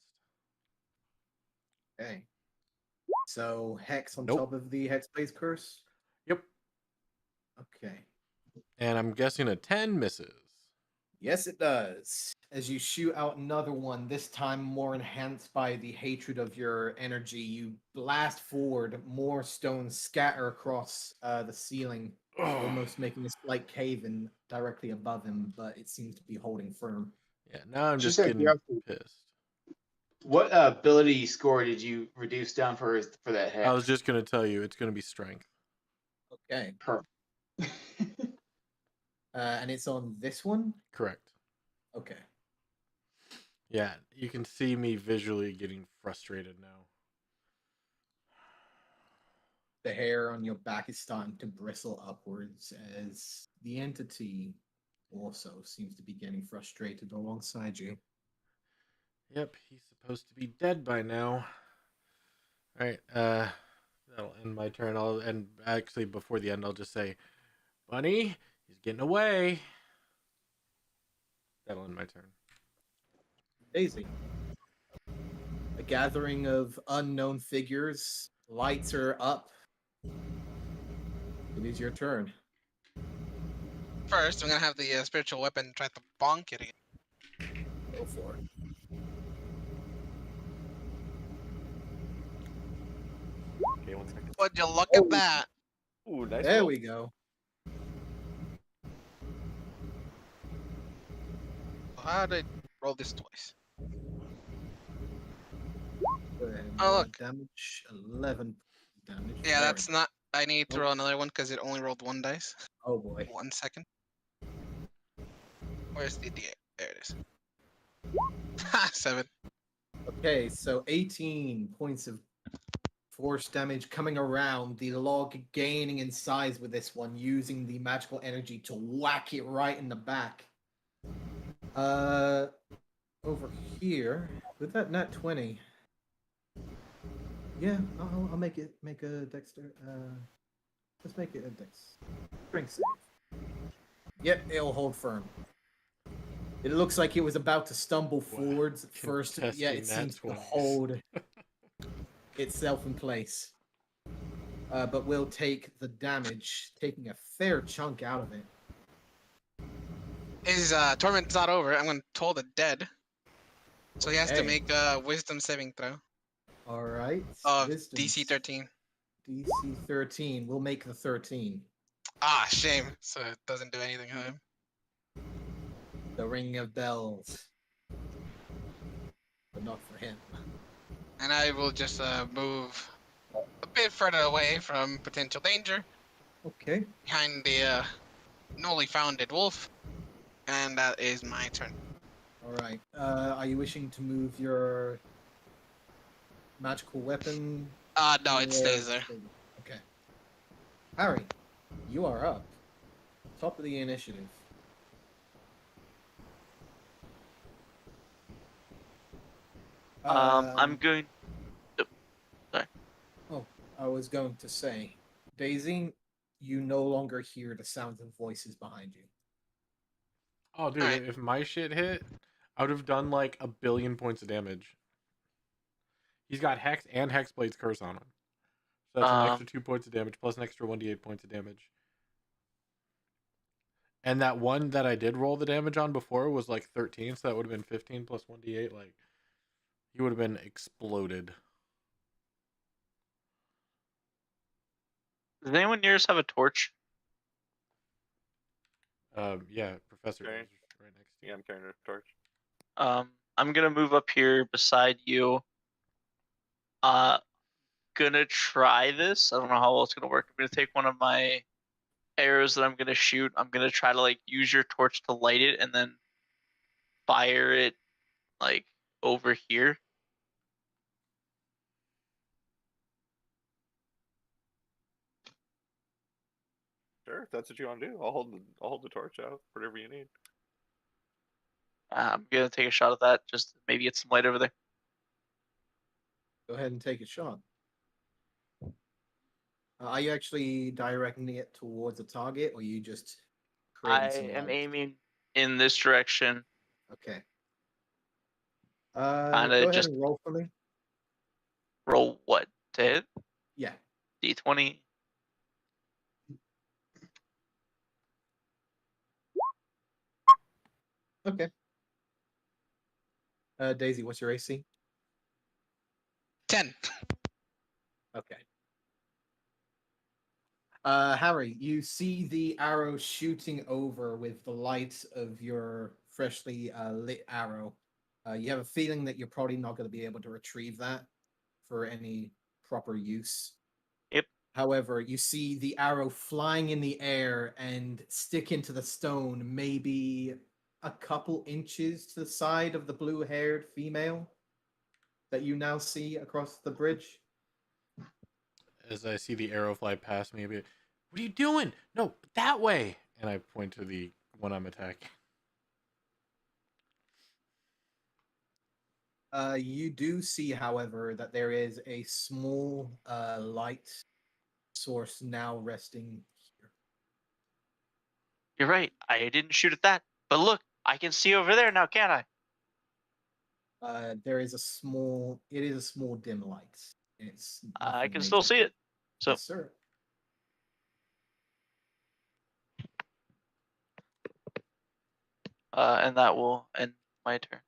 Okay. So Hex on Nope. top of the Hexblade's Curse? Yep. Okay. And I'm guessing a 10 misses. Yes, it does. As you shoot out another one, this time more enhanced by the hatred of your energy, you blast forward, more stones scatter across the ceiling, almost making a slight cave in directly above him, but it seems to be holding firm. Yeah, now I'm just Just out of getting curiosity, pissed. what ability score did you reduce down for that hex? I was just going to tell you, it's going to be strength. Okay. Perfect. And it's on this one? Correct. Okay. Yeah, you can see me visually getting frustrated now. The hair on your back is starting to bristle upwards as the entity also seems to be getting frustrated alongside you. Yep, he's supposed to be dead by now. All right, that'll end my turn. And actually before the end, I'll just say, Bunny, he's getting away. That'll end my turn. Daisy. A gathering of unknown figures. Lights are up. It is your turn. First, I'm gonna have the spiritual weapon try to bonk it again. Go for it. Okay, 1 second. Would you look at that? Ooh, nice There roll. we go. How did I roll this twice? Go ahead and Oh, roll look. damage. 11 damage. Yeah, Very that's not. I need to Nope. roll another one because it only rolled one dice. Oh boy. 1 second. Where's the D8? There it is. Ha! 7. Okay, so 18 points of force damage coming around. The log gaining in size with this one, using the magical energy to whack it right in the back. Over here with that nat 20. Yeah, I'll make a Dexter. Let's make it a Dex. Strength save. Yep, it'll hold firm. It looks like it was about to stumble forwards at first. Yeah, it Contesting seems nat to 20s. hold itself in place. But we'll take the damage, taking a fair chunk out of it. His torment's not over. I'm gonna toll the dead. So he has to Okay. make a wisdom saving throw All right. of Wisdom. DC 13. DC 13. We'll make the 13. Ah, shame. So it doesn't do anything to him. The ring of bells. But not for him. And I will just move a bit further away from potential danger, Okay. behind the newly founded wolf. And that is my turn. All right. Are you wishing to move your magical weapon? No, it or- stays there. Okay. Harry, you are up. Top of the initiative. I'm going. Oh, I was going to say, Daisy, you no longer hear the sounds of voices behind you. Oh, dude, Alright. if my shit hit, I would have done like 1,000,000,000 points of damage. He's got Hex and Hexblade's Curse on him. So that's an extra 2 points of damage plus an extra 1d8 points of damage. And that one that I did roll the damage on before was like 13, so that would have been 15 plus 1d8. Like, he would have been exploded. Does anyone near us have a torch? Yeah, Professor Okay. is right next to Yeah, you. I'm carrying a torch. I'm gonna move up here beside you. Gonna try this. I don't know how well it's gonna work. I'm gonna take one of my arrows that I'm gonna shoot. I'm gonna try to like use your torch to light it and then fire it like over here. Sure, if that's what you want to do. I'll hold the torch out. Whatever you need. I'm gonna take a shot at that. Just maybe get some light over there. Go ahead and take a shot. Are you actually directing it towards a target, or are you just creating I some am light? aiming in this direction. Okay. Kinda Go ahead just and roll for me. roll what to hit? Yeah. D20. Okay. Daisy, what's your AC? 10. Okay. Harry, you see the arrow shooting over with the light of your freshly lit arrow. You have a feeling that you're probably not going to be able to retrieve that for any proper use. Yep. However, you see the arrow flying in the air and stick into the stone, maybe a couple inches to the side of the blue-haired female that you now see across the bridge. As I see the arrow fly past me, I'll be like, what are you doing? No, that way. And I point to the one I'm attacking. You do see, however, that there is a small light source now resting here. You're right. I didn't shoot at that. But look, I can see over there now, can't I? There is a small. It is a small dim light. It's I nothing can still major. see it. So Yes, sir. and that will end my turn.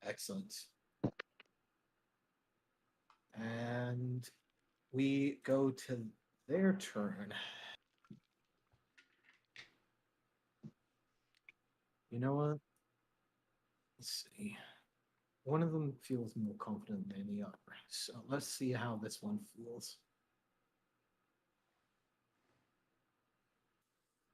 Excellent. And we go to their turn. You know what? Let's see. One of them feels more confident than the other. So let's see how this one feels.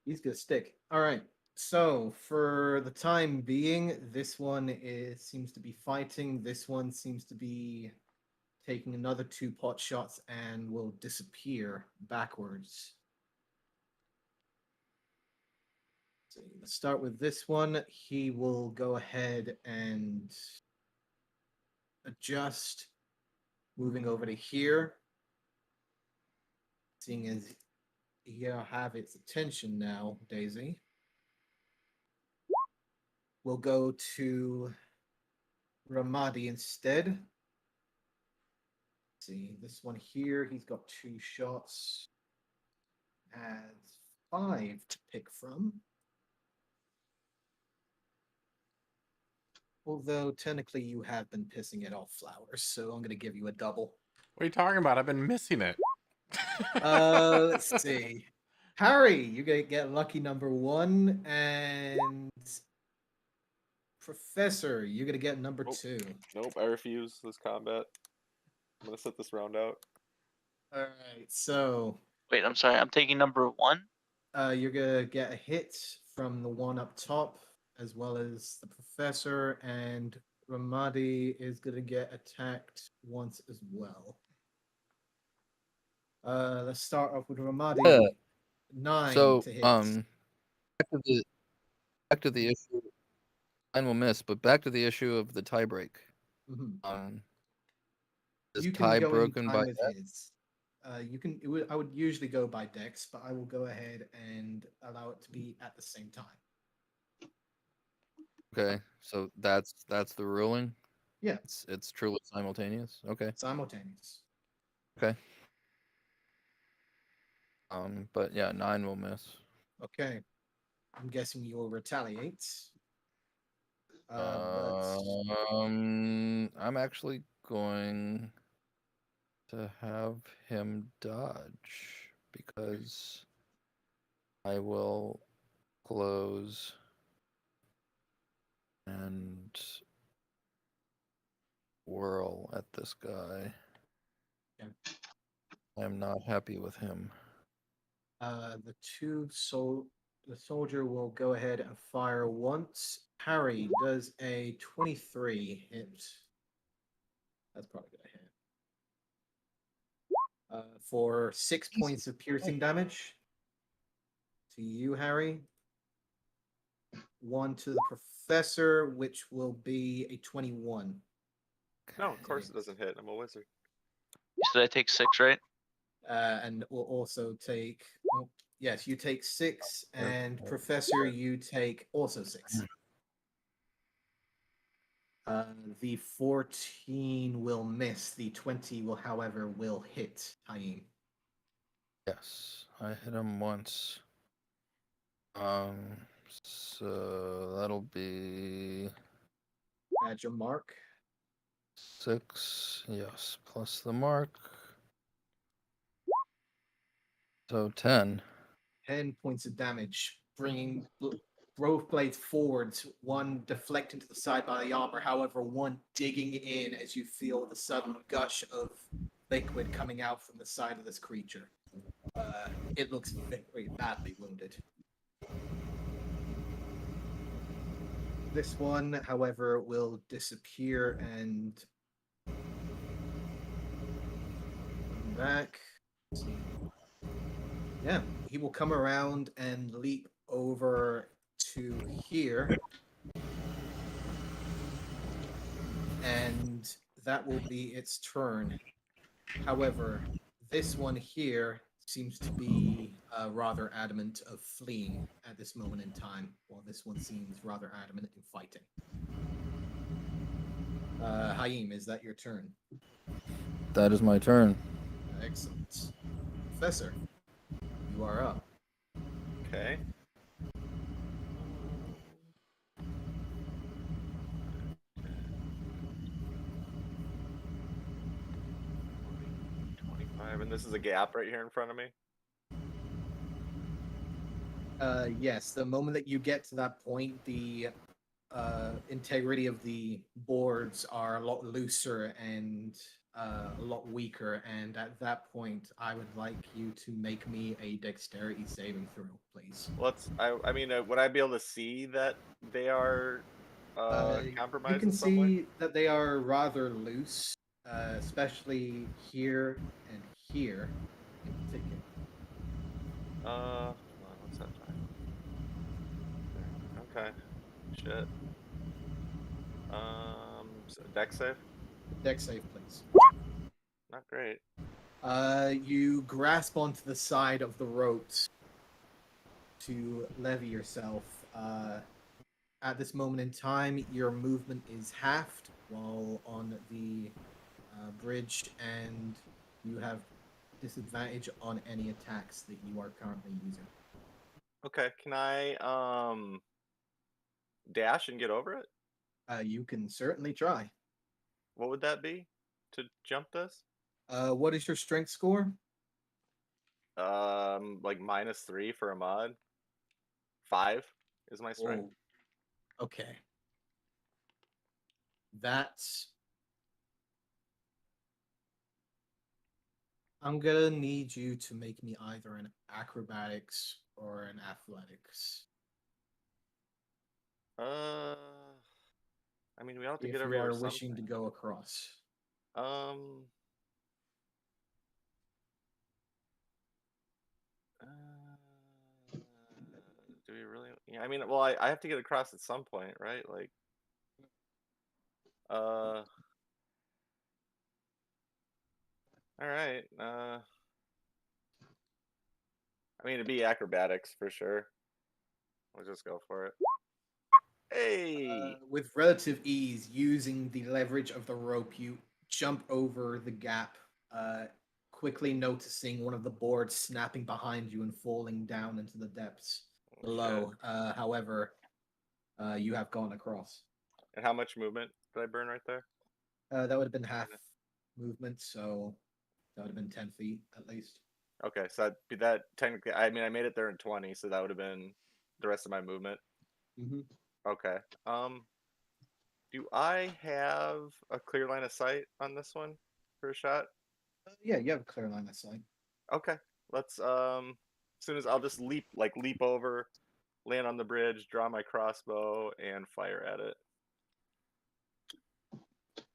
He's gonna stick. All right. So for the time being, this one seems to be fighting. This one seems to be taking another 2 pot shots and will disappear backwards. So let's start with this one. He will go ahead and adjust, moving over to here. Seeing as you have its attention now, Daisy. We'll go to Ramadi instead. Let's see, this one here, he's got 2 shots. Has 5 to pick from. Although technically you have been pissing it off flowers, so I'm gonna give you a double. What are you talking about? I've been missing it. Let's see. Harry, you're gonna get lucky number 1, and Professor, you're gonna get number 2. Nope, I refuse this combat. I'm gonna sit this round out. All right, so Wait, I'm sorry. I'm taking number 1. you're gonna get a hit from the one up top, as well as the Professor, and Ramadi is gonna get attacked once as well. Let's start off with Ramadi. 9 So, to hit. back to the issue. Mine will miss, but back to the issue of the tiebreak. Mhm. Is You tie can go any broken by time of dex? his. You can. I would usually go by dex, but I will go ahead and allow it to be at the same time. Okay, so that's the ruling. Yeah, It's truly simultaneous. Okay. simultaneous. Okay. But yeah, 9 will miss. Okay. I'm guessing you will retaliate. But I'm actually going to have him dodge because I will close and whirl at this guy. Okay. I'm not happy with him. The soldier will go ahead and fire once. Harry does a 23 hit. That's probably gonna hit. For 6 points of piercing damage to you, Harry. 1 to the professor, which will be a 21. No, of course it doesn't hit. I'm a wizard. So I take 6, right? And will also take. Oh, yes, you take 6, and Professor, you take also 6. The 14 will miss. The 20 will, however, will hit Haim. Yes, I hit him once. So that'll be Add your mark. 6. Yes, plus the mark. So 10. 10 points of damage, bringing both blades forwards, one deflecting to the side by the armor, however, one digging in as you feel the sudden gush of liquid coming out from the side of this creature. It looks very badly wounded. This one, however, will disappear and come back. Yeah, he will come around and leap over to here. And that will be its turn. However, this one here seems to be rather adamant of fleeing at this moment in time, while this one seems rather adamant in fighting. Haim, is that your turn? That is my turn. Excellent. Professor, you are up. Okay. And this is a gap right here in front of me. Yes, the moment that you get to that point, the integrity of the boards are a lot looser and a lot weaker. And at that point, I would like you to make me a dexterity saving throw, please. I mean, would I be able to see that they are compromised You can in some way? see that they are rather loose, especially here and here in particular. Hold on, what's that time? Okay. Shit. So dex save? Dex save, please. Not great. You grasp onto the side of the ropes to levy yourself. At this moment in time, your movement is halved while on the bridge, and you have disadvantage on any attacks that you are currently using. Okay, can I dash and get over it? You can certainly try. What would that be to jump this? What is your strength score? Like -3 for a mod. 5 is my strength. Oh, okay. That's. I'm gonna need you to make me either an acrobatics or an athletics. I mean, we have to If get over you here are or wishing to something. go across. Do we really? Yeah, I mean, well, I have to get across at some point, right? Like, All right. I mean, it'd be acrobatics for sure. Let's just go for it. Hey. With relative ease, using the leverage of the rope, you jump over the gap, quickly noticing one of the boards snapping behind you and falling down into the depths below. However, you have gone across. And how much movement did I burn right there? That would have been half movement, so that would have been 10 feet at least. Okay, so that technically, I mean, I made it there in 20, so that would have been the rest of my movement. Mm-hmm. Okay. Do I have a clear line of sight on this one for a shot? Yeah, you have a clear line of sight. Okay. Let's as soon as I'll just leap over, land on the bridge, draw my crossbow, and fire at it.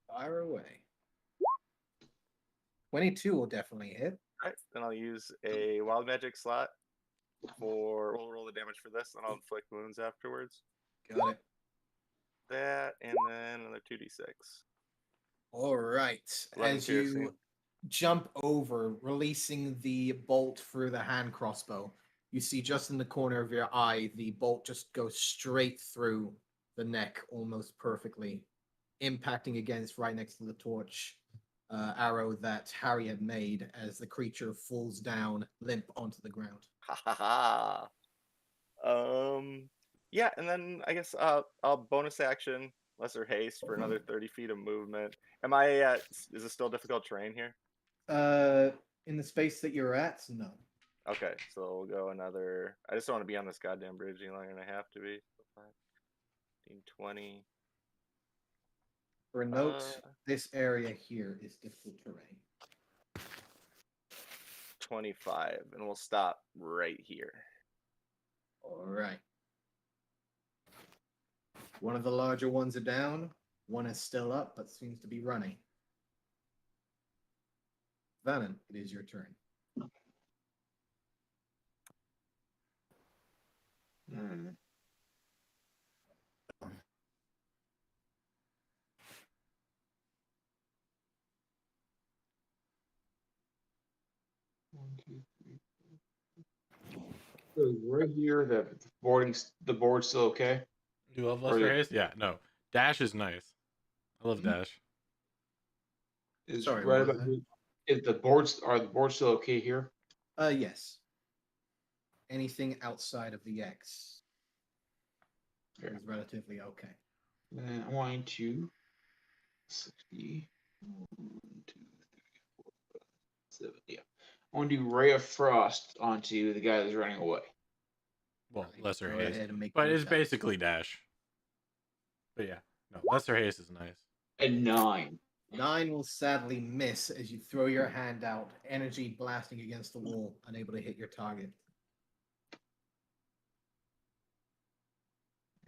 Fire away. 22 will definitely hit. All right. Then I'll use a wild magic slot we'll roll the damage for this, and I'll inflict wounds afterwards. Got it. That, and then another 2d6. All right. 11 As you piercing. jump over, releasing the bolt through the hand crossbow, you see just in the corner of your eye, the bolt just goes straight through the neck almost perfectly, impacting against right next to the torch arrow that Harry had made as the creature falls down limp onto the ground. Ha ha ha. Yeah, and then I guess I'll bonus action lesser haste for another 30 feet of movement. Is it still difficult terrain here? In the space that you're at, no. Okay, so we'll go another. I just don't want to be on this goddamn bridge any longer than I have to be. 15, 20. For a note, this area here is difficult terrain. 25, and we'll stop right here. All right. One of the larger ones are down. One is still up, but seems to be running. Vannon, it is your turn. So right here, the board's still okay. You love Or Lesser the- Haste? Yeah, no. Dash is nice. I love Dash. Is Sorry, right what was about that? here. Is the boards still okay here? Yes. Anything outside of the X Yeah. is relatively okay. Then I'm going to 60. 1, 2, 3, 4, 5, 7. Yeah. I want to do Ray of Frost onto the guy that's running away. Well, Right, Lesser go Haste. ahead and make But your it's attacks. basically Dash. But yeah, no, Lesser Haste is nice. A 9. 9 will sadly miss as you throw your hand out, energy blasting against the wall, unable to hit your target.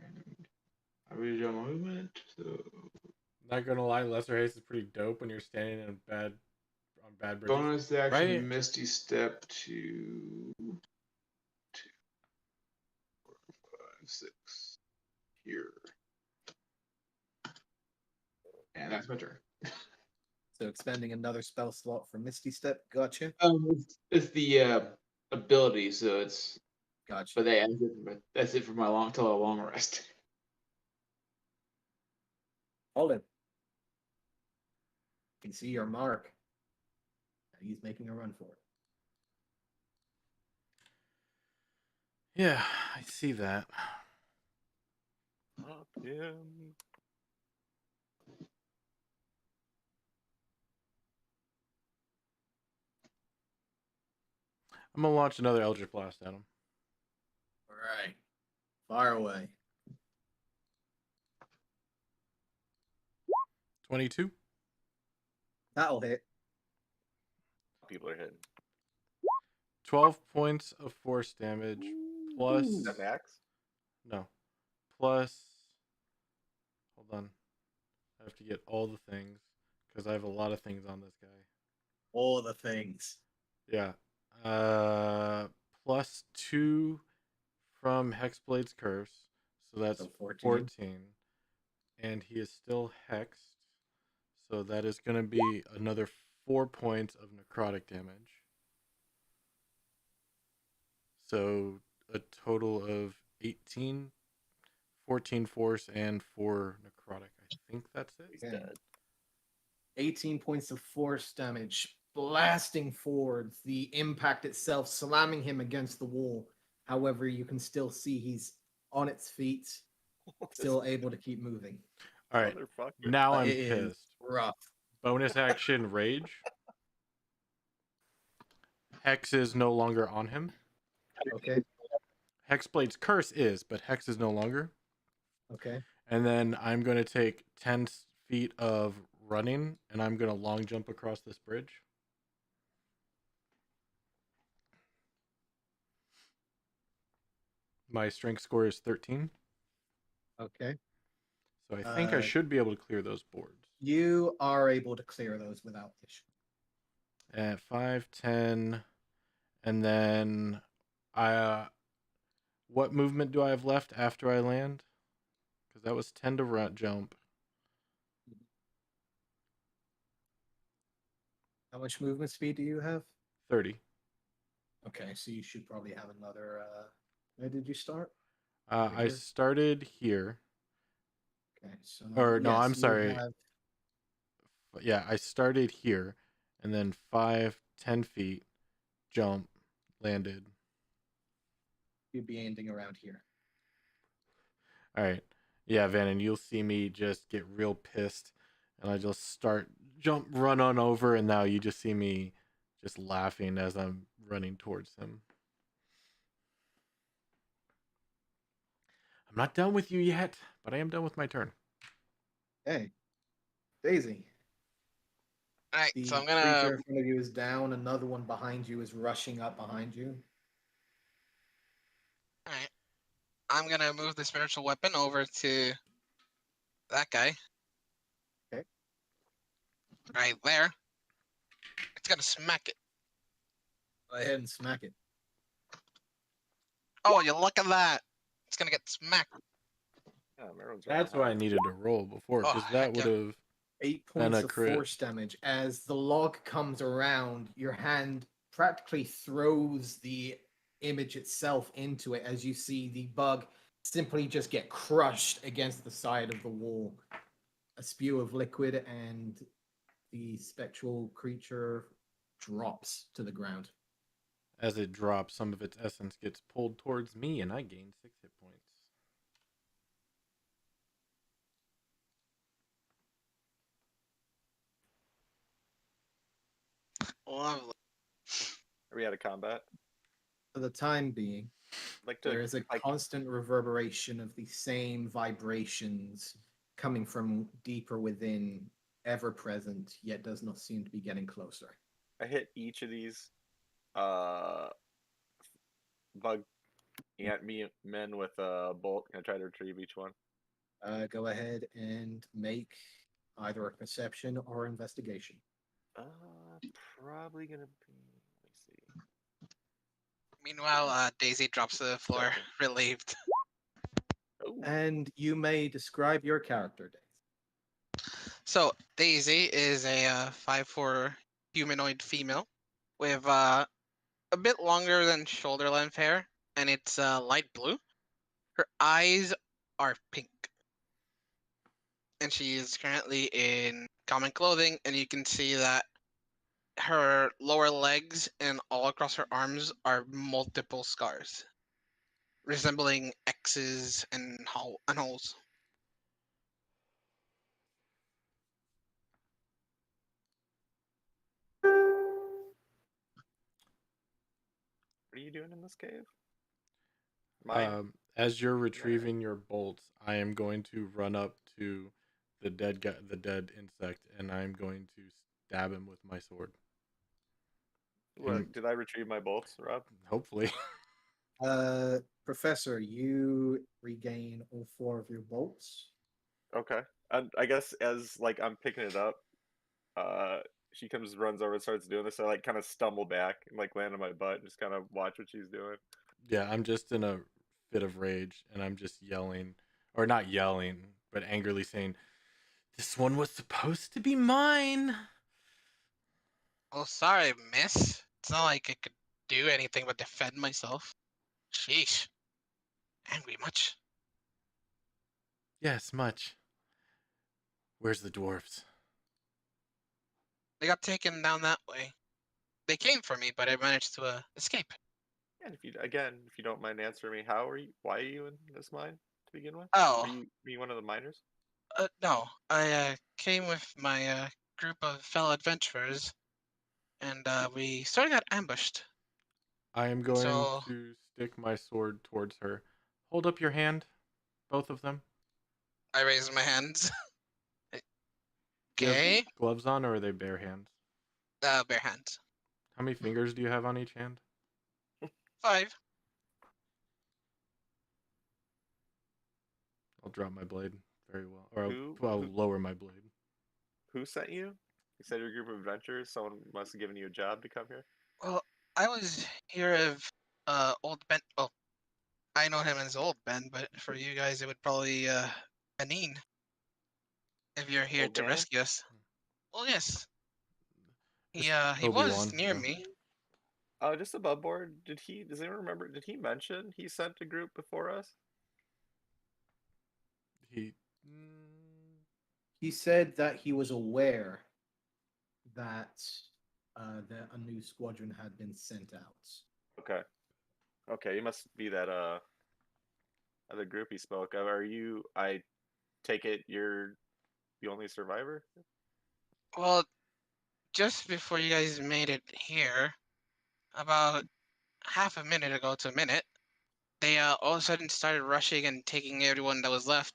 I read my movement, so Not gonna lie, Lesser Haste is pretty dope when you're standing on bad bridges. bonus action Right? Misty Step to 2, 4, 5, 6 here. And that's my turn. So expending another spell slot for Misty Step. Gotcha. It's the ability, so it's Gotcha. but that's it for my long rest. Hold it. You can see your mark. He's making a run for it. Yeah, I see that. Up him. I'm gonna launch another Eldritch Blast at him. All right. Fire away. 22. That'll hit. People are hitting. 12 points of force damage plus. Is that max? No. Plus. Hold on. I have to get all the things because I have a lot of things on this guy. All the things. Yeah. Plus 2 from Hexblade's Curse. So that's So 14. 14. And he is still hexed. So that is going to be another 4 points of necrotic damage. So a total of 18, 14 force, and 4 necrotic. I think that's it. He's Okay. dead. 18 points of force damage, blasting forward, the impact itself slamming him against the wall. However, you can still see he's on its feet, still able to keep moving. All right. Motherfucker. Now I'm It is pissed. rough. Bonus action rage. Hex is no longer on him. Okay. Hexblade's curse is, but Hex is no longer. Okay. And then I'm going to take 10 feet of running, and I'm going to long jump across this bridge. My strength score is 13. Okay. So I think I should be able to clear those boards. You are able to clear those without issue. At 5, 10, and then what movement do I have left after I land? Because that was 10 to run, jump. How much movement speed do you have? 30. Okay, so you should probably have another. Where did you start? I here? started here. Okay, so Or no, yes, I'm you sorry. have- Yeah, I started here, and then 5, 10 feet, jump, landed. You'd be ending around here. All right. Yeah, Van, and you'll see me just get real pissed, and I just start run on over, and now you just see me just laughing as I'm running towards him. I'm not done with you yet, but I am done with my turn. Hey, Daisy. All right, The so I'm gonna. creature in front of you is down. Another one behind you is rushing up behind you. All right, I'm gonna move the spiritual weapon over to that guy. Okay. Right there. It's gonna smack it. Go ahead and smack it. Oh, you look at that! It's gonna get smacked. Yeah, everyone's running That's what I hard. needed to roll before, because Oh, that heck would yeah. have 8 been points a of crit. force damage as the log comes around. Your hand practically throws the image itself into it as you see the bug simply just get crushed against the side of the wall. A spew of liquid, and the spectral creature drops to the ground. As it drops, some of its essence gets pulled towards me, and I gain 6 hit points. Lovely. Are we out of combat? For the time being, I'd like to. there is a like, constant reverberation of the same vibrations coming from deeper within, ever present, yet does not seem to be getting closer. I hit each of these bug ant men with a bolt. Can I try to retrieve each one? Go ahead and make either a perception or investigation. Probably gonna be. Let me see. Meanwhile, Daisy drops to the floor, relieved. Oh, And you may describe your character, Daisy. So Daisy is a 5'4" humanoid female with a bit longer than shoulder length hair, and it's light blue. Her eyes are pink, and she is currently in common clothing, and you can see that her lower legs and all across her arms are multiple scars, resembling X's and holes. what are you doing in this cave? Mine. As you're retrieving your bolts, I am going to run up to the dead guy, the dead insect, and I'm going to stab him with my sword. What, did I retrieve my bolts, Rob? Hopefully. Professor, you regain all 4 of your bolts. Okay. I guess as like I'm picking it up, she runs over and starts doing this. I like kind of stumble back and like land on my butt and just kind of watch what she's doing. Yeah, I'm just in a fit of rage, and I'm just yelling, or not yelling, but angrily saying, "This one was supposed to be mine." Oh, sorry, miss. It's not like I could do anything but defend myself. Sheesh. Angry much? Yes, much. Where's the dwarves? They got taken down that way. They came for me, but I managed to escape. And if you don't mind answering me, why are you in this mine to begin with? Oh, Are you one of the miners? no. I came with my group of fellow adventurers, and we sort of got ambushed. I am going So to stick my sword towards her. Hold up your hand, both of them. I raised my hands. Do you have Okay. gloves on, or are they bare hands? Bare hands. How many fingers do you have on each hand? 5. I'll drop my blade very well, or Who- I'll who- lower my blade. Who sent you? You said you're a group of adventurers. Someone must have given you a job to come here. Well, I was here of old Ben. Oh, I know him as old Ben, but for you guys, it would probably Benin. If you're here Old to man? rescue us. Well, yes. He Just he was Obi-Wan, near yeah. me. Just above board. Does anyone remember? Did he mention he sent a group before us? He. He said that he was aware that that a new squadron had been sent out. Okay. Okay, you must be that other group he spoke of. I take it you're the only survivor? Well, just before you guys made it here, about half a minute ago to a minute, they all of a sudden started rushing and taking everyone that was left.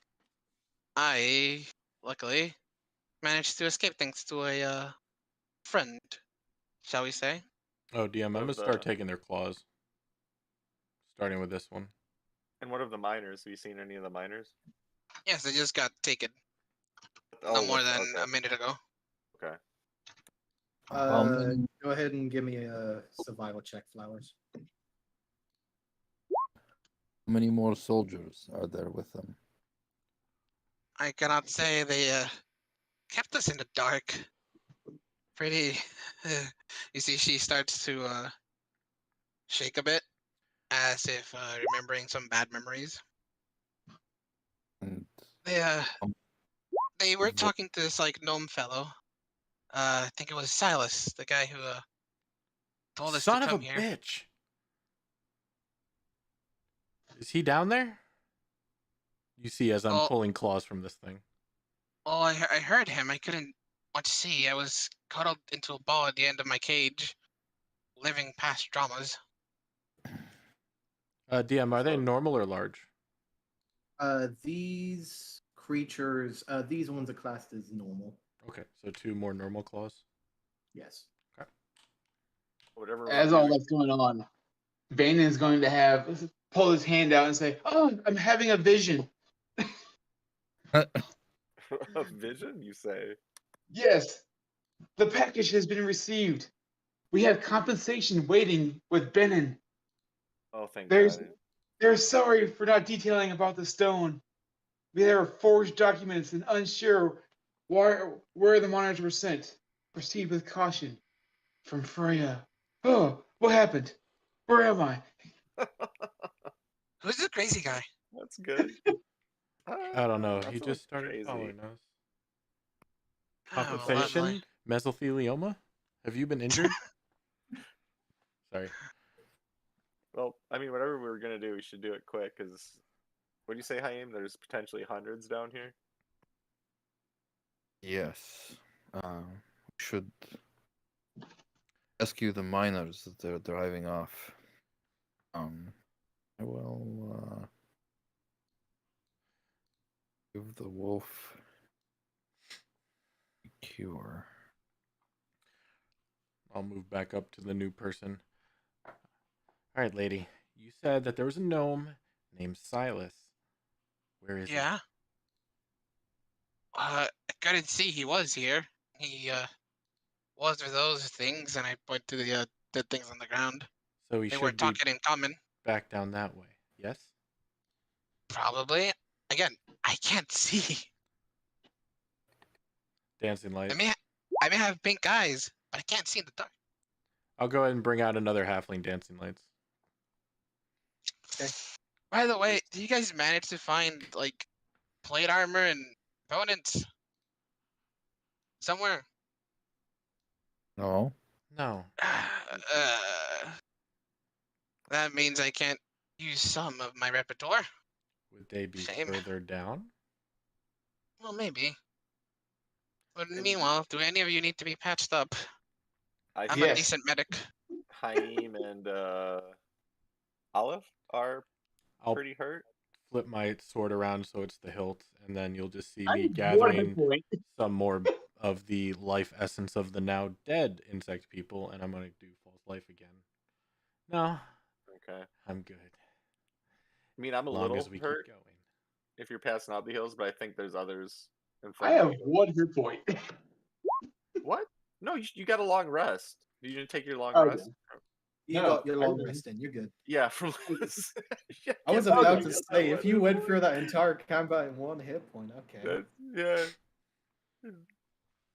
I, luckily, managed to escape thanks to a friend, shall we say. Oh, DM, I'm What gonna of start the taking their claws. Starting with this one. and what of the miners? Have you seen any of the miners? Yes, they just got taken Oh, no more than okay. a minute ago. Okay. How many, Go ahead and give me a survival check, Flowers. how many more soldiers are there with them? I cannot say they kept us in the dark. Pretty. You see, she starts to shake a bit, as if remembering some bad memories. And They um, they were the- talking to this like gnome fellow. I think it was Silas, the guy who told us to Son of a come here. bitch! Is he down there? You see, as I'm Oh, pulling claws from this thing. oh, I heard him. I couldn't much see. I was cuddled into a ball at the end of my cage, living past dramas. DM, are they So- normal or large? These creatures, these ones are classed as normal. Okay, so 2 more normal claws. Yes. Whatever. As all that's going on, Vane is going to pull his hand out and say, "Oh, I'm having a vision." A vision, you say? Yes, the package has been received. We have compensation waiting with Benin. Oh, thank There's, God. they're sorry for not detailing about the stone. There are forged documents and unsure where the monitors were sent. Proceed with caution. From Freya. Oh, what happened? Where am I? Who's the crazy guy? That's good. I don't know. Not He so just much started crazy. following us. Oh, lovely. Compensation? Mesothelioma? Have you been injured? Sorry. Well, I mean, whatever we were gonna do, we should do it quick. Cause what do you say, Haim? There's potentially hundreds down here. yes, we should rescue the miners that they're driving off. I will give the wolf a cure. I'll move back up to the new person. All right, lady. You said that there was a gnome named Silas. Where is Yeah. I couldn't see he was here. He was with those things, and I point to the dead things on the ground. he? So he They were should be talking in common, back down that way. Yes? probably. Again, I can't see. Dancing lights. I may have pink eyes. but I can't see in the dark. I'll go ahead and bring out another halfling dancing lights. Okay. By the way, do you guys manage to find like plate armor and components somewhere? No. No. That means I can't use some of my repertoire. Would they be Shame. further down? Well, maybe. But And- meanwhile, do any of you need to be patched up? I I'm think a Yes. decent medic. Haim and Olive are I'll pretty hurt. flip my sword around so it's the hilt, and then you'll just see I me have one gathering hit point. some more of the life essence of the now dead insect people, and I'm going to do false life again. No, Okay. I'm good. I mean, I'm a As long little as we hurt keep going. if you're passing out the hills, but I think there's others in I front of have me. one hit point. What? No, you got a long rest. You didn't take your long Okay. rest? You No, got your I long didn't. rest in. You're good. Yeah, from yeah, I was can't about believe to you got say, that if you one. went through that entire combat in one hit point, okay. Yeah.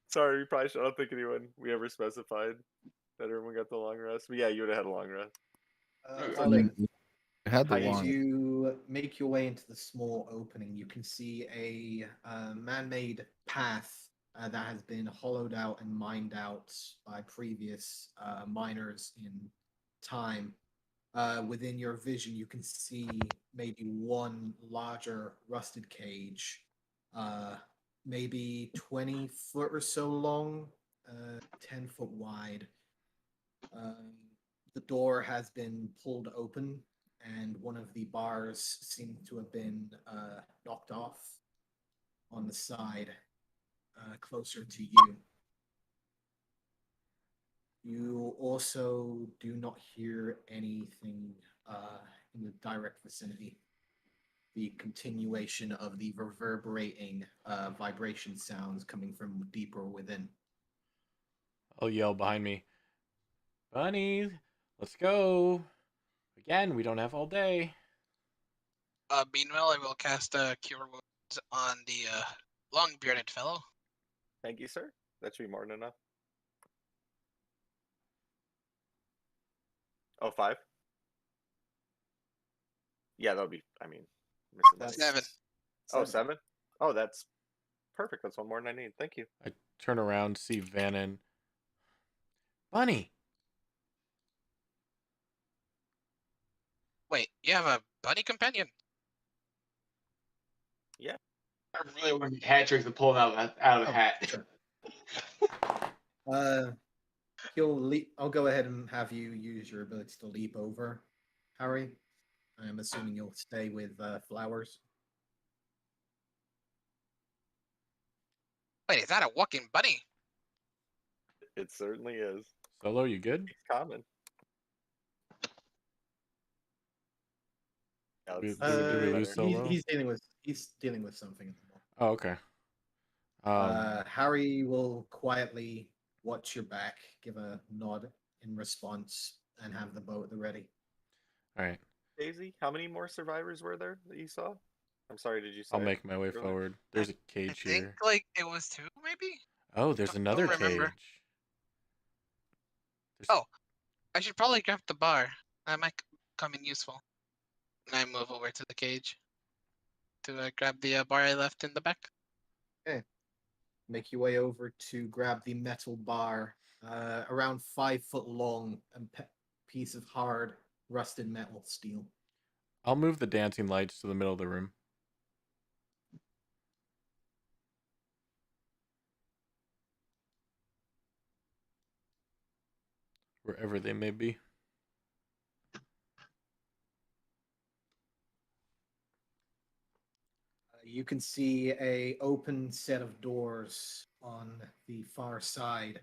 Sorry, we probably should. I don't think anyone we ever specified that everyone got the long rest. But yeah, you would have had a long rest. Ollie, You had the Hi, as long. you make your way into the small opening, you can see a man-made path that has been hollowed out and mined out by previous miners in time. Within your vision, you can see maybe one larger rusted cage, maybe 20 foot or so long, 10 foot wide. The door has been pulled open, and one of the bars seems to have been knocked off on the side, closer to you. You also do not hear anything in the direct vicinity. The continuation of the reverberating vibration sounds coming from deeper within. I'll yell behind me, Bunny, let's go. Again, we don't have all day. Meanwhile, I will cast Cure Wounds on the long-bearded fellow. Thank you, sir. That should be more than enough. Oh, 5? Yeah, that'll be. I mean, missing That's that. 7. Oh, 7? Oh, that's perfect. That's one more than I need. Thank you. I turn around, see Vannon. Bunny, Wait, you have a buddy companion? I really want to get hat tricks and pull him out of the Oh, hat. sure. He'll leap. I'll go ahead and have you use your ability to leap over, Harry. I'm assuming you'll stay with flowers. Wait, is that a walking bunny? It certainly is. Solo, you good? It's common. Yeah, Did let's we- see did we better. lose Solo? He's dealing with something at the moment. Oh, okay. Harry will quietly watch your back, give a nod in response, and have the bow at the ready. All right. Daisy, how many more survivors were there that you saw? I'm sorry, did you say? I'll make my way earlier? forward. There's a I cage think here. like it was 2, maybe? Oh, there's don't another remember. cage. There's... Oh. I should probably grab the bar. That might come in useful. And I move over to the cage to grab the bar I left in the back. Make your way over to grab the metal bar, around 5 foot long, and piece of hard rusted metal steel. I'll move the dancing lights to the middle of the room. Wherever they may be. You can see a open set of doors on the far side.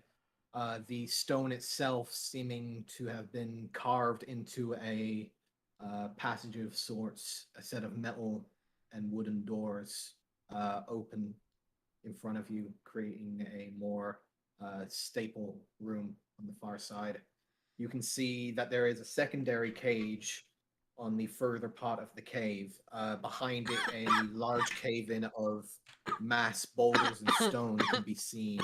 The stone itself seeming to have been carved into a passage of sorts. A set of metal and wooden doors open in front of you, creating a more staple room on the far side. You can see that there is a secondary cage on the further part of the cave. Behind it, a large cave-in of mass boulders and stone can be seen.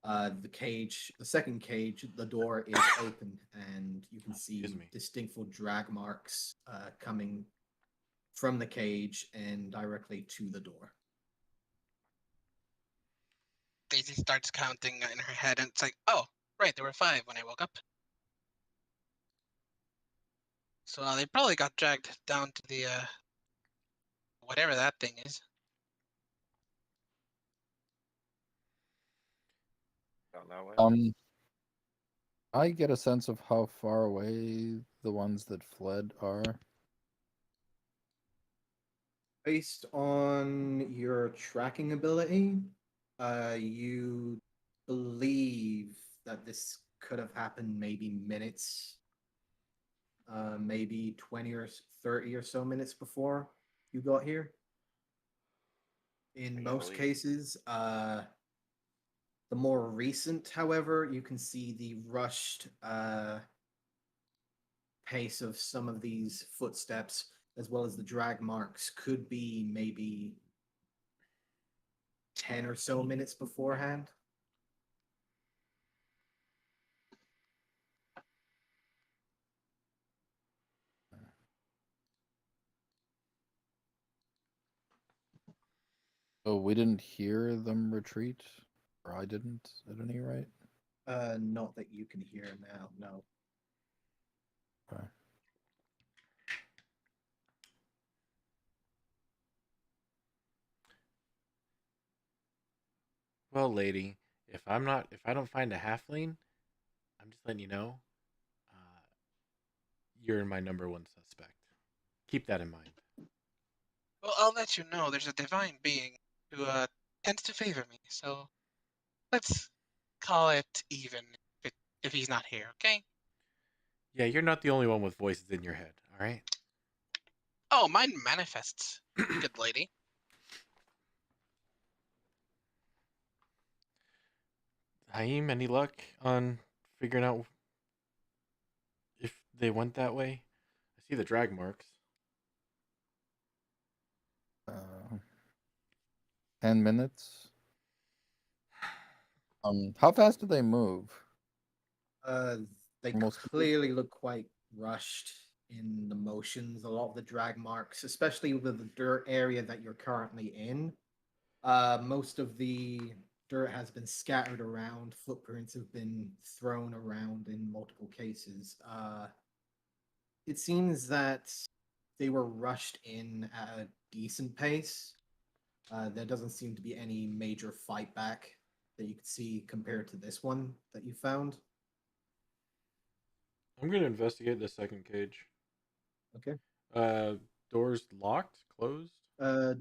The second cage, the door is open, and you can Excuse see me. distinctful drag marks coming from the cage and directly to the door. Daisy starts counting in her head, and it's like, oh, right, there were 5 when I woke up. So they probably got dragged down to the whatever that thing is. Down that way. I get a sense of how far away the ones that fled are. Based on your tracking ability, you believe that this could have happened maybe minutes, maybe 20 or 30 or so minutes before you got here. In most Really? cases, the more recent, however, you can see the rushed pace of some of these footsteps, as well as the drag marks, could be maybe 10 or so minutes beforehand. So we didn't hear them retreat, or I didn't at any rate. Not that you can hear now, no. Okay. Well, lady, if I don't find a halfling, I'm just letting you know, uh, you're my number 1 suspect. Keep that in mind. Well, I'll let you know. There's a divine being who tends to favor me, so let's call it even if he's not here, okay? Yeah, you're not the only one with voices in your head, all right? Oh, mine manifests, good lady. Haim, any luck on figuring out if they went that way? I see the drag marks. 10 minutes. How fast do they move? They Most people? clearly look quite rushed in the motions. A lot of the drag marks, especially with the dirt area that you're currently in, most of the dirt has been scattered around. Footprints have been thrown around in multiple cases. It seems that they were rushed in at a decent pace. There doesn't seem to be any major fight back that you could see compared to this one that you found. I'm going to investigate the second cage. Okay. Doors locked, closed?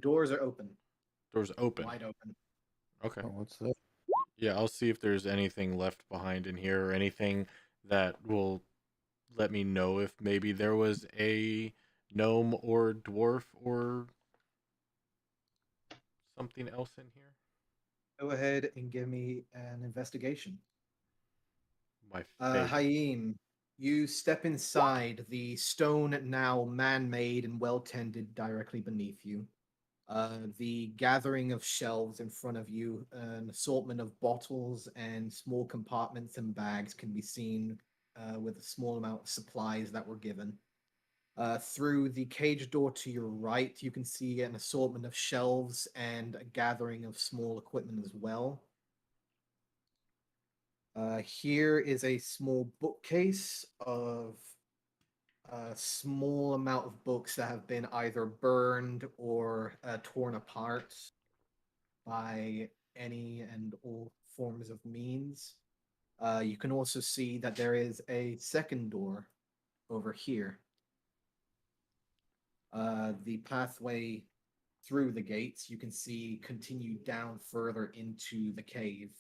Doors are open, Doors open. wide open. Okay. Oh, what's that? Yeah, I'll see if there's anything left behind in here or anything that will let me know if maybe there was a gnome or dwarf or something else in here. Go ahead and give me an investigation. My favorite. Haim, you step inside the stone, now man-made and well-tended, directly beneath you. The gathering of shelves in front of you, an assortment of bottles and small compartments and bags can be seen with a small amount of supplies that were given. Through the cage door to your right, you can see an assortment of shelves and a gathering of small equipment as well. Here is a small bookcase of a small amount of books that have been either burned or torn apart by any and all forms of means. You can also see that there is a second door over here. The pathway through the gates, you can see continue down further into the cave,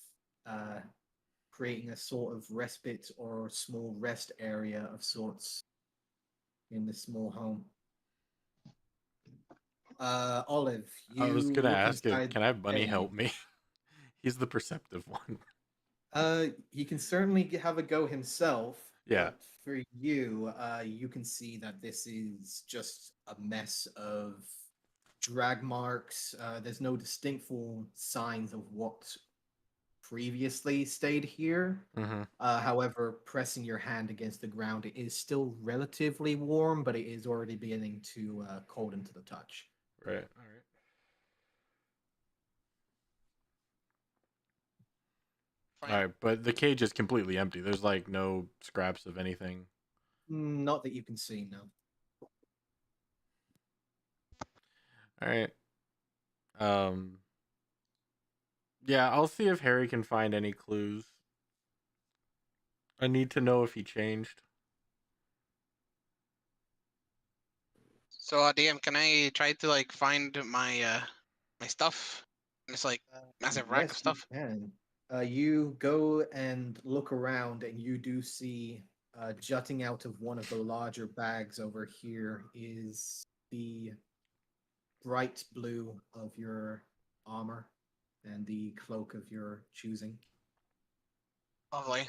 creating a sort of respite or small rest area of sorts in this small home. Olive, I was you gonna look ask if inside can I have Bunny cave. help me? He's the perceptive one. He can certainly have a go himself. Yeah. But for you, you can see that this is just a mess of drag marks. There's no distinctful signs of what previously stayed here. Mm-hmm. However, pressing your hand against the ground, it is still relatively warm, but it is already beginning to cold into the touch. Right. All right. Fine. All right, but the cage is completely empty. There's like no scraps of anything. Not that you can see, no. All right. Um. Yeah, I'll see if Harry can find any clues. I need to know if he changed. So, DM, can I try to like find my my stuff? It's like massive rack of Yes, you stuff. can. You go and look around, and you do see jutting out of one of the larger bags over here is the bright blue of your armor and the cloak of your choosing. Lovely.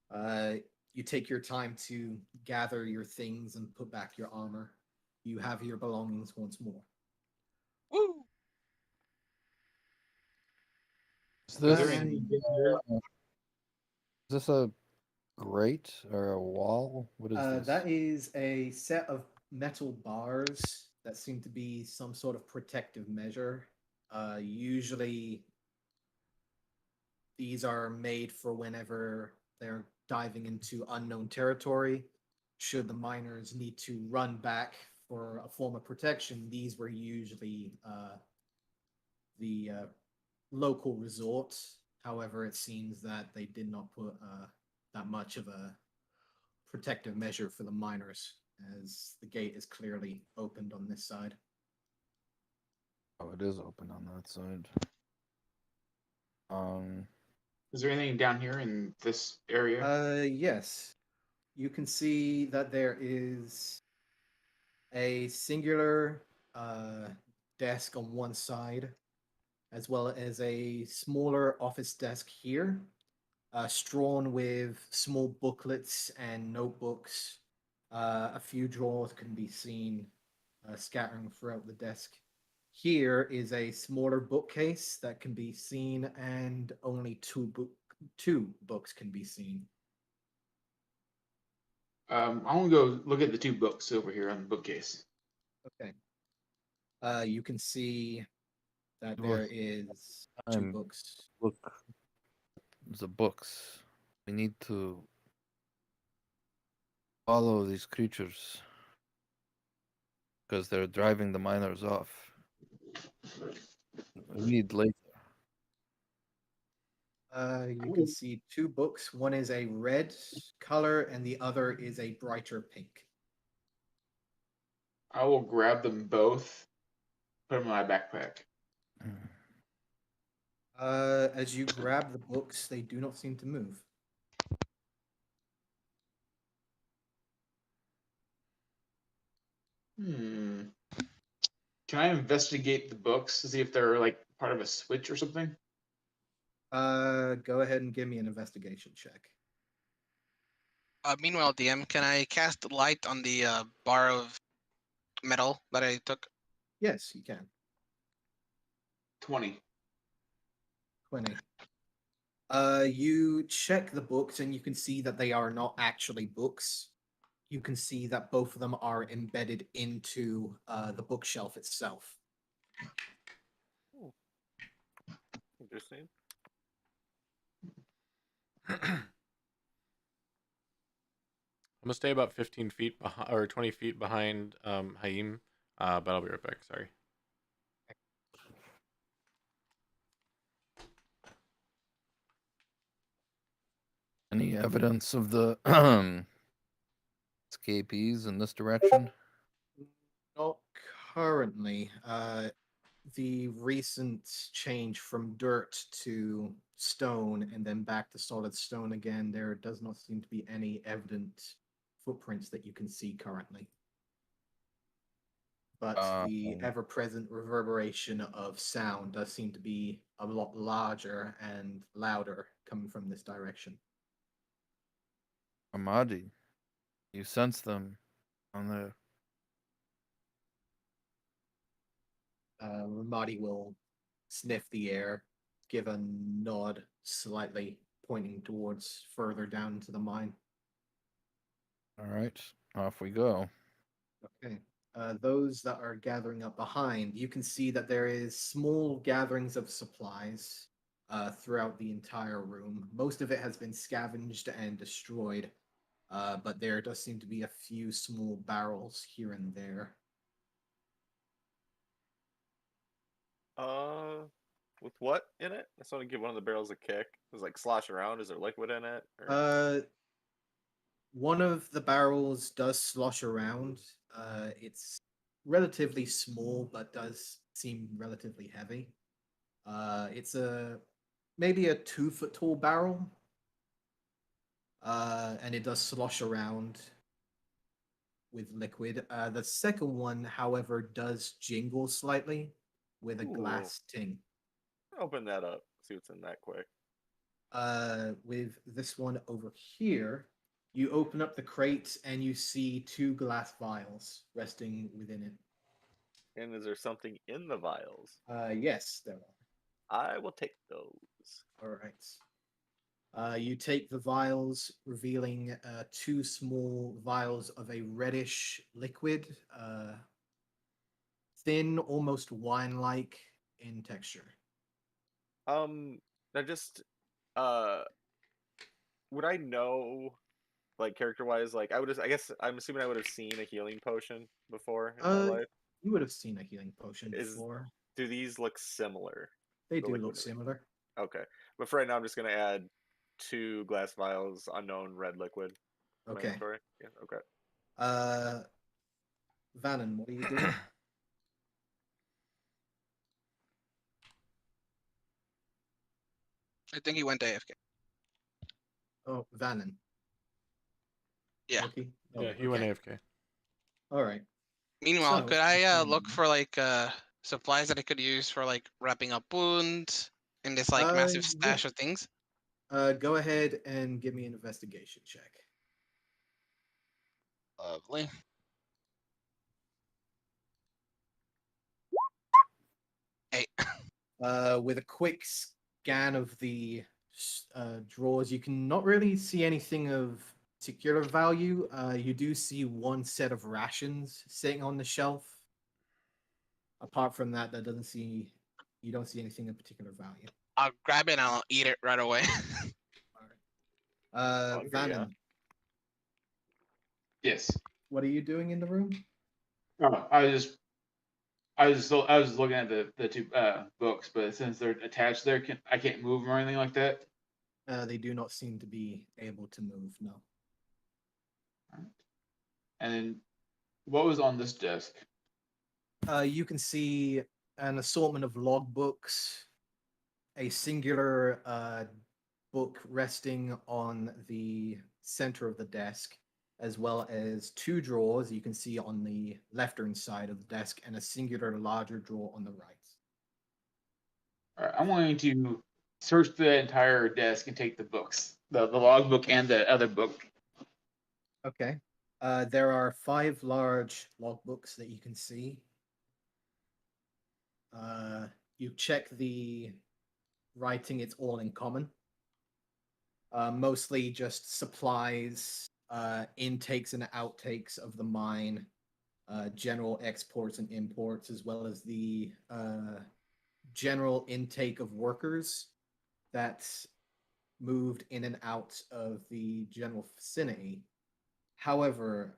Uh, you take your time to gather your things and put back your armor. You have your belongings once more. Woo! Is Is there this, anything in here? is this a grate or a wall? What is this? That is a set of metal bars that seem to be some sort of protective measure. Usually, these are made for whenever they're diving into unknown territory. Should the miners need to run back for a form of protection, these were usually the local resort. However, it seems that they did not put that much of a protective measure for the miners, as the gate is clearly opened on this side. Oh, it is open on that side. Is there anything down here in this area? Yes. You can see that there is a singular desk on one side, as well as a smaller office desk here, strewn with small booklets and notebooks. A few drawers can be seen scattering throughout the desk. Here is a smaller bookcase that can be seen, and only two books can be seen. I want to go look at the two books over here on the bookcase. Okay. You can see that Look, there is two I'm- books. Look, the books. We need to follow these creatures because they're driving the miners off. We need later. You can see two books. One is a red color, and the other is a brighter pink. I will grab them both, put them in my backpack. As you grab the books, they do not seem to move. Hmm. Can I investigate the books to see if they're like part of a switch or something? Go ahead and give me an investigation check. Meanwhile, DM, can I cast light on the bar of metal that I took? Yes, you can. 20. 20. You check the books, and you can see that they are not actually books. You can see that both of them are embedded into the bookshelf itself. Interesting. I'm gonna stay about 15 feet behind, or 20 feet behind Haim, but I'll be right back. Sorry. Any evidence of the escapees in this direction? Not currently. The recent change from dirt to stone and then back to solid stone again, there does not seem to be any evident footprints that you can see currently. But the ever-present reverberation of sound does seem to be a lot larger and louder coming from this direction. Amadi, you sense them on there. Ramadi will sniff the air, give a nod, slightly pointing towards further down into the mine. All right, off we go. Okay. Those that are gathering up behind, you can see that there is small gatherings of supplies throughout the entire room. Most of it has been scavenged and destroyed, but there does seem to be a few small barrels here and there. With what in it? I just want to give one of the barrels a kick. It's like slosh around. Is there liquid in it? Or... One of the barrels does slosh around. It's relatively small, but does seem relatively heavy. It's maybe a 2 foot tall barrel, and it does slosh around with liquid. The second one, however, does jingle slightly with a Ooh. glass ting. Open that up. See what's in that quick. With this one over here, you open up the crate and you see 2 glass vials resting within it. And is there something in the vials? Yes, there are. I will take those. All right. You take the vials, revealing 2 small vials of a reddish liquid, thin, almost wine-like in texture. Now just would I know, like character wise, like I guess I'm assuming I would have seen a healing potion before in my life. You would have seen a healing potion Is before. Do these look similar? They the do liquid look ones? similar. Okay, but for right now I'm just gonna add 2 glass vials, unknown red liquid. To my Okay. inventory. Yeah. Okay. Vannon, what are you doing? I think he went AFK. Oh, Vannon. Yeah. Okay. Oh, Yeah, he went okay. AFK. All right. Meanwhile, So, could I look for like supplies that I could use for like wrapping up wounds in this like massive yeah. stash of things? Go ahead and give me an investigation check. Lovely. Hey. With a quick scan of the drawers, you can not really see anything of particular value. You do see 1 set of rations sitting on the shelf. Apart from that, you don't see anything of particular value. I'll grab it and I'll eat it right away. All right. Hungry, Vannon, yeah. Yes. what are you doing in the room? Oh, I was just looking at the 2 books, but since they're attached there, I can't move them or anything like that. They do not seem to be able to move. No. And then, what was on this desk? You can see an assortment of logbooks, a singular book resting on the center of the desk, as well as 2 drawers you can see on the left-hand side of the desk, and a singular larger drawer on the right. All right, I'm going to search the entire desk and take the books, the logbook and the other book. Okay. There are 5 large logbooks that you can see. You check the writing, it's all in common. Mostly just supplies, intakes and outtakes of the mine, general exports and imports, as well as the general intake of workers that's moved in and out of the general vicinity. However,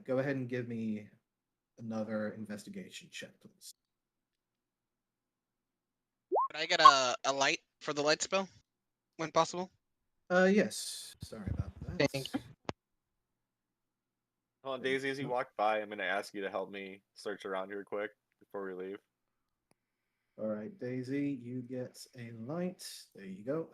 go ahead and give me another investigation check, please. Could I get a light for the light spell, when possible? Yes. Sorry about that. Thank you. Hold on, Daisy, as you walk by, I'm gonna ask you to help me search around here quick before we leave. All right, Daisy, you get a light. There you go.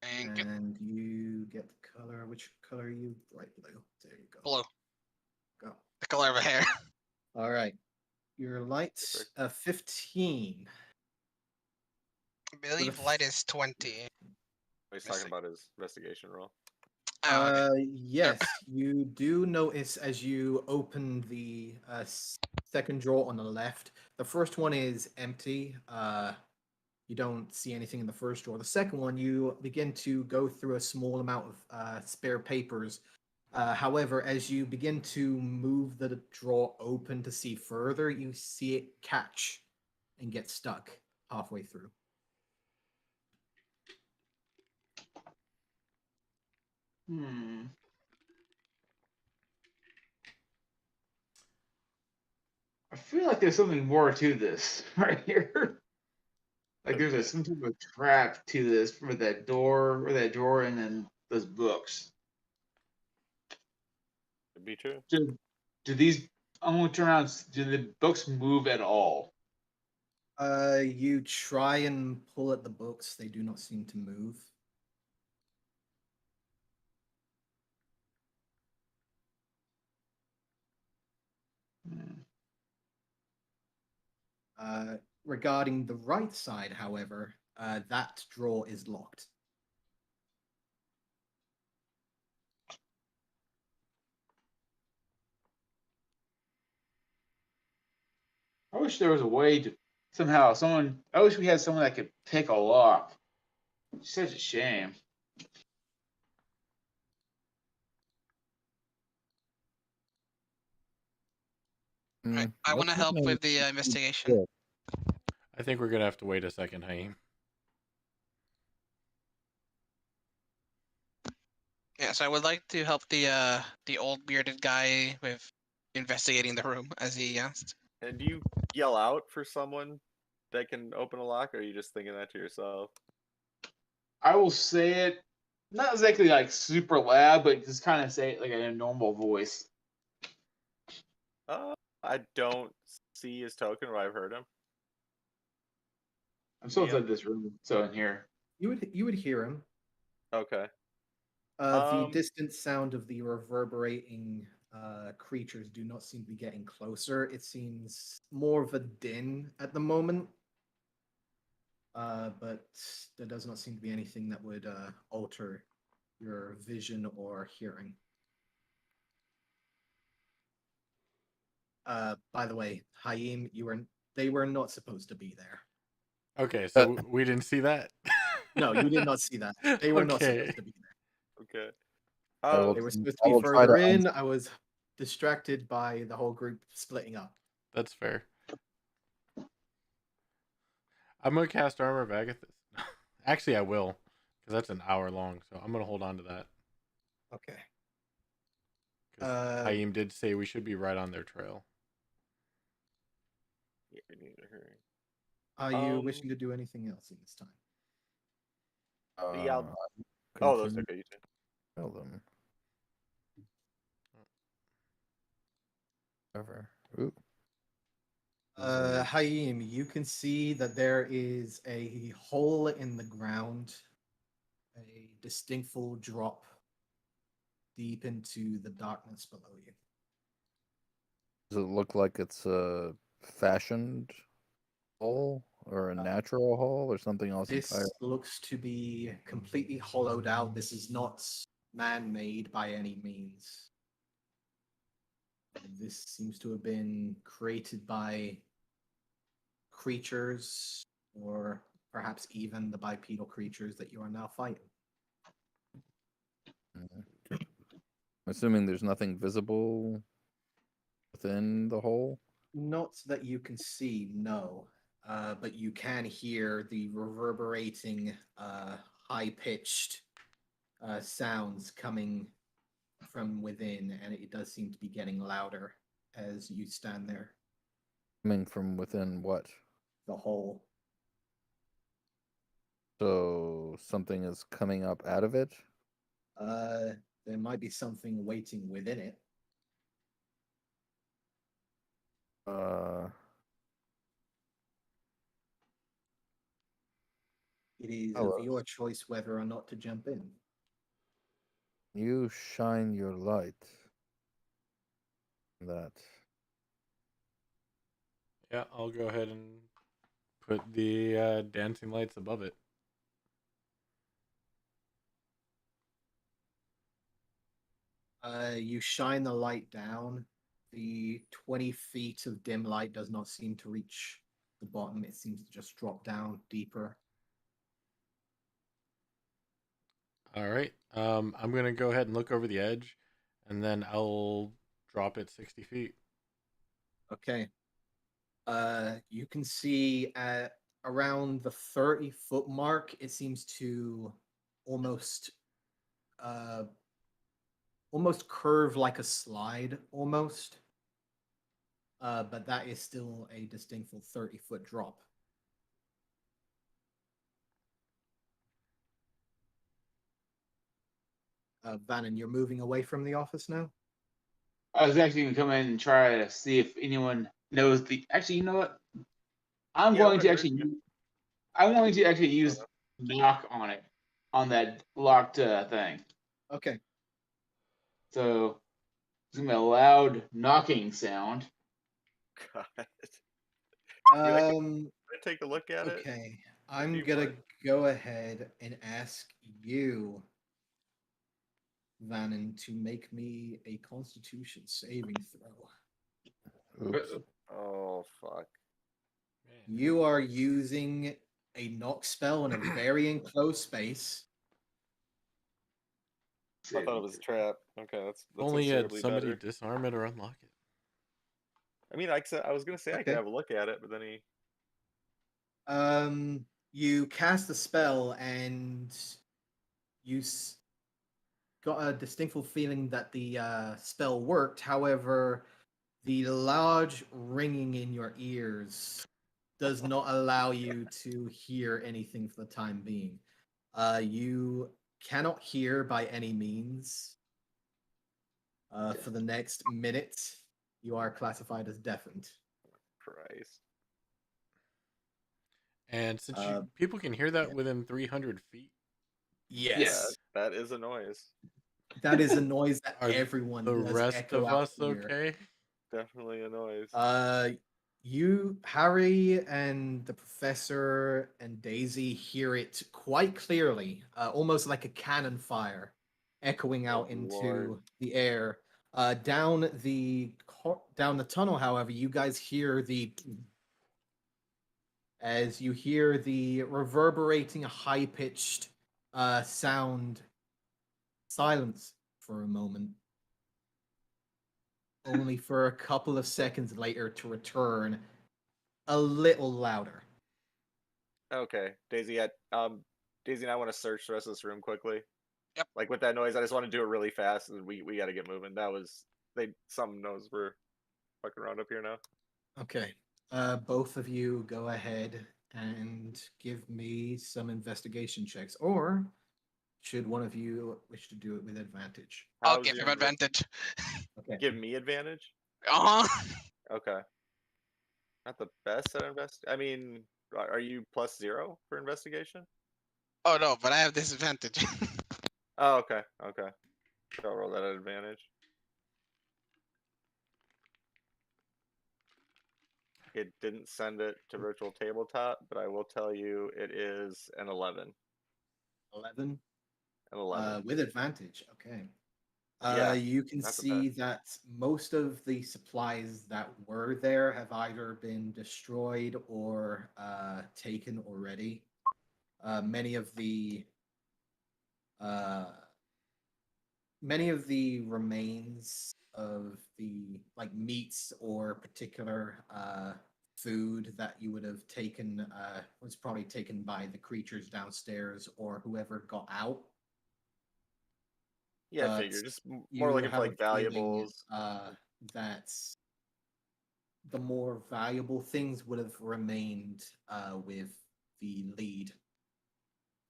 Thank you. And you get the color. Which color are you? Bright blue. There you go. Blue. Go. The color of a hair. All right. Your light's 15. I believe light is 20. He's Let's talking see. about his investigation roll. Oh, okay. Yes, you do notice as you open the second drawer on the left. The first one is empty. You don't see anything in the first drawer. The second one, you begin to go through a small amount of spare papers. However, as you begin to move the drawer open to see further, you see it catch and get stuck halfway through. I feel like there's something more to this right here. Like there's some type of trap to this for that door or that drawer and then those books. Could be true. Do these? I'm gonna turn around. Do the books move at all? You try and pull at the books; they do not seem to move. Regarding the right side, however, that drawer is locked. I wish there was a way to somehow someone. I wish we had someone that could pick a lock. It's such a shame. Right. I want to help with the investigation. I think we're gonna have to wait a second, Haim. Yeah, so I would like to help the old bearded guy with investigating the room as he asked. And do you yell out for someone that can open a lock, or are you just thinking that to yourself? I will say it, not exactly like super loud, but just kind of say it like in a normal voice. I don't see his token, but I've heard him. I'm still Yeah. inside this room, so in here. You would hear him. Okay. The distant sound of the reverberating creatures do not seem to be getting closer. It seems more of a din at the moment. But there does not seem to be anything that would alter your vision or hearing. By the way, Haim, they were not supposed to be there. Okay, so we didn't see that. No, you did not see that. They were not Okay. supposed to be there. Okay. They were supposed to I be will try further to in. I was distracted by the whole group splitting up. That's fair. I'm gonna cast Armor of Agathis. Actually, I will, because that's an hour long. So I'm gonna hold on to that. Okay. Because Haim did say we should be right on their trail. Yeah, we need to hurry. Are you wishing to do anything else in this time? Yeah. Oh, those are okay. You too. Tell them. Ever. Ooh. Haim, you can see that there is a hole in the ground, a distinctful drop deep into the darkness below you. Does it look like it's a fashioned hole or a natural hole or something else This entirely? looks to be completely hollowed out. This is not man-made by any means. This seems to have been created by creatures, or perhaps even the bipedal creatures that you are now fighting. I'm assuming there's nothing visible within the hole. Not that you can see, no. But you can hear the reverberating, high-pitched sounds coming from within, and it does seem to be getting louder as you stand there. Coming from within what? The hole. So something is coming up out of it? There might be something waiting within it. It is of your choice whether or not to jump in. You shine your light. That. Yeah, I'll go ahead and put the dancing lights above it. You shine the light down. The 20 feet of dim light does not seem to reach the bottom, it seems to just drop down deeper. All right. I'm gonna go ahead and look over the edge, and then I'll drop it 60 feet. Okay. You can see at around the 30-foot mark, it seems to almost almost curve like a slide almost. But that is still a distinctful 30-foot drop. Vannon, you're moving away from the office now? I was actually going to come in and try to see if anyone knows the. Actually, you know what? I'm Yeah, I going to would've actually. heard you. I'm going to actually use knock on it, on that locked thing. Okay. So it's gonna be a loud knocking sound. God. I can Um. take a look at it. Okay. if I'm you gonna want. go ahead and ask you, Vannon, to make me a Constitution saving throw. Oops. Oh fuck. Man. You are using a knock spell in a very enclosed space. I thought it was a trap. Okay, that's Only had considerably somebody better. disarm it or unlock it. I mean, I was gonna say I could Okay. have a look at it, but then he. You cast the spell and you got a distinctful feeling that the spell worked. However, the large ringing in your ears does not allow you to hear anything for the time being. You cannot hear by any means. For the next minute, you are classified as deafened. Christ. And since Uh, people can hear that yeah. within 300 feet, Yes, That is a noise. that is a noise that are everyone the does rest echo of out us here. okay? Definitely a noise. You, Harry, and the professor and Daisy hear it quite clearly, almost like a cannon fire, echoing out Oh, into Lord. the air. Down the tunnel, however, you guys hear as you hear the reverberating, high-pitched sound. Silence for a moment, only for a couple of seconds later to return a little louder. Okay, Daisy. Daisy and I want to search the rest of this room quickly. Yep. Like with that noise, I just want to do it really fast, and we got to get moving. Something knows we're fucking around up here now. Okay. Both of you go ahead and give me some investigation checks, or should one of you wish to do it with advantage? I'll How's give your him advantage. Okay. Give me advantage. Uh-huh. Okay. Not the best at I mean, are you +0 for investigation? Oh no, but I have disadvantage. Oh, okay. Okay. So I'll roll that at advantage. It didn't send it to virtual tabletop, but I will tell you it is an 11. 11. An 11. With advantage. Okay. Yeah, You can not the see that most of the supplies that were there have either been destroyed or taken already. Many of the uh, remains of the like meats or particular food that you would have taken was probably taken by the creatures downstairs or whoever got out. Yeah, I But figure just more you looking for have a like feeling valuables. that the more valuable things would have remained with the lead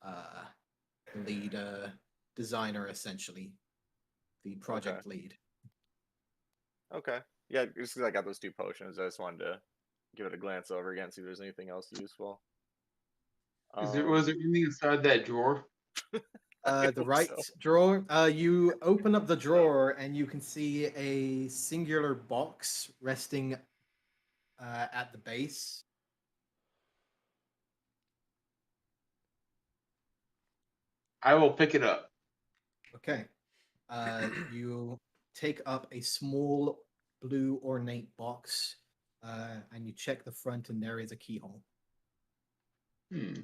uh, designer, essentially, the project lead. Okay. Yeah, just 'cause I got those 2 potions, I just wanted to give it a glance over again, see if there's anything else useful. Was there anything inside that drawer? I The hope right so. drawer. You open up the drawer and you can see a singular box resting at the base. I will pick it up. Okay. You take up a small blue ornate box. and you check the front, and there is a keyhole. Hmm.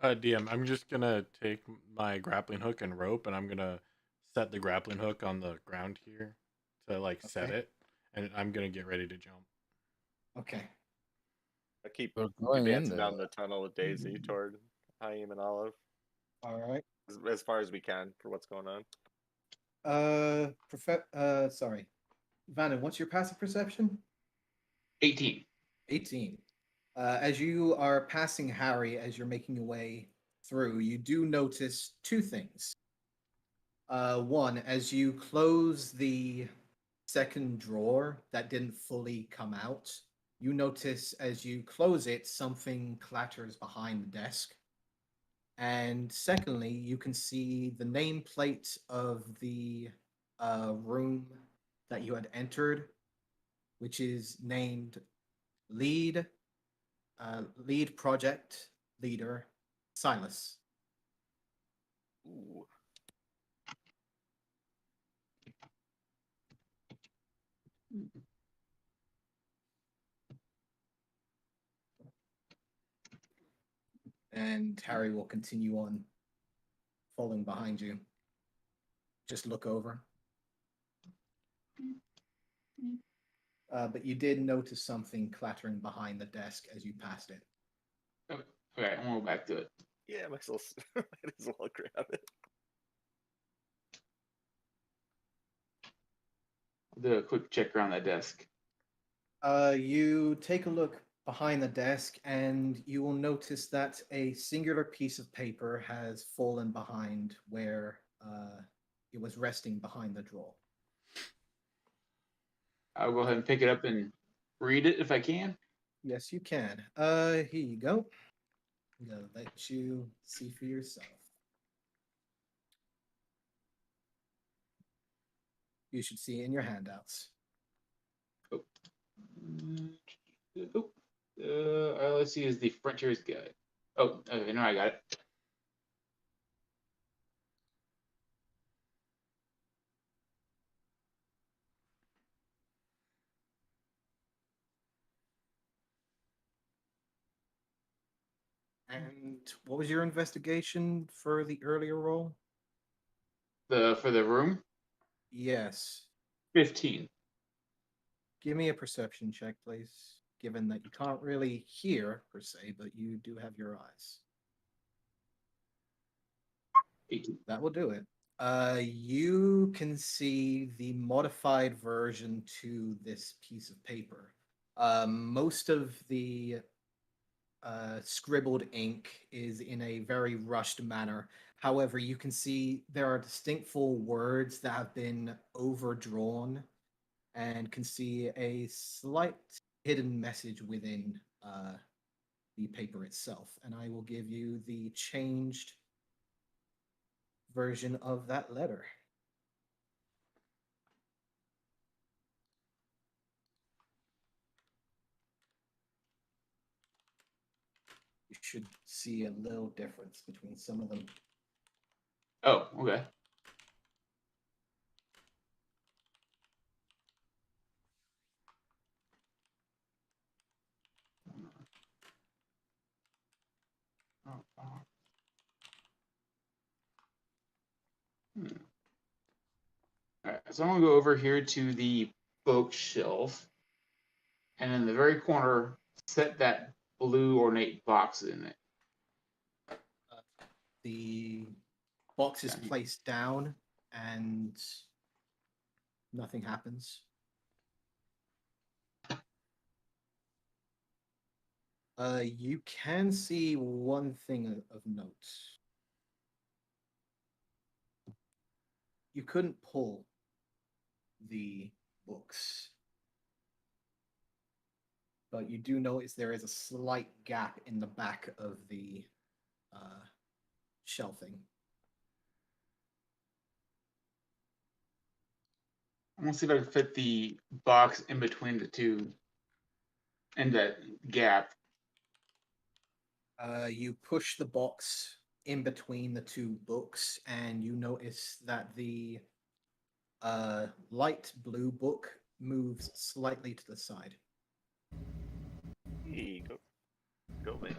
DM, I'm just gonna take my grappling hook and rope, and I'm gonna set the grappling hook on the ground here to like set Okay. it, and I'm gonna get ready to jump. Okay. I keep We're going in advancing there. down the tunnel with Daisy toward Haim and Olive All right. as far as we can for what's going on. Sorry, Vanna. What's your passive perception? 18. 18. As you are passing Harry, as you're making your way through, you do notice two things. One, as you close the second drawer that didn't fully come out, you notice as you close it, something clatters behind the desk. And secondly, you can see the nameplate of the room that you had entered, which is named lead project leader Silas. Ooh. And Harry will continue on following behind you. Just look over. But you did notice something clattering behind the desk as you passed it. Okay, I'm gonna go back to it. Yeah, might as well grab it. I'll do a quick check around that desk. You take a look behind the desk, and you will notice that a singular piece of paper has fallen behind where it was resting behind the drawer. I'll go ahead and pick it up and read it if I can. Yes, you can. Here you go. I'm gonna let you see for yourself. You should see it in your handouts. Oh. All I see is the Frontier's Guide. Oh, okay, no, I got it. And what was your investigation for the earlier roll? For the room, Yes. 15. Give me a perception check, please. Given that you can't really hear per se, but you do have your eyes. 18. That will do it. You can see the modified version to this piece of paper. Most of the scribbled ink is in a very rushed manner. However, you can see there are distinctful words that have been overdrawn and can see a slight hidden message within the paper itself. And I will give you the changed version of that letter. You should see a little difference between some of them. Oh, okay. Hmm. All right, so I'm gonna go over here to the bookshelf, and in the very corner, set that blue ornate box in it. The box is Down here. placed down and nothing happens. You can see one thing of note. You couldn't pull the books, but you do notice there is a slight gap in the back of the shelving. I'm gonna see if I can fit the box in between the two, in that gap. You push the box in between the two books, and you notice that the light blue book moves slightly to the side. Hey, go man.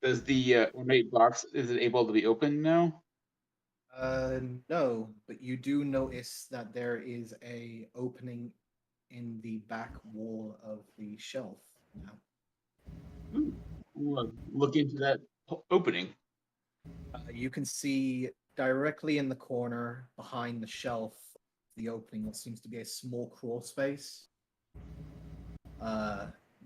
Does the ornate box, is it able to be opened now? No, but you do notice that there is a opening in the back wall of the shelf now. Ooh, look into that opening. You can see directly in the corner behind the shelf the opening what seems to be a small crawl space.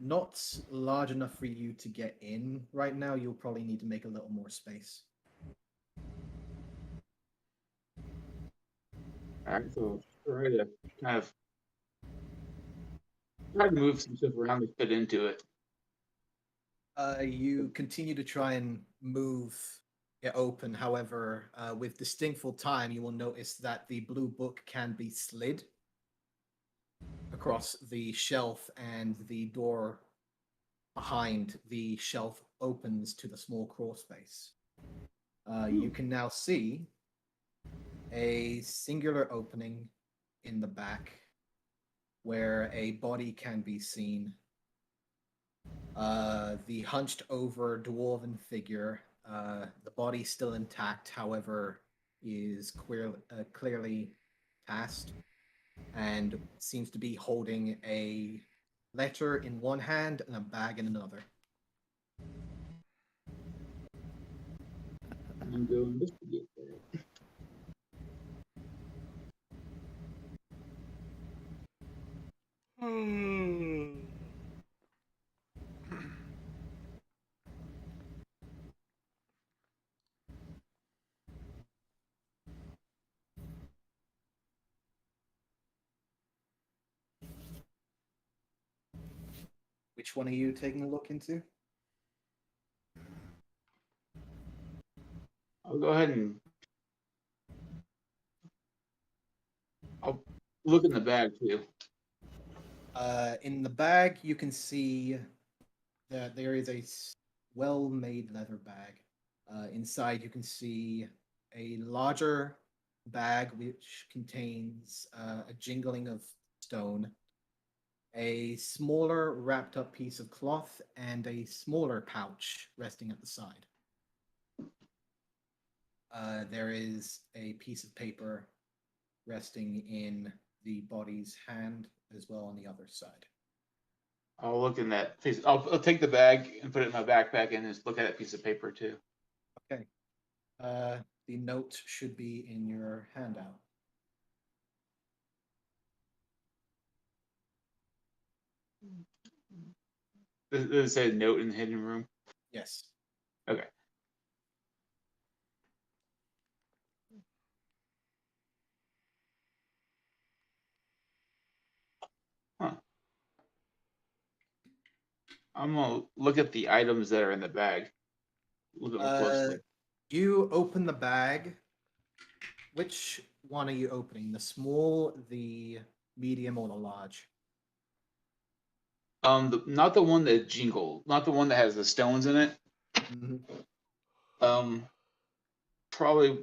Not large enough for you to get in right now. You'll probably need to make a little more space. Alright, so try to kind of try to move some stuff around to fit into it. You continue to try and move it open. However, with distinctful time, you will notice that the blue book can be slid across the shelf, and the door behind the shelf opens to the small crawl space. You can now see a singular opening in the back where a body can be seen. The hunched over dwarven figure, the body still intact, however, is clearly passed and seems to be holding a letter in one hand and a bag in another. And go investigate that. Which one are you taking a look into? I'll go ahead and I'll look in the bag too. In the bag, you can see that there is a well-made leather bag. Inside, you can see a larger bag which contains a jingling of stone, a smaller wrapped up piece of cloth, and a smaller pouch resting at the side. There is a piece of paper resting in the body's hand as well on the other side. I'll look in that piece. I'll take the bag and put it in my backpack and just look at that piece of paper too. Okay. The note should be in your handout. Does it say note in the hidden room? Yes. Okay. Huh. I'm gonna look at the items that are in the bag. Look at more closely. You open the bag. Which one are you opening? The small, the medium, or the large? Not the one that jingled, not the one that has the stones in it. Mm-hmm. Probably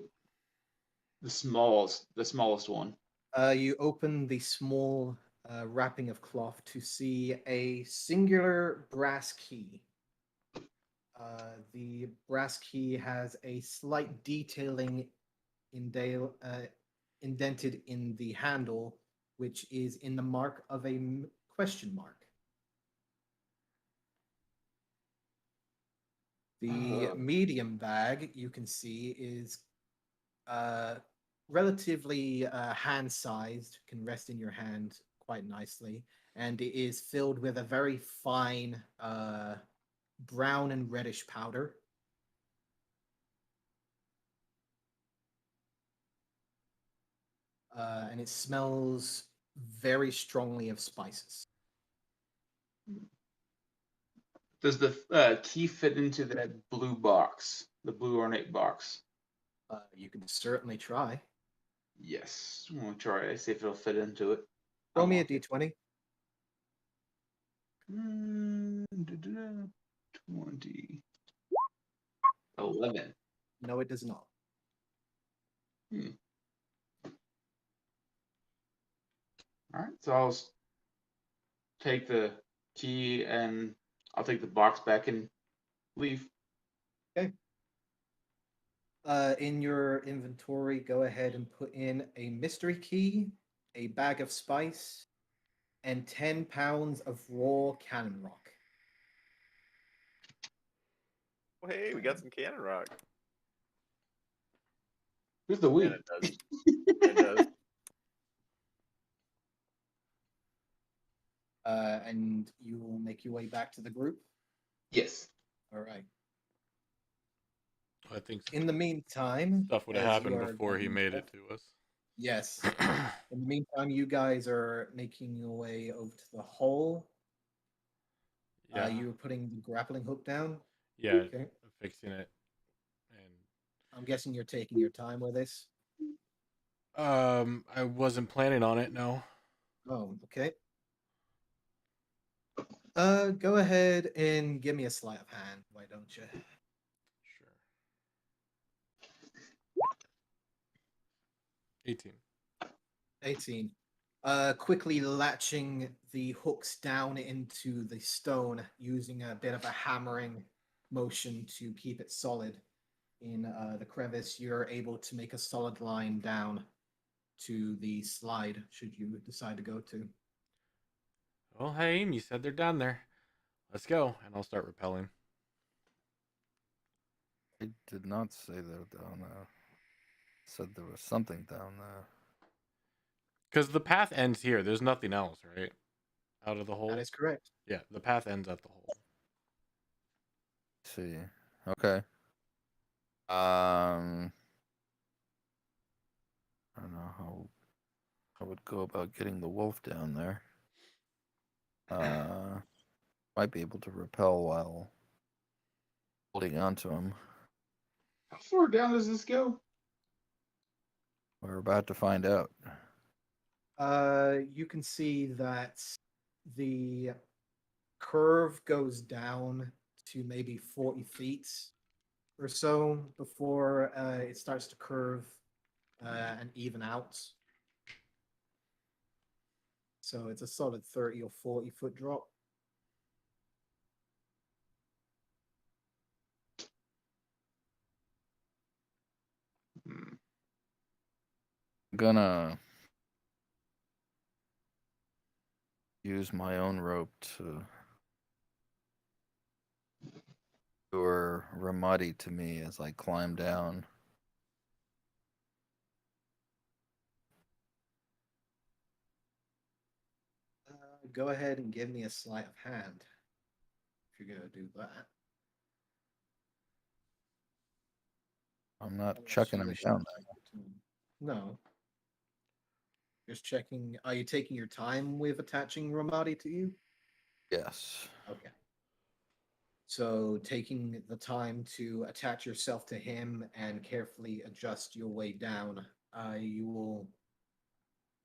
the smallest one. You open the small wrapping of cloth to see a singular brass key. The brass key has a slight detailing indented in the handle, which is in the mark of a question mark. The medium bag you can see is relatively hand-sized, can rest in your hand quite nicely, and it is filled with a very fine brown and reddish powder. And it smells very strongly of spices. Does the key fit into that blue box, the blue ornate box? You can certainly try. Yes, I'm gonna try it. See if it'll fit into it. Roll me a d20. 20. 11. No, it does not. All right, so I'll take the key and I'll take the box back and leave. In your inventory, go ahead and put in a mystery key, a bag of spice, and 10 pounds of raw cannon rock. Oh, hey, we got some cannon rock. Who's the we? And it does. It does. And you will make your way back to the group. Yes. All right. I think In the meantime, stuff would have as happened you are before he getting made stuff- it to us. Yes. In the meantime, you guys are making your way over to the hole. Yeah, You were putting the grappling hook down. yeah, Okay. fixing it, and I'm guessing you're taking your time with this. I wasn't planning on it. No. Oh, okay. Go ahead and give me a sleight of hand, why don't you? Sure. 18. 18. Quickly latching the hooks down into the stone using a bit of a hammering motion to keep it solid in the crevice, you're able to make a solid line down to the slide should you decide to go to. Well, hey, you said they're down there. Let's go, and I'll start rappelling. I did not say they're down there. I said there was something down there. Because the path ends here. There's nothing else, right? Out of the hole. That is correct. Yeah, the path ends at the hole. See. Okay. I don't know how I would go about getting the wolf down there. Might be able to repel while holding onto him. How far down does this go? We're about to find out. You can see that the curve goes down to maybe 40 feet or so before it starts to curve and even out. So it's a solid 30 or 40-foot drop. Hmm. I'm gonna use my own rope to lure Ramadi to me as I climb down. Go ahead and give me a sleight of hand if you're going to do that. I'm not Unless chucking you him wish to down. take your time. No. Just checking. Are you taking your time with attaching Ramadi to you? Yes. Okay. So taking the time to attach yourself to him and carefully adjust your way down, you will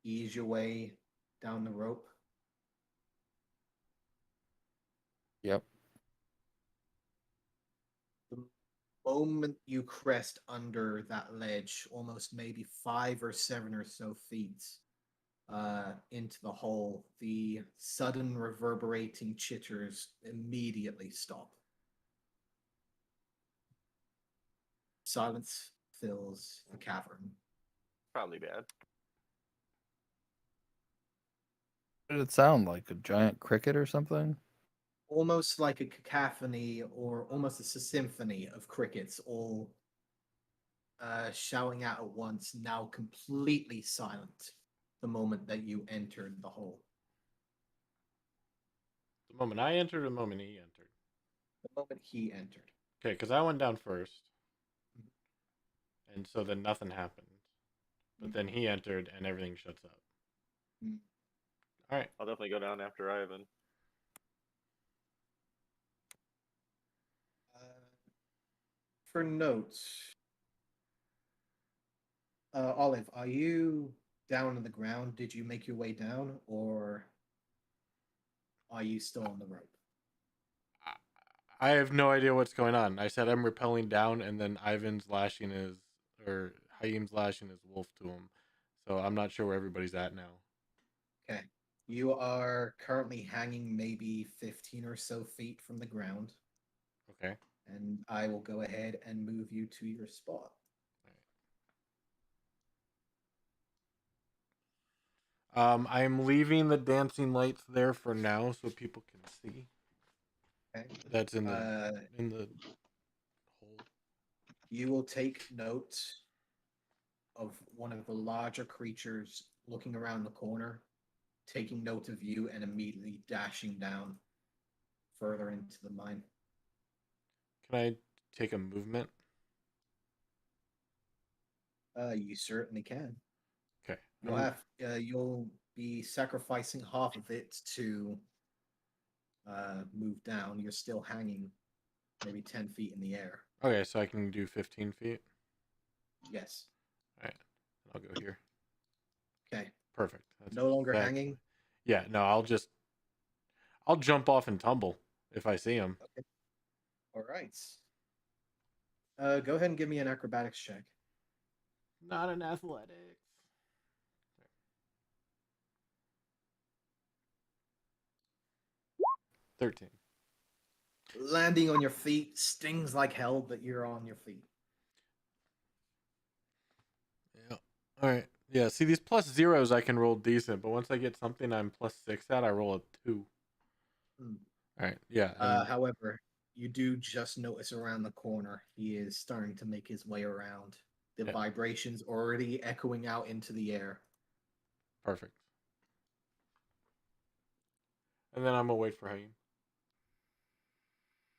ease your way down the rope. Yep. The moment you crest under that ledge, almost maybe 5 or 7 or so feet into the hole, the sudden reverberating chitters immediately stop. Silence fills the cavern. Probably bad. What did it sound like? A giant cricket or something? Almost like a cacophony or almost a symphony of crickets all shouting out at once, now completely silent the moment that you entered the hole. The moment I entered, the moment he entered. The moment he entered. Okay, because I went down first, and so then nothing happened. But then he entered, and everything shuts up. Mm. All right. I'll definitely go down after Ivan. For notes, Olive, are you down on the ground? Did you make your way down, or are you still on the rope? I have no idea what's going on. I said I'm rappelling down, and then Ivan's lashing his, or Haim's lashing his wolf to him. So I'm not sure where everybody's at now. Okay. You are currently hanging maybe 15 or so feet from the ground, Okay. and I will go ahead and move you to your spot. I am leaving the dancing lights there for now, so people can see. Okay. That's in the hole. You will take note of one of the larger creatures looking around the corner, taking note of you, and immediately dashing down further into the mine. Can I take a movement? You certainly can. Okay. You'll be sacrificing half of it to move down. You're still hanging maybe 10 feet in the air. Okay, so I can do 15 feet. Yes. All right. I'll go here. Okay. Perfect. That's No longer hanging? Yeah, no, I'll jump off and tumble if I see him. Okay. All right. Go ahead and give me an acrobatics check. Not an athletics. 13. Landing on your feet stings like hell, but you're on your feet. Yeah. All right. Yeah, see these plus zeros I can roll decent, but once I get something I'm +6 at, I roll a 2. Hmm. All right. Yeah. However, you do just notice around the corner he is starting to make his way around. The vibrations already echoing out into the air. Perfect. And then I'm gonna wait for Haim.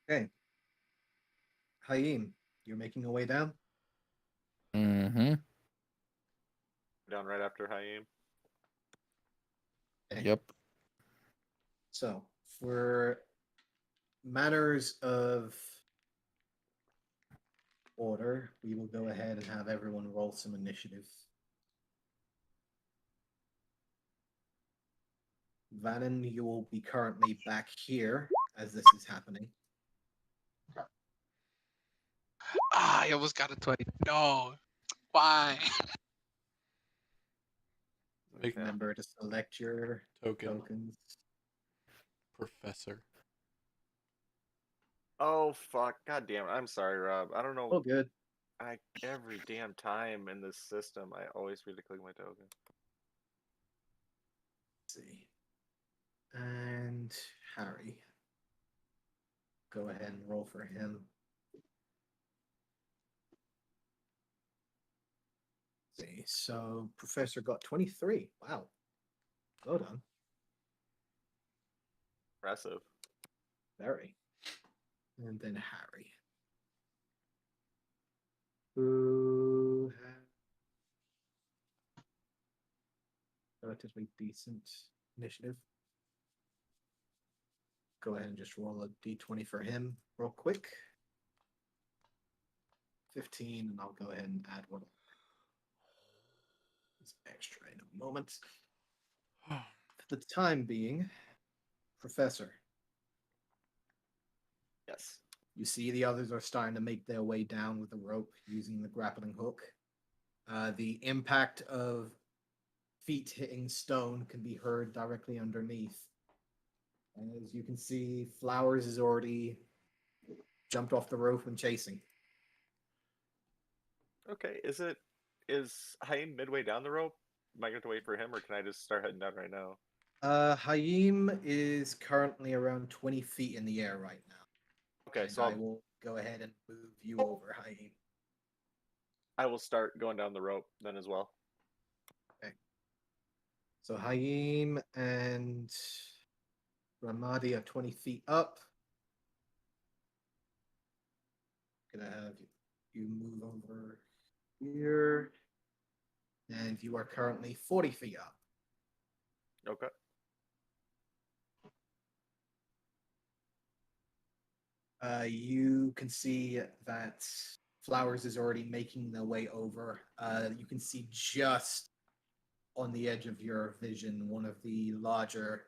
Okay. Haim, you're making your way down? Mm-hmm. Down right after Haim. Okay. Yep. So, for matters of order, we will go ahead and have everyone roll some initiative. Vannon, you will be currently back here as this is happening. I almost got a 20. No. Why? Make Remember to select your token. tokens. Professor. Oh fuck! God damn it! I'm sorry, Rob. I don't know. Oh, good. Every damn time in this system, I always forget to click my token. Let's see. And Harry. Go ahead and roll for him. Let's see. So Professor got 23. Wow. Well done. Impressive. Very. And then Harry. Who had relatively decent initiative. Go ahead and just roll a d20 for him real quick. 15, and I'll go ahead and add one. It's extra in a moment. For the time being, Professor, Yes. you see the others are starting to make their way down with the rope using the grappling hook. The impact of feet hitting stone can be heard directly underneath. As you can see, Flowers is already jumped off the rope and chasing. Okay. Is Haim midway down the rope? Am I going to wait for him, or can I just start heading down right now? Haim is currently around 20 feet in the air right now. Okay, And so I will go ahead and move you over, Haim. I will start going down the rope then as well. Okay. So Haim and Ramadi are 20 feet up. Gonna have you move over here. And you are currently 40 feet up. Okay. You can see that Flowers is already making their way over. You can see just on the edge of your vision one of the larger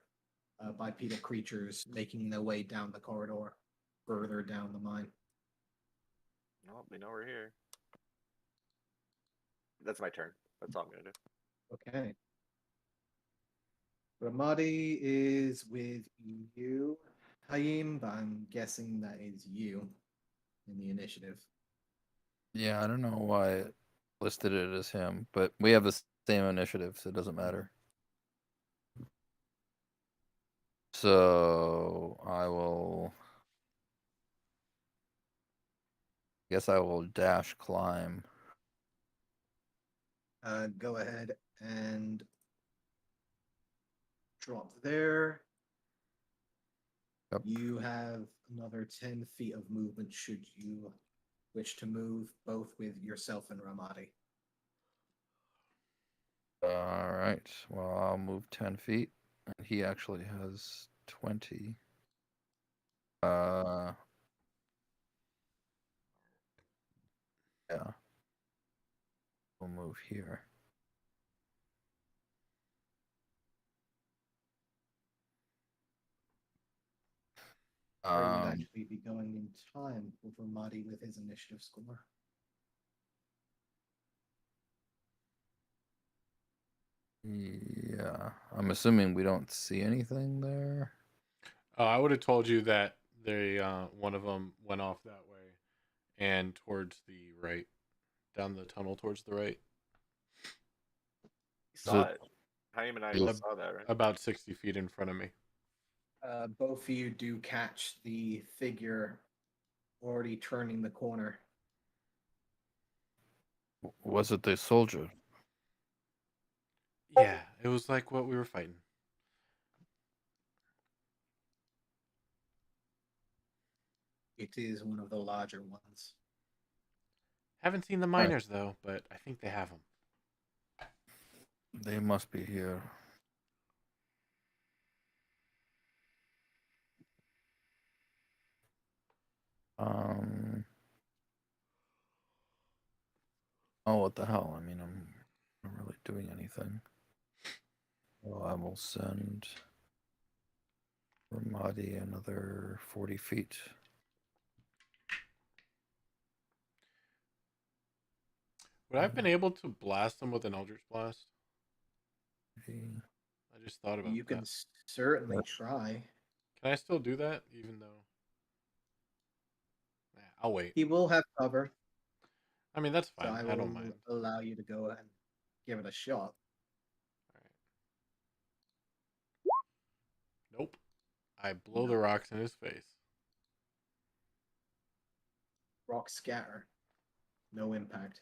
bipedal creatures making their way down the corridor, further down the mine. Oh, they know we're here. That's my turn. That's all I'm gonna do. Okay. Ramadi is with you, Hayim, but I'm guessing that is you in the initiative. Yeah, I don't know why it listed it as him, but we have the same initiative, so it doesn't matter. So I will. Guess I will dash climb. Go ahead and drop there. Yep. You have another 10 feet of movement should you wish to move, both with yourself and Ramadi. All right. Well, I'll move 10 feet. And he actually has 20. Yeah. We'll move here. Or you'd actually be going in time with Ramadi with his initiative score. Yeah. I'm assuming we don't see anything there. I would have told you that they one of them went off that way and towards the right, down the tunnel towards the right, You saw it. Haim and I Yeah. both saw that, right? about 60 feet in front of me. Both of you do catch the figure already turning the corner. Was it the soldier? Yeah, it was like what we were fighting. It is one of the larger ones. Haven't seen the miners though, but I think they have them. They must be here. Oh, what the hell? I mean, I'm not really doing anything. Well, I will send Ramadi another 40 feet. Would I have been able to blast them with an Eldritch Blast? He- I just thought about You can that. certainly try. Can I still do that, even though? Nah, I'll wait. He will have cover, I mean, that's so fine. I I will don't mind. allow you to go and give it a shot. Nope. I blow No. the rocks in his face. Rock scatter. No impact.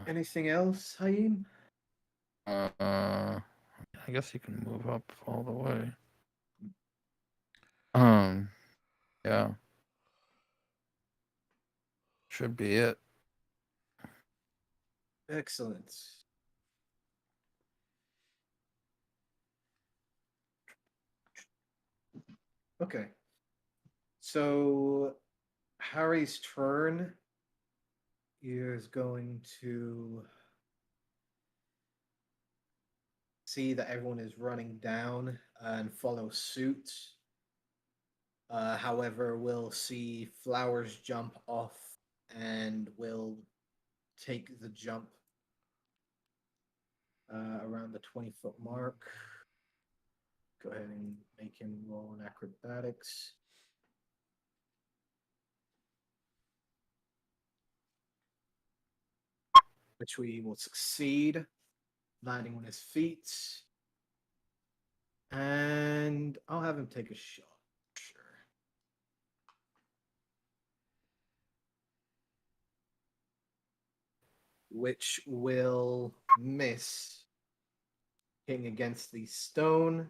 Anything else, Haim? I guess you can move up all the way. Yeah. Should be it. Excellent. Okay. So Harry's turn is going to see that everyone is running down and follow suit. However, we'll see Flowers jump off and will take the jump around the 20-foot mark. Go ahead and make him roll an acrobatics. Which we will succeed, landing on his feet. And I'll have him take a shot. Sure. Which will miss, hitting against the stone.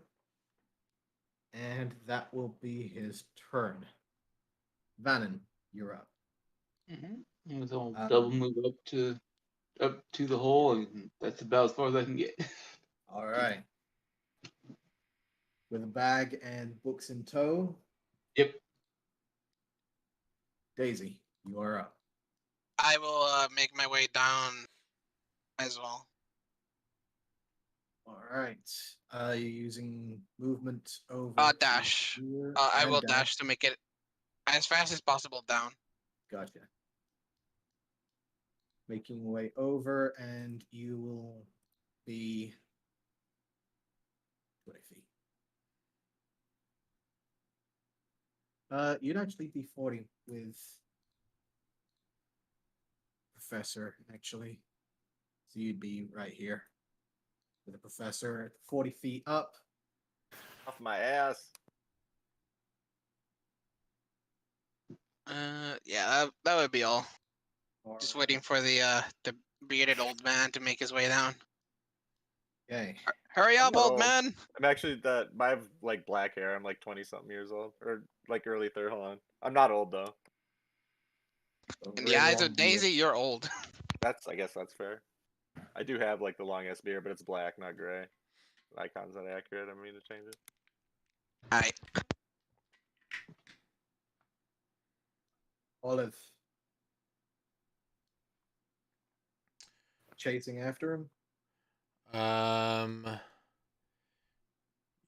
And that will be his turn. Vannon, you're up. Mm-hmm. So I'll double move up to the hole, and that's about as far as I can get. All right. With a bag and books in tow, Yep. Daisy, you are up. I will make my way down as well. All right. You're using movement over. to Dash. here I and will dash to make it as fast as possible down. Gotcha. Making your way over, and you will be 20 feet. You'd actually be 40 with Professor, actually. So you'd be right here with the Professor, 40 feet up. Off my ass. Yeah, that would be all. All Just right. waiting for the bearded old man to make his way down. Okay. Hurry I'm up, not old old. man! I'm actually that. I have like black hair. I'm like 20-something years old, or like early 30. Hold on. I'm not old though. So In the very eyes long of Daisy, beard. you're old. I guess that's fair. I do have like the long ass beard, but it's black, not gray. The icon's not accurate. I mean to change it. Alright. Olive. Chasing after him.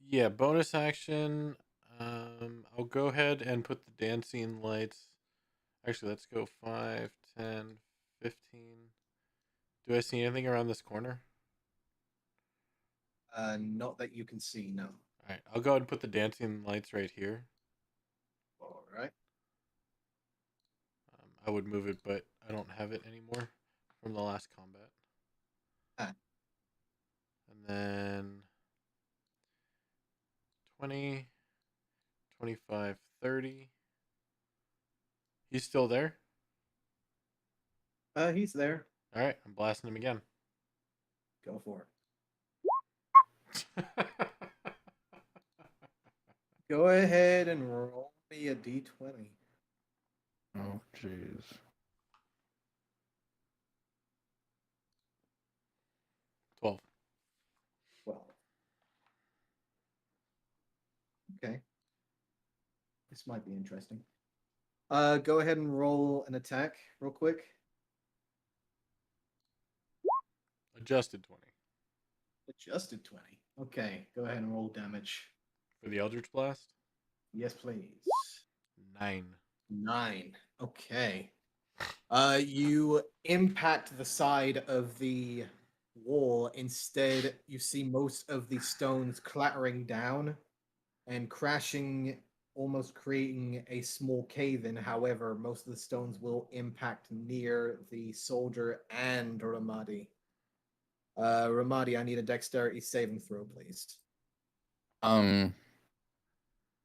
Yeah, bonus action. I'll go ahead and put the dancing lights. Actually, let's go 5, 10, 15. Do I see anything around this corner? Not that you can see, no. All right, I'll go ahead and put the dancing lights right here. All right. I would move it, but I don't have it anymore from the last combat. Ah. And then 20, 25, 30. He's still there? He's there. All right, I'm blasting him again. Go for it. Go ahead and roll me a d20. Oh, jeez. 12. Well. Okay. This might be interesting. Go ahead and roll an attack real quick. Adjusted 20. Adjusted 20. Okay, go ahead and roll damage. For the Eldritch Blast? Yes, please. 9. 9. Okay. You impact the side of the wall. Instead, you see most of the stones clattering down and crashing, almost creating a small cave in. However, most of the stones will impact near the soldier and Ramadi. Ramadi, I need a dexterity saving throw, please.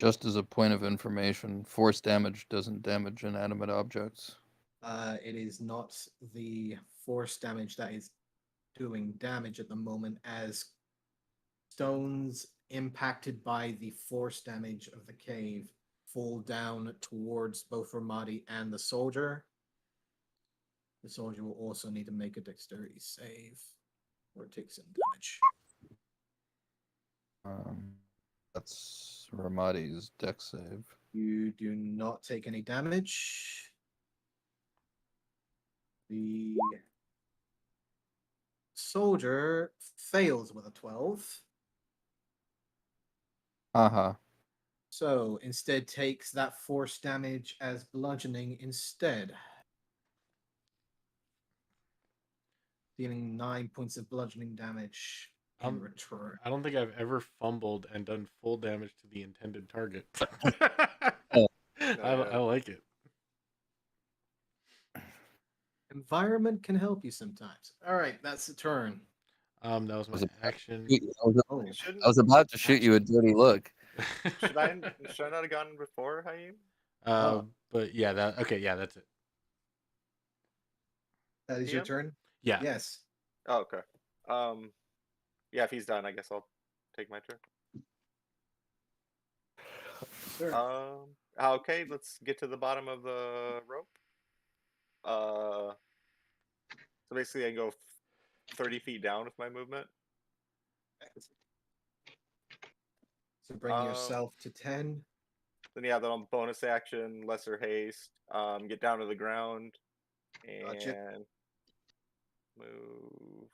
Just as a point of information, force damage doesn't damage inanimate objects. It is not the force damage that is doing damage at the moment, as stones impacted by the force damage of the cave fall down towards both Ramadi and the soldier. The soldier will also need to make a dexterity save or take some damage. That's Ramadi's dex save. You do not take any damage. The soldier fails with a 12. Haha. So instead takes that force damage as bludgeoning instead. Dealing 9 points of bludgeoning damage in return. I don't think I've ever fumbled and done full damage to the intended target. Oh. I like it. Environment can help you sometimes. All right, that's the turn. That was my action. Oh, Shouldn't I was about to shoot you a dirty look. should I not have gone before Haim? But yeah, that's it. that is your Ian? turn? Yeah. Yes. Oh, okay. Yeah, if he's done, I guess I'll take my turn. Sure. Okay, let's get to the bottom of the rope. So basically, I go 30 feet down with my movement. So bring yourself to 10. Then yeah, then I'll bonus action, lesser haste, get down to the ground, and Gotcha. move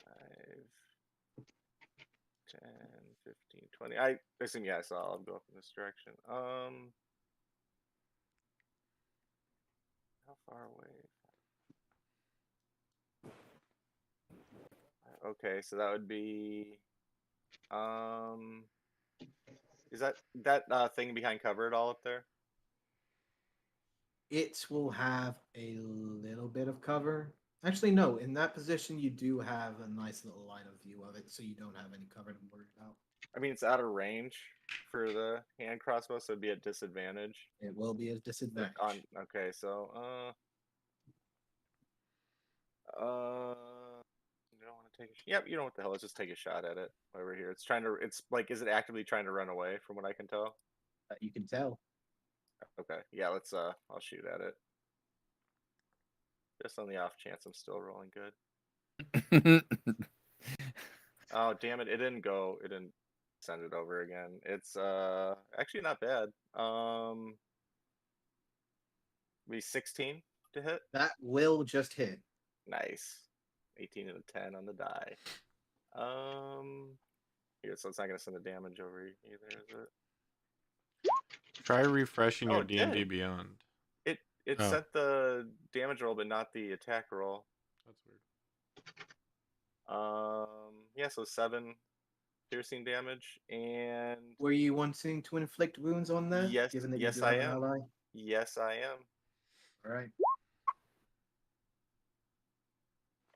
5, 10, 15, 20. I assume, yeah, so I'll go up in this direction. How far away? Okay, so that would be, is that thing behind cover at all up there? It will have a little bit of cover. Actually, no. In that position, you do have a nice little line of view of it, so you don't have any cover to worry about. I mean, it's out of range for the hand crossbow, so it'd be a disadvantage. It will be a disadvantage. Okay, so you don't want to take a yep, you know what the hell, let's just take a shot at it over here. It's like, is it actively trying to run away from what I can tell? You can tell. Okay, yeah, let's I'll shoot at it. Just on the off chance I'm still rolling good. Oh, damn it, it didn't send it over again. It's actually not bad. Be 16 to hit. That will just hit. Nice. 18 and a 10 on the die. Here, so it's not gonna send the damage over either, is it? Try refreshing your it D&D did. Beyond. It Oh. sent the damage roll, but not the attack roll. That's weird. Yeah, so 7 piercing damage, and Were you wanting to inflict wounds on there? Yes, Given that yes, you do I have an am. ally? Yes, I am. All right.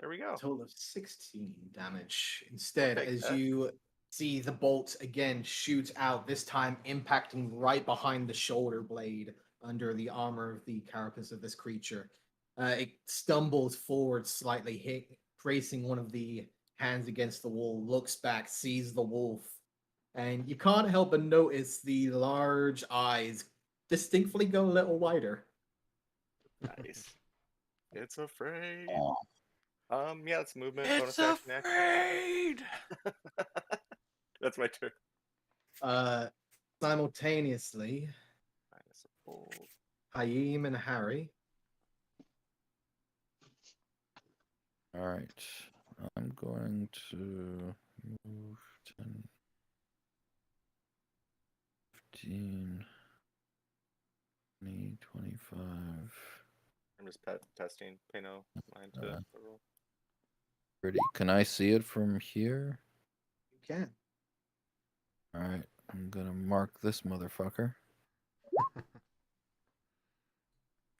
There we go. Total of 16 damage. Instead, take as that. you see the bolt again shoot out, this time impacting right behind the shoulder blade under the armor of the carapace of this creature. It stumbles forward slightly, bracing one of the hands against the wall, looks back, sees the wolf, and you can't help but notice the large eyes distinctly go a little wider. Nice. It's afraid. Oh. Yeah, it's movement. It's bonus action, action. afraid. That's my turn. Simultaneously, Minus a fold. Haim and Harry. All right. I'm going to move 10, 15, 20, 25. I'm just testing. Pay no mind to the roll. 30. Can I see it from here? You can. All right. I'm going to mark this motherfucker.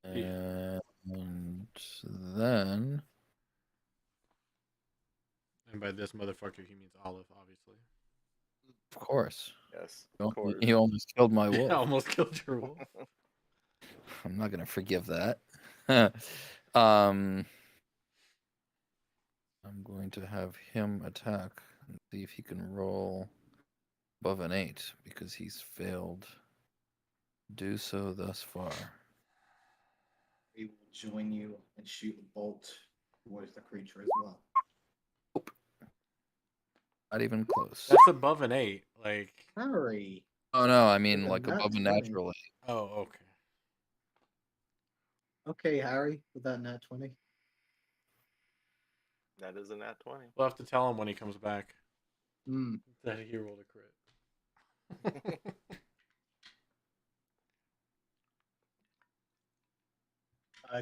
And then... And by this motherfucker, he means Olive, obviously. Of course. Yes, You of course. you almost killed my wolf. I almost killed your wolf. I'm not gonna forgive that. I'm going to have him attack and see if he can roll above an 8 because he's failed. Do so thus far. We will join you and shoot a bolt towards the creature as well. Not even close. That's above an 8. Like. Harry. Oh no, I mean With a like nat above a 20. natural 8. Oh, okay. Okay, Harry, with that nat 20. That is a nat 20. We'll have to tell him when he comes back Hmm. that he rolled a crit.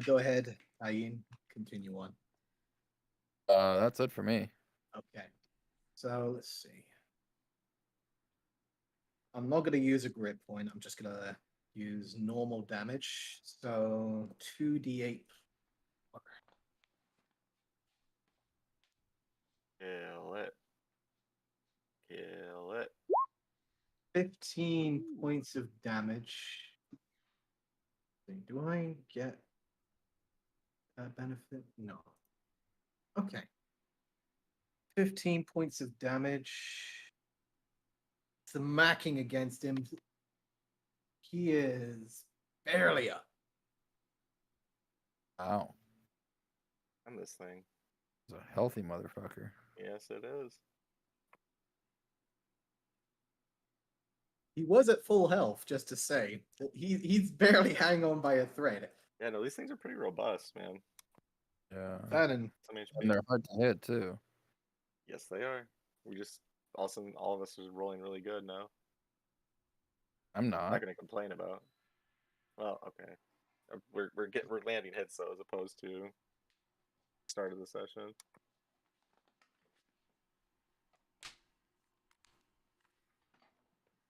Go ahead, Haim. Continue on. That's it for me. Okay. So let's see. I'm not going to use a grit point. I'm just going to use normal damage. So 2d8. Kill it. Kill it. 15 points of damage. Do I get that benefit? No. Okay. 15 points of damage. Smacking against him. He is barely up. Wow. I'm this thing. He's a healthy motherfucker. Yes, it is. He was at full health, just to say. He's barely hanging on by a thread. Yeah, no, these things are pretty robust, man. Yeah. That and Some HP. And they're hard to hit too. Yes, they are. We just also all of us are rolling really good now. I'm I'm not. not gonna complain about. Well, okay. We're landing hits though, as opposed to start of the session.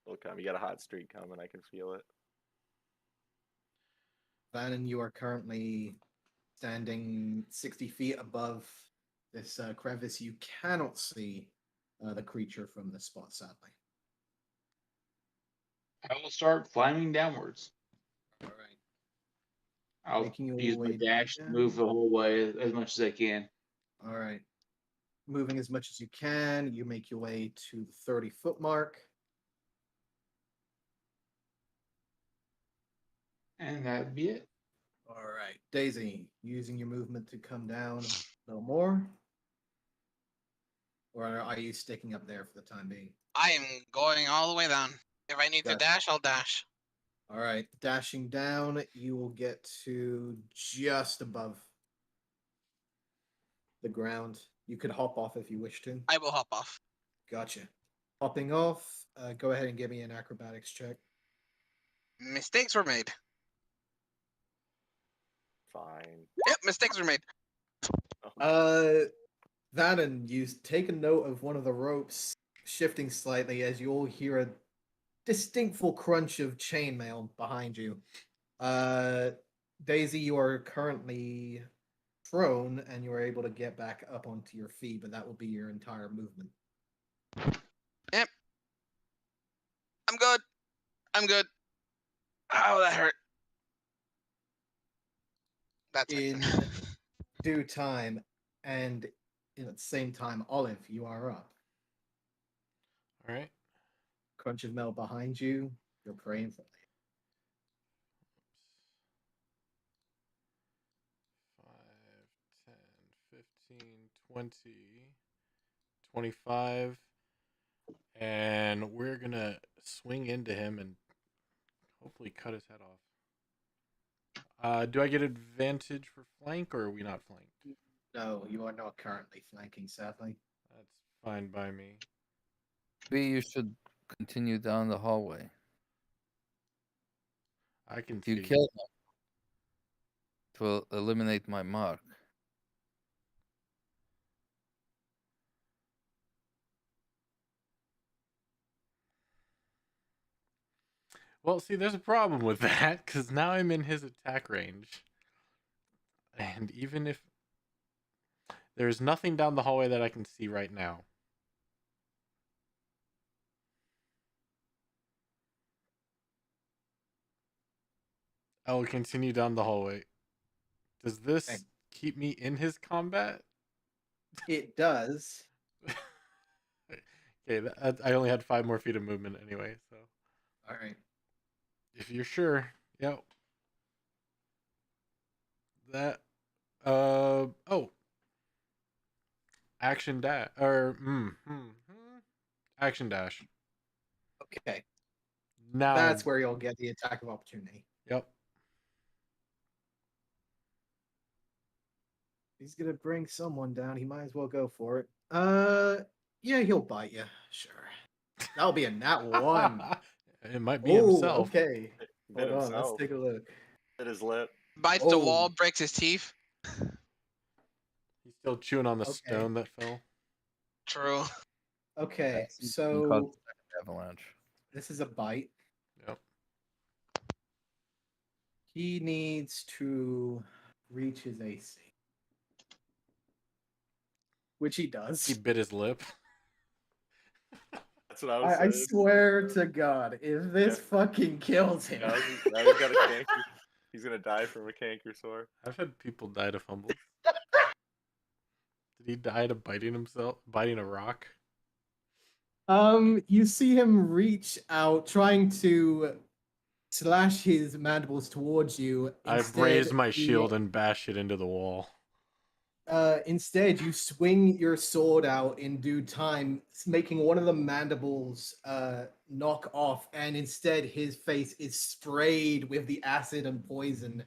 It'll come. You got a hot streak coming. I can feel it. Vannon, you are currently standing 60 feet above this crevice. You cannot see the creature from the spot, sadly. I will start climbing downwards. All right. I'll Making your use my way dash to down. move the whole way as much as I can. All right. Moving as much as you can, you make your way to the 30-foot mark. And that'd be it. All right. Daisy, using your movement to come down a little more. Or are you sticking up there for the time being? I am going all the way down. If I need to Gotcha. dash, I'll dash. All right. Dashing down, you will get to just above the ground. You could hop off if you wish to. I will hop off. Gotcha. Hopping off, go ahead and give me an acrobatics check. Mistakes were made. Fine. Yep, mistakes were made. Vannon, you take a note of one of the ropes shifting slightly as you'll hear a distinctful crunch of chainmail behind you. Daisy, you are currently prone and you are able to get back up onto your feet, but that will be your entire movement. Yep. I'm good. I'm good. Oh, that hurt. That's In it. due time, and at the same time, Olive, you are up. All right. Crunch of metal behind you. You're praying for 5, 10, 15, 20, 25. And we're going to swing into him and hopefully cut his head off. Do I get advantage for flank, or are we not flanked? No, you are not currently flanking, sadly. That's fine by me. Maybe you should continue down the hallway. I can If you see. kill him to eliminate my mark. Well, see, there's a problem with that, because now I'm in his attack range. And even if there's nothing down the hallway that I can see right now. I will continue down the hallway. Does this Okay. keep me in his combat? It does. Okay, I only had 5 more feet of movement anyway, so. All right. If you're sure, yep. That, oh. Action dash, or, action dash. Okay. Now That's where you'll get the attack of opportunity. Yep. He's gonna bring someone down. He might as well go for it. Yeah, he'll bite you. Sure. That'll be a nat 1. It might be Oh, himself. okay. Bit Hold on, let's himself. take a look. Bit his lip. Bites the Oh. wall, breaks his teeth. He's still chewing on the Okay. stone that fell. True. Okay, You can cause so second avalanche. this is a bite. Yep. He needs to reach his AC. Which he does. He bit his lip. That's what I was I saying. swear to God, if this Yeah. fucking kills him. Now he's got a canker. He's gonna die from a canker sore. I've had people die to fumbles. Did he die to biting a rock? You see him reach out, trying to slash his mandibles towards you. I raise my shield and bash it into the wall. Instead, you swing your sword out in due time, making one of the mandibles knock off, and instead his face is sprayed with the acid and poison,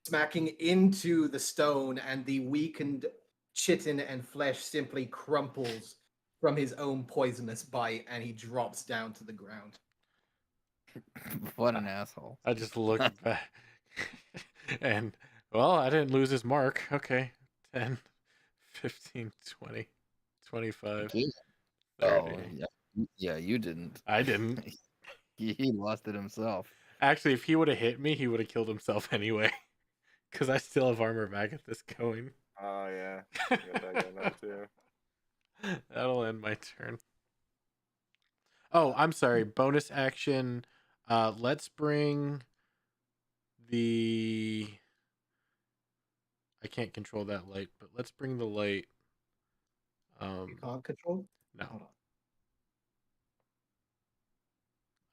smacking into the stone, and the weakened chitin and flesh simply crumples from his own poisonous bite, and he drops down to the ground. What an asshole. I just looked back. And, well, I didn't lose his mark. Okay. 10, 15, 20, 25, He- 30. Oh, yeah, you didn't. I didn't. He lost it himself. Actually, if he would have hit me, he would have killed himself anyway. Because I still have armor back at this going. Oh yeah, I got that going on too. That'll end my turn. Oh, I'm sorry. Bonus action. Let's bring the. I can't control that light, but let's bring the light. You can't control? No, Hold on.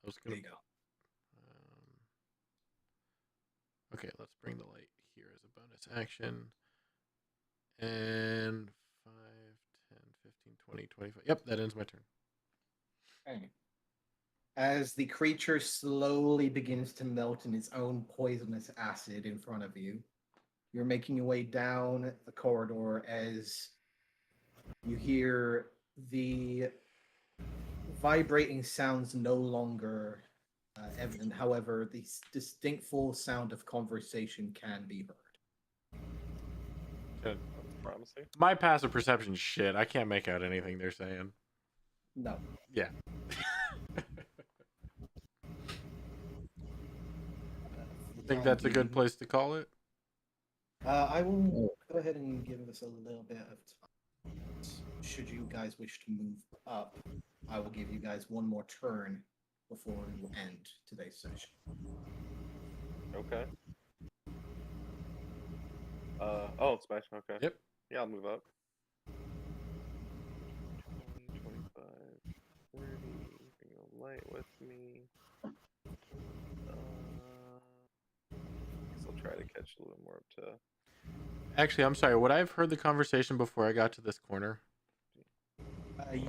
I was There gonna. you go. Okay, let's bring the light here as a bonus action. And 5, 10, 15, 20, 25. Yep, that ends my turn. Okay. As the creature slowly begins to melt in its own poisonous acid in front of you, you're making your way down the corridor as you hear the vibrating sounds no longer evident. However, the distinct full sound of conversation can be heard. Good. That's promising. My passive perception shit. I can't make out anything they're saying. No. Yeah. I think that's a good place to call it. I will go ahead and give us a little bit of time. Should you guys wish to move up, I will give you guys one more turn before we end today's session. Okay. Oh, it's my turn. Okay. Yep. Yeah, I'll move up. 20, 25, 30. Bring a light with me. Guess I'll try to catch a little more up to. Actually, I'm sorry. Would I have heard the conversation before I got to this corner?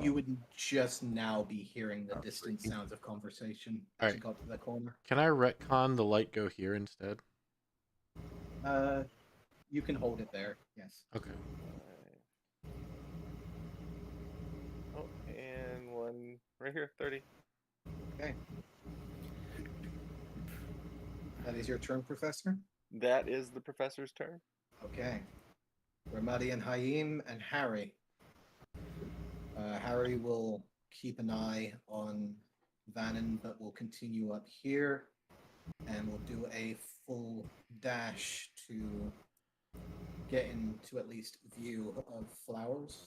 You would just now be hearing the distant sounds of conversation as you Alright. got to the corner. Can I retcon the light go here instead? You can hold it there. Yes. Okay. Oh, and one right here, 30. Okay. That is your turn, Professor. That is the professor's turn. Okay. Ramadi and Haim and Harry. Harry will keep an eye on Vannon, but will continue up here, and we'll do a full dash to get into at least view of flowers.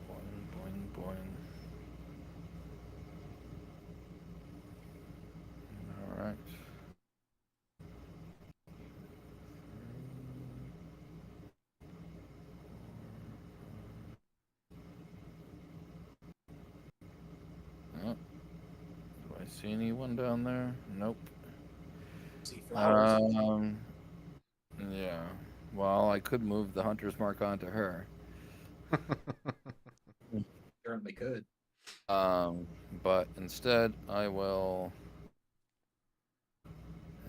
Boing, boing, boing. All right. Oh. Do I see anyone down there? Nope. See flowers. Yeah. Well, I could move the hunter's mark onto her. Certainly could. But instead, I will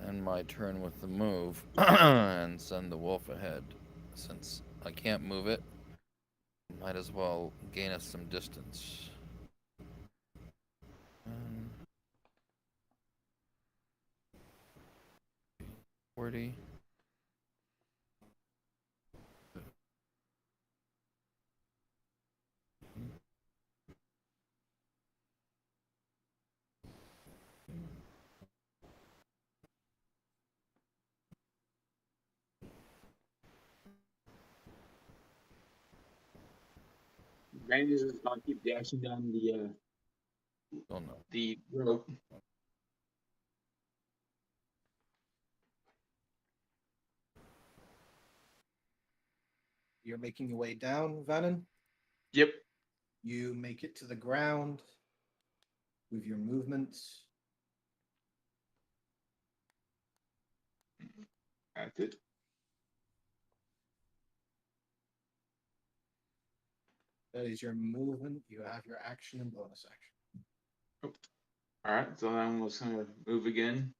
end my turn with the move and send the wolf ahead. Since I can't move it, might as well gain us some distance. 40. Randy is just gonna keep dashing down Oh no. the rope. You're making your way down, Vannon. Yep. You make it to the ground with your movements. That's it. That is your movement. You have your action and bonus action. All right. So then we're just gonna move again.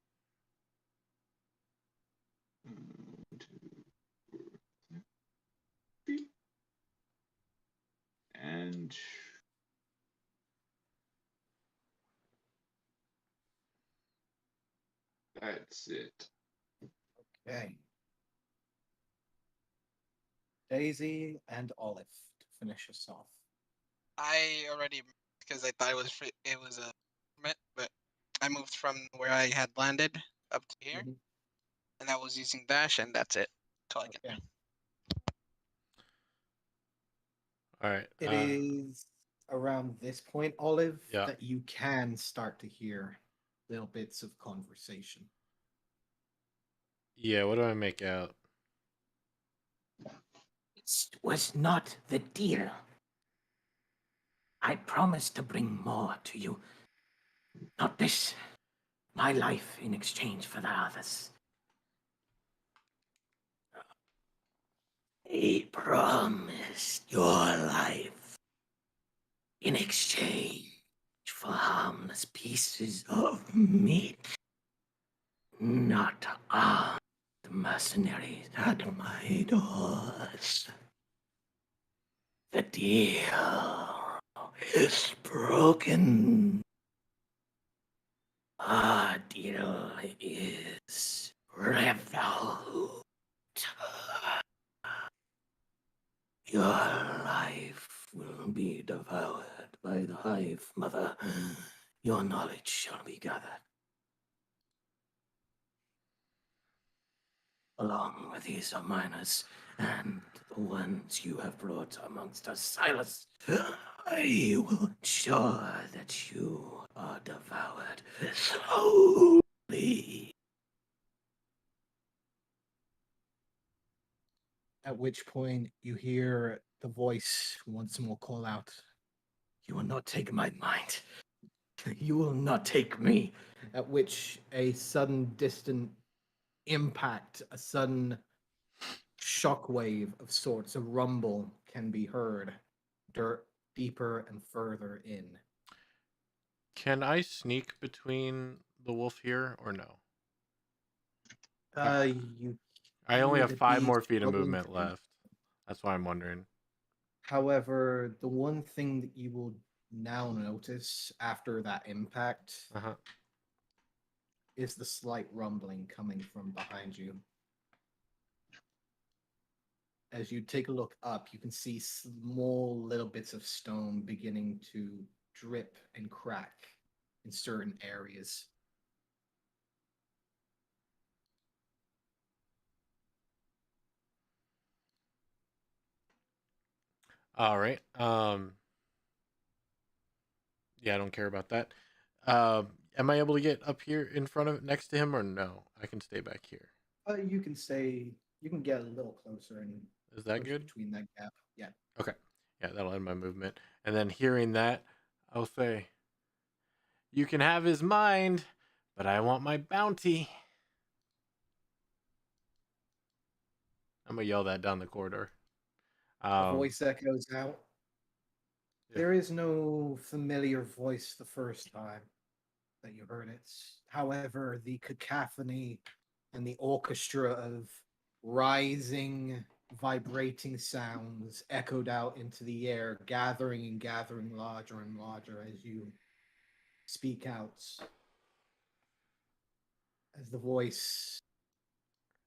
1, 2, 4, 6, 8. That's it. Okay. Daisy and Olive to finish us off. I already, because I thought it was a movement, but I moved from where I had landed up to here, Mhm. and I was using dash, and that's it. That's all I can Okay. do. All right. It is around this point, Olive, Yeah. that you can start to hear little bits of conversation. Yeah. What do I make out? It was not the deal. I promised to bring more to you. Not this. My life in exchange for the others. He promised your life in exchange for harmless pieces of meat. Not armed mercenaries at my doors. The deal is broken. Our deal is revolt. Your life will be devoured by the hive, mother. Your knowledge shall be gathered. Along with these are miners and the ones you have brought amongst us, Silas. I will ensure that you are devoured slowly. At which point you hear the voice once more call out, "You will not take my mind. You will not take me." At which a sudden distant impact, a sudden shockwave of sorts, a rumble can be heard, dirt deeper and further in. Can I sneak between the wolf here or no? You I only have would 5 be more feet of struggling movement to- left. That's why I'm wondering. However, the one thing that you will now notice after that impact Uh-huh. is the slight rumbling coming from behind you. As you take a look up, you can see small little bits of stone beginning to drip and crack in certain areas. All right. Yeah, I don't care about that. Am I able to get up here in front of next to him or no? I can stay back here. You can say you can get a little closer and Is that push good? between that gap. Yeah. Okay. Yeah, that'll end my movement. And then hearing that, I'll say, "You can have his mind, but I want my bounty." I'm gonna yell that down the corridor. A voice echoes out. Yeah. There is no familiar voice the first time that you heard it. However, the cacophony and the orchestra of rising, vibrating sounds echoed out into the air, gathering and gathering larger and larger as you speak out. As the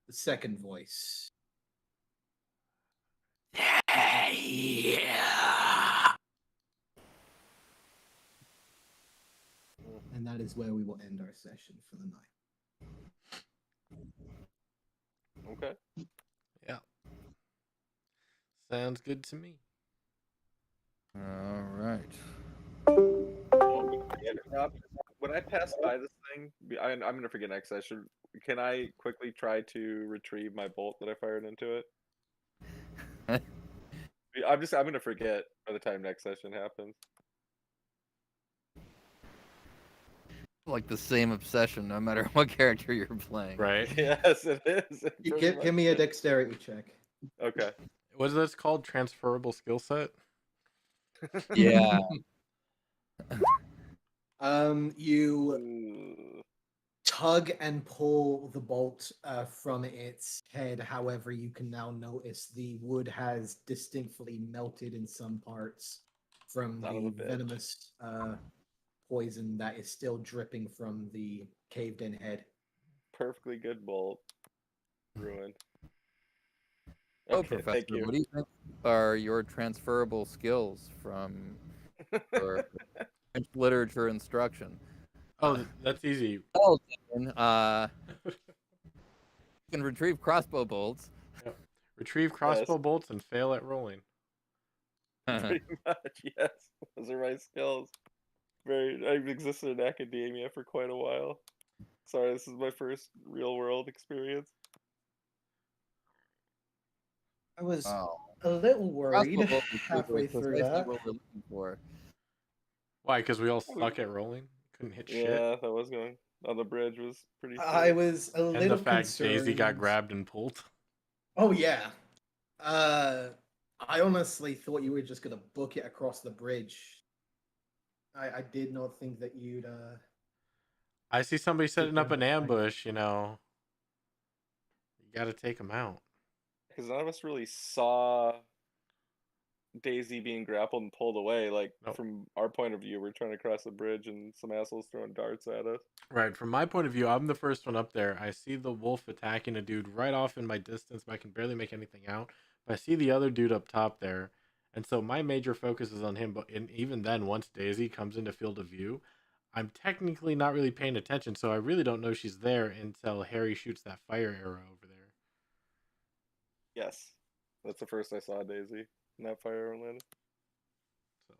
second voice, Yeah. and that is where we will end our session for the night. Okay. Yeah. Sounds good to me. All right. Yeah, Rob, when I pass by this thing, I'm gonna forget next session. Can I quickly try to retrieve my bolt that I fired into it? I'm gonna forget by the time next session happens. Like the same obsession, no matter what character you're playing. Right. Yes, it is. It pretty Give much me a is. dexterity check. Okay. What is this called? Transferable skill set? Yeah. You Ooh. tug and pull the bolt from its head. However, you can now notice the wood has distinctly melted in some parts from Son of the a bitch. venomous poison that is still dripping from the caved in head. perfectly good bolt. Ruined. Oh, Okay, Professor, thank you. what do you think are your transferable skills from your French literature instruction? Oh, that's easy. Well, then, you can retrieve crossbow bolts. Yep. Retrieve crossbow bolts and fail at rolling. Pretty much, yes. Those are my skills. I've existed in academia for quite a while. Sorry, this is my first real world experience. I was Oh. a little worried Crossbow bolts is halfway through precisely that. what we're looking for. Why? Because we all suck at rolling? Couldn't hit shit? Yeah, that was going on the bridge was pretty I sick. was a And little the fact concerned. Daisy got grabbed and pulled. Oh yeah. I honestly thought you were just gonna book it across the bridge. I did not think that you'd I see somebody setting up them an behind. ambush, you know. You gotta take them out. Because none of us really saw Daisy being grappled and pulled away. Like, Nope. from our point of view, we're trying to cross the bridge and some assholes throwing darts at us. Right, from my point of view, I'm the first one up there. I see the wolf attacking a dude right off in my distance, but I can barely make anything out. But I see the other dude up top there. And so my major focus is on him. But even then, once Daisy comes into field of view, I'm technically not really paying attention. So I really don't know she's there until Harry shoots that fire arrow over there. Yes. That's the first I saw Daisy in that fire landed. So,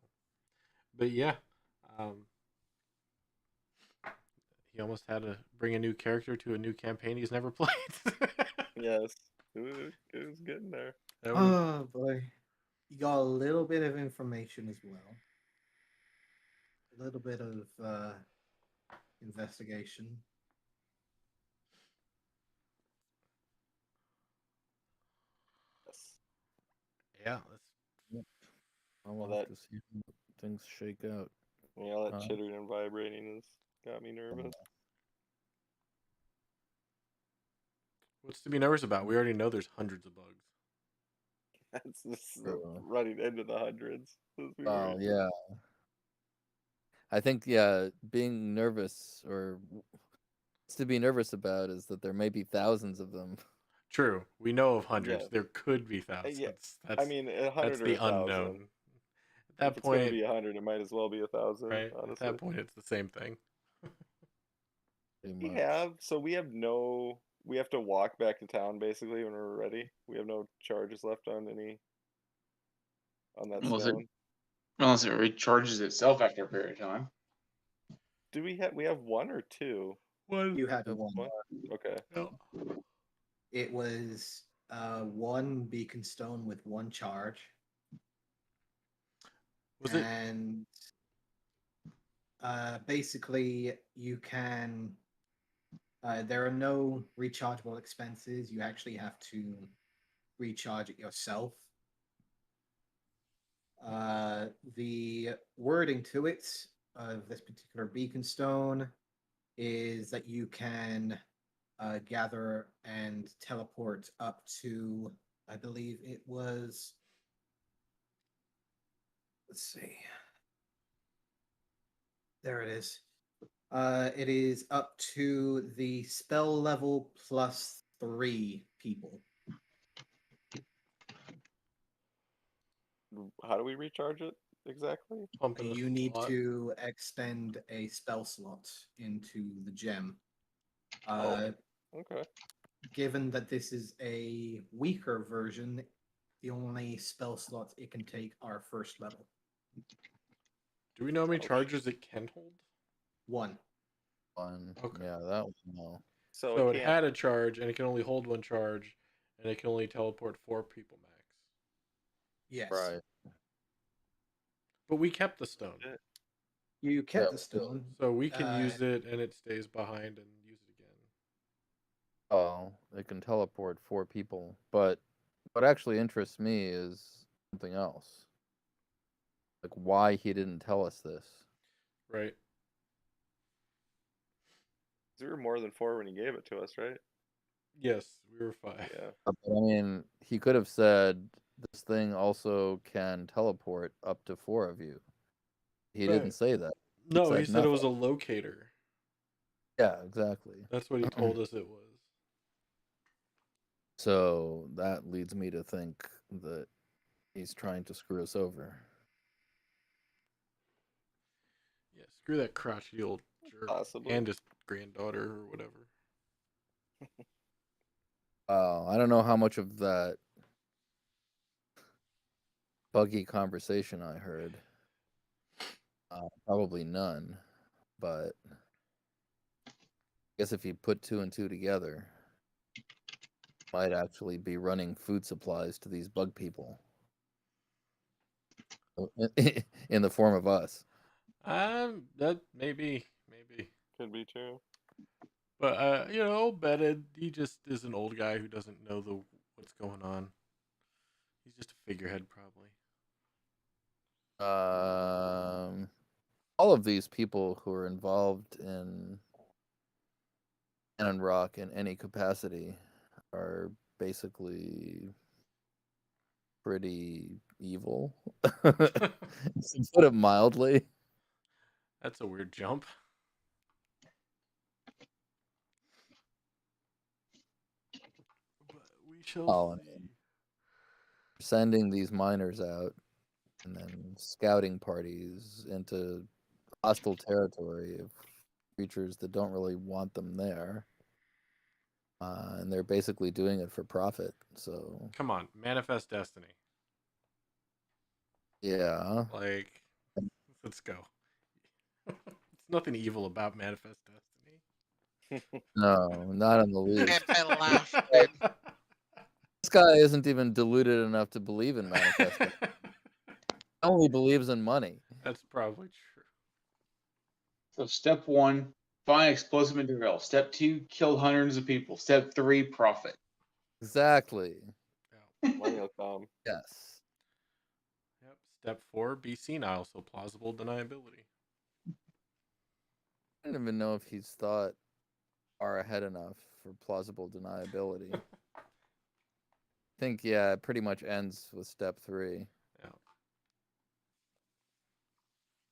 but yeah. He almost had to bring a new character to a new campaign he's never played. Yes. It was getting there. Oh boy. You got a little bit of information as well. A little bit of investigation. Yes. Yeah. I'll Well, have to see how things shake out. Yeah, all that chittering and vibrating has got me nervous. What's to be nervous about? We already know there's hundreds of bugs. That's just running into the hundreds. Oh, yeah. I think, being nervous or to be nervous about is that there may be thousands of them. True. We know of hundreds. Yeah. There could be thousands. Yeah. That's, I mean, 100 that's or the 1,000. unknown. At that If it's going to point, be 100, it might as well be 1,000. right? Honestly. At that point, it's the same thing. We have to walk back to town basically when we're ready. We have no charges left on that stone. Unless it recharges itself after a period of time. Do we have one or two? One. You had one. Okay. No. It was one beacon stone with one charge. Was it? And basically, you can. There are no rechargeable expenses. You actually have to recharge it yourself. The wording to it of this particular beacon stone is that you can gather and teleport up to, I believe it was, let's see. There it is. It is up to the spell level +3 people. How do we recharge it exactly? You need to expend a spell slot into the gem. Okay. Given that this is a weaker version, the only spell slots it can take are first level. Do we know how many charges it can hold? One. Okay. Yeah, that one. No. So it had a charge, and it can only hold one charge, and it can only teleport 4 people max. Yes. Right. But we kept the stone. You kept the stone. So we can use it, and it stays behind and use it again. Oh, it can teleport 4 people. But what actually interests me is something else. Like why he didn't tell us this. Right. There were more than 4 when he gave it to us, right? Yes, we were 5. Yeah. But, I mean, he could have said this thing also can teleport up to 4 of you. He didn't say that. No, he said nothing. it was a locator. Yeah, exactly. That's what he told us it was. So that leads me to think that he's trying to screw us over. Yeah, screw that crotchety old jerk Possibly. and his granddaughter or whatever. I don't know how much of that buggy conversation I heard. Probably none, but I guess if you put 2 and 2 together, might actually be running food supplies to these bug people in the form of us. That maybe. Could be true. But old Bennett, he just is an old guy who doesn't know what's going on. He's just a figurehead, probably. All of these people who are involved in Cannon Rock in any capacity are basically pretty evil, to put it mildly. That's a weird jump. But we shall see. Sending these miners out and then scouting parties into hostile territory of creatures that don't really want them there. And they're basically doing it for profit. So come on, manifest destiny. Yeah. Like, let's go. It's nothing evil about manifest destiny. No, not in the least. I laughed, dude. This guy isn't even deluded enough to believe in manifesting. He only believes in money. That's probably true. So step 1, find explosive material. Step 2, kill hundreds of people. Step 3, profit. Exactly. Money will come. Yes. Yep. Step 4, be senile, so plausible deniability. I don't even know if he's thought far ahead enough for plausible deniability. I think, it pretty much ends with step 3. Yeah.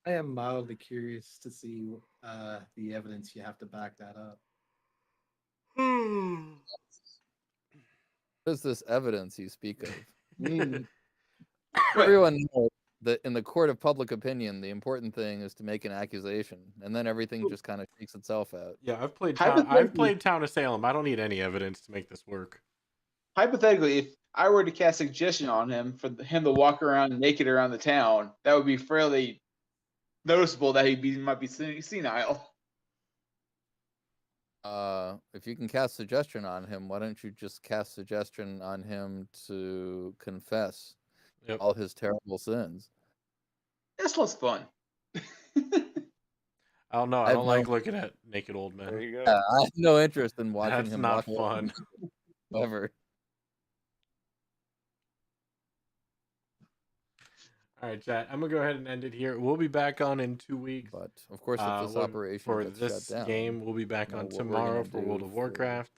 I am mildly curious to see the evidence you have to back that up. What is this evidence you speak of? Wait, Everyone knows that in the court of public opinion, the important thing is to make an accusation, and then everything just kind of shakes itself out. Yeah, I've played Hypothetically- Town of Salem. I don't need any evidence to make this work. hypothetically, if I were to cast suggestion on him for him to walk around naked around the town, that would be fairly noticeable that might be senile. If you can cast suggestion on him, why don't you just cast suggestion on him to confess all his terrible sins? That's less fun. I don't know. I don't like looking at naked old men. There you go. Yeah, I have no interest in watching That's him not walk fun. ever. All right, chat. I'm gonna go ahead and end it here. We'll be back on in 2 weeks. But of course, if this operation for gets this shut down, game, we'll be back know on what we're tomorrow gonna for do World of for Warcraft.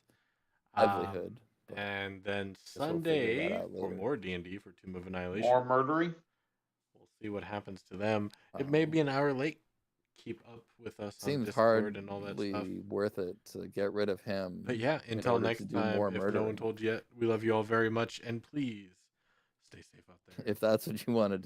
livelihood. But And then we'll figure that Sunday out for later. more D&D for Tomb of Annihilation. More murdering. We'll see what happens to them. It may be an hour late. Keep up with us on Seems Discord and all that stuff. hardly worth it to get rid of him. But yeah, in until order next to do time, more if no murdering. one told you yet, we love you all very much, and please stay safe out there. If that's what you want to do.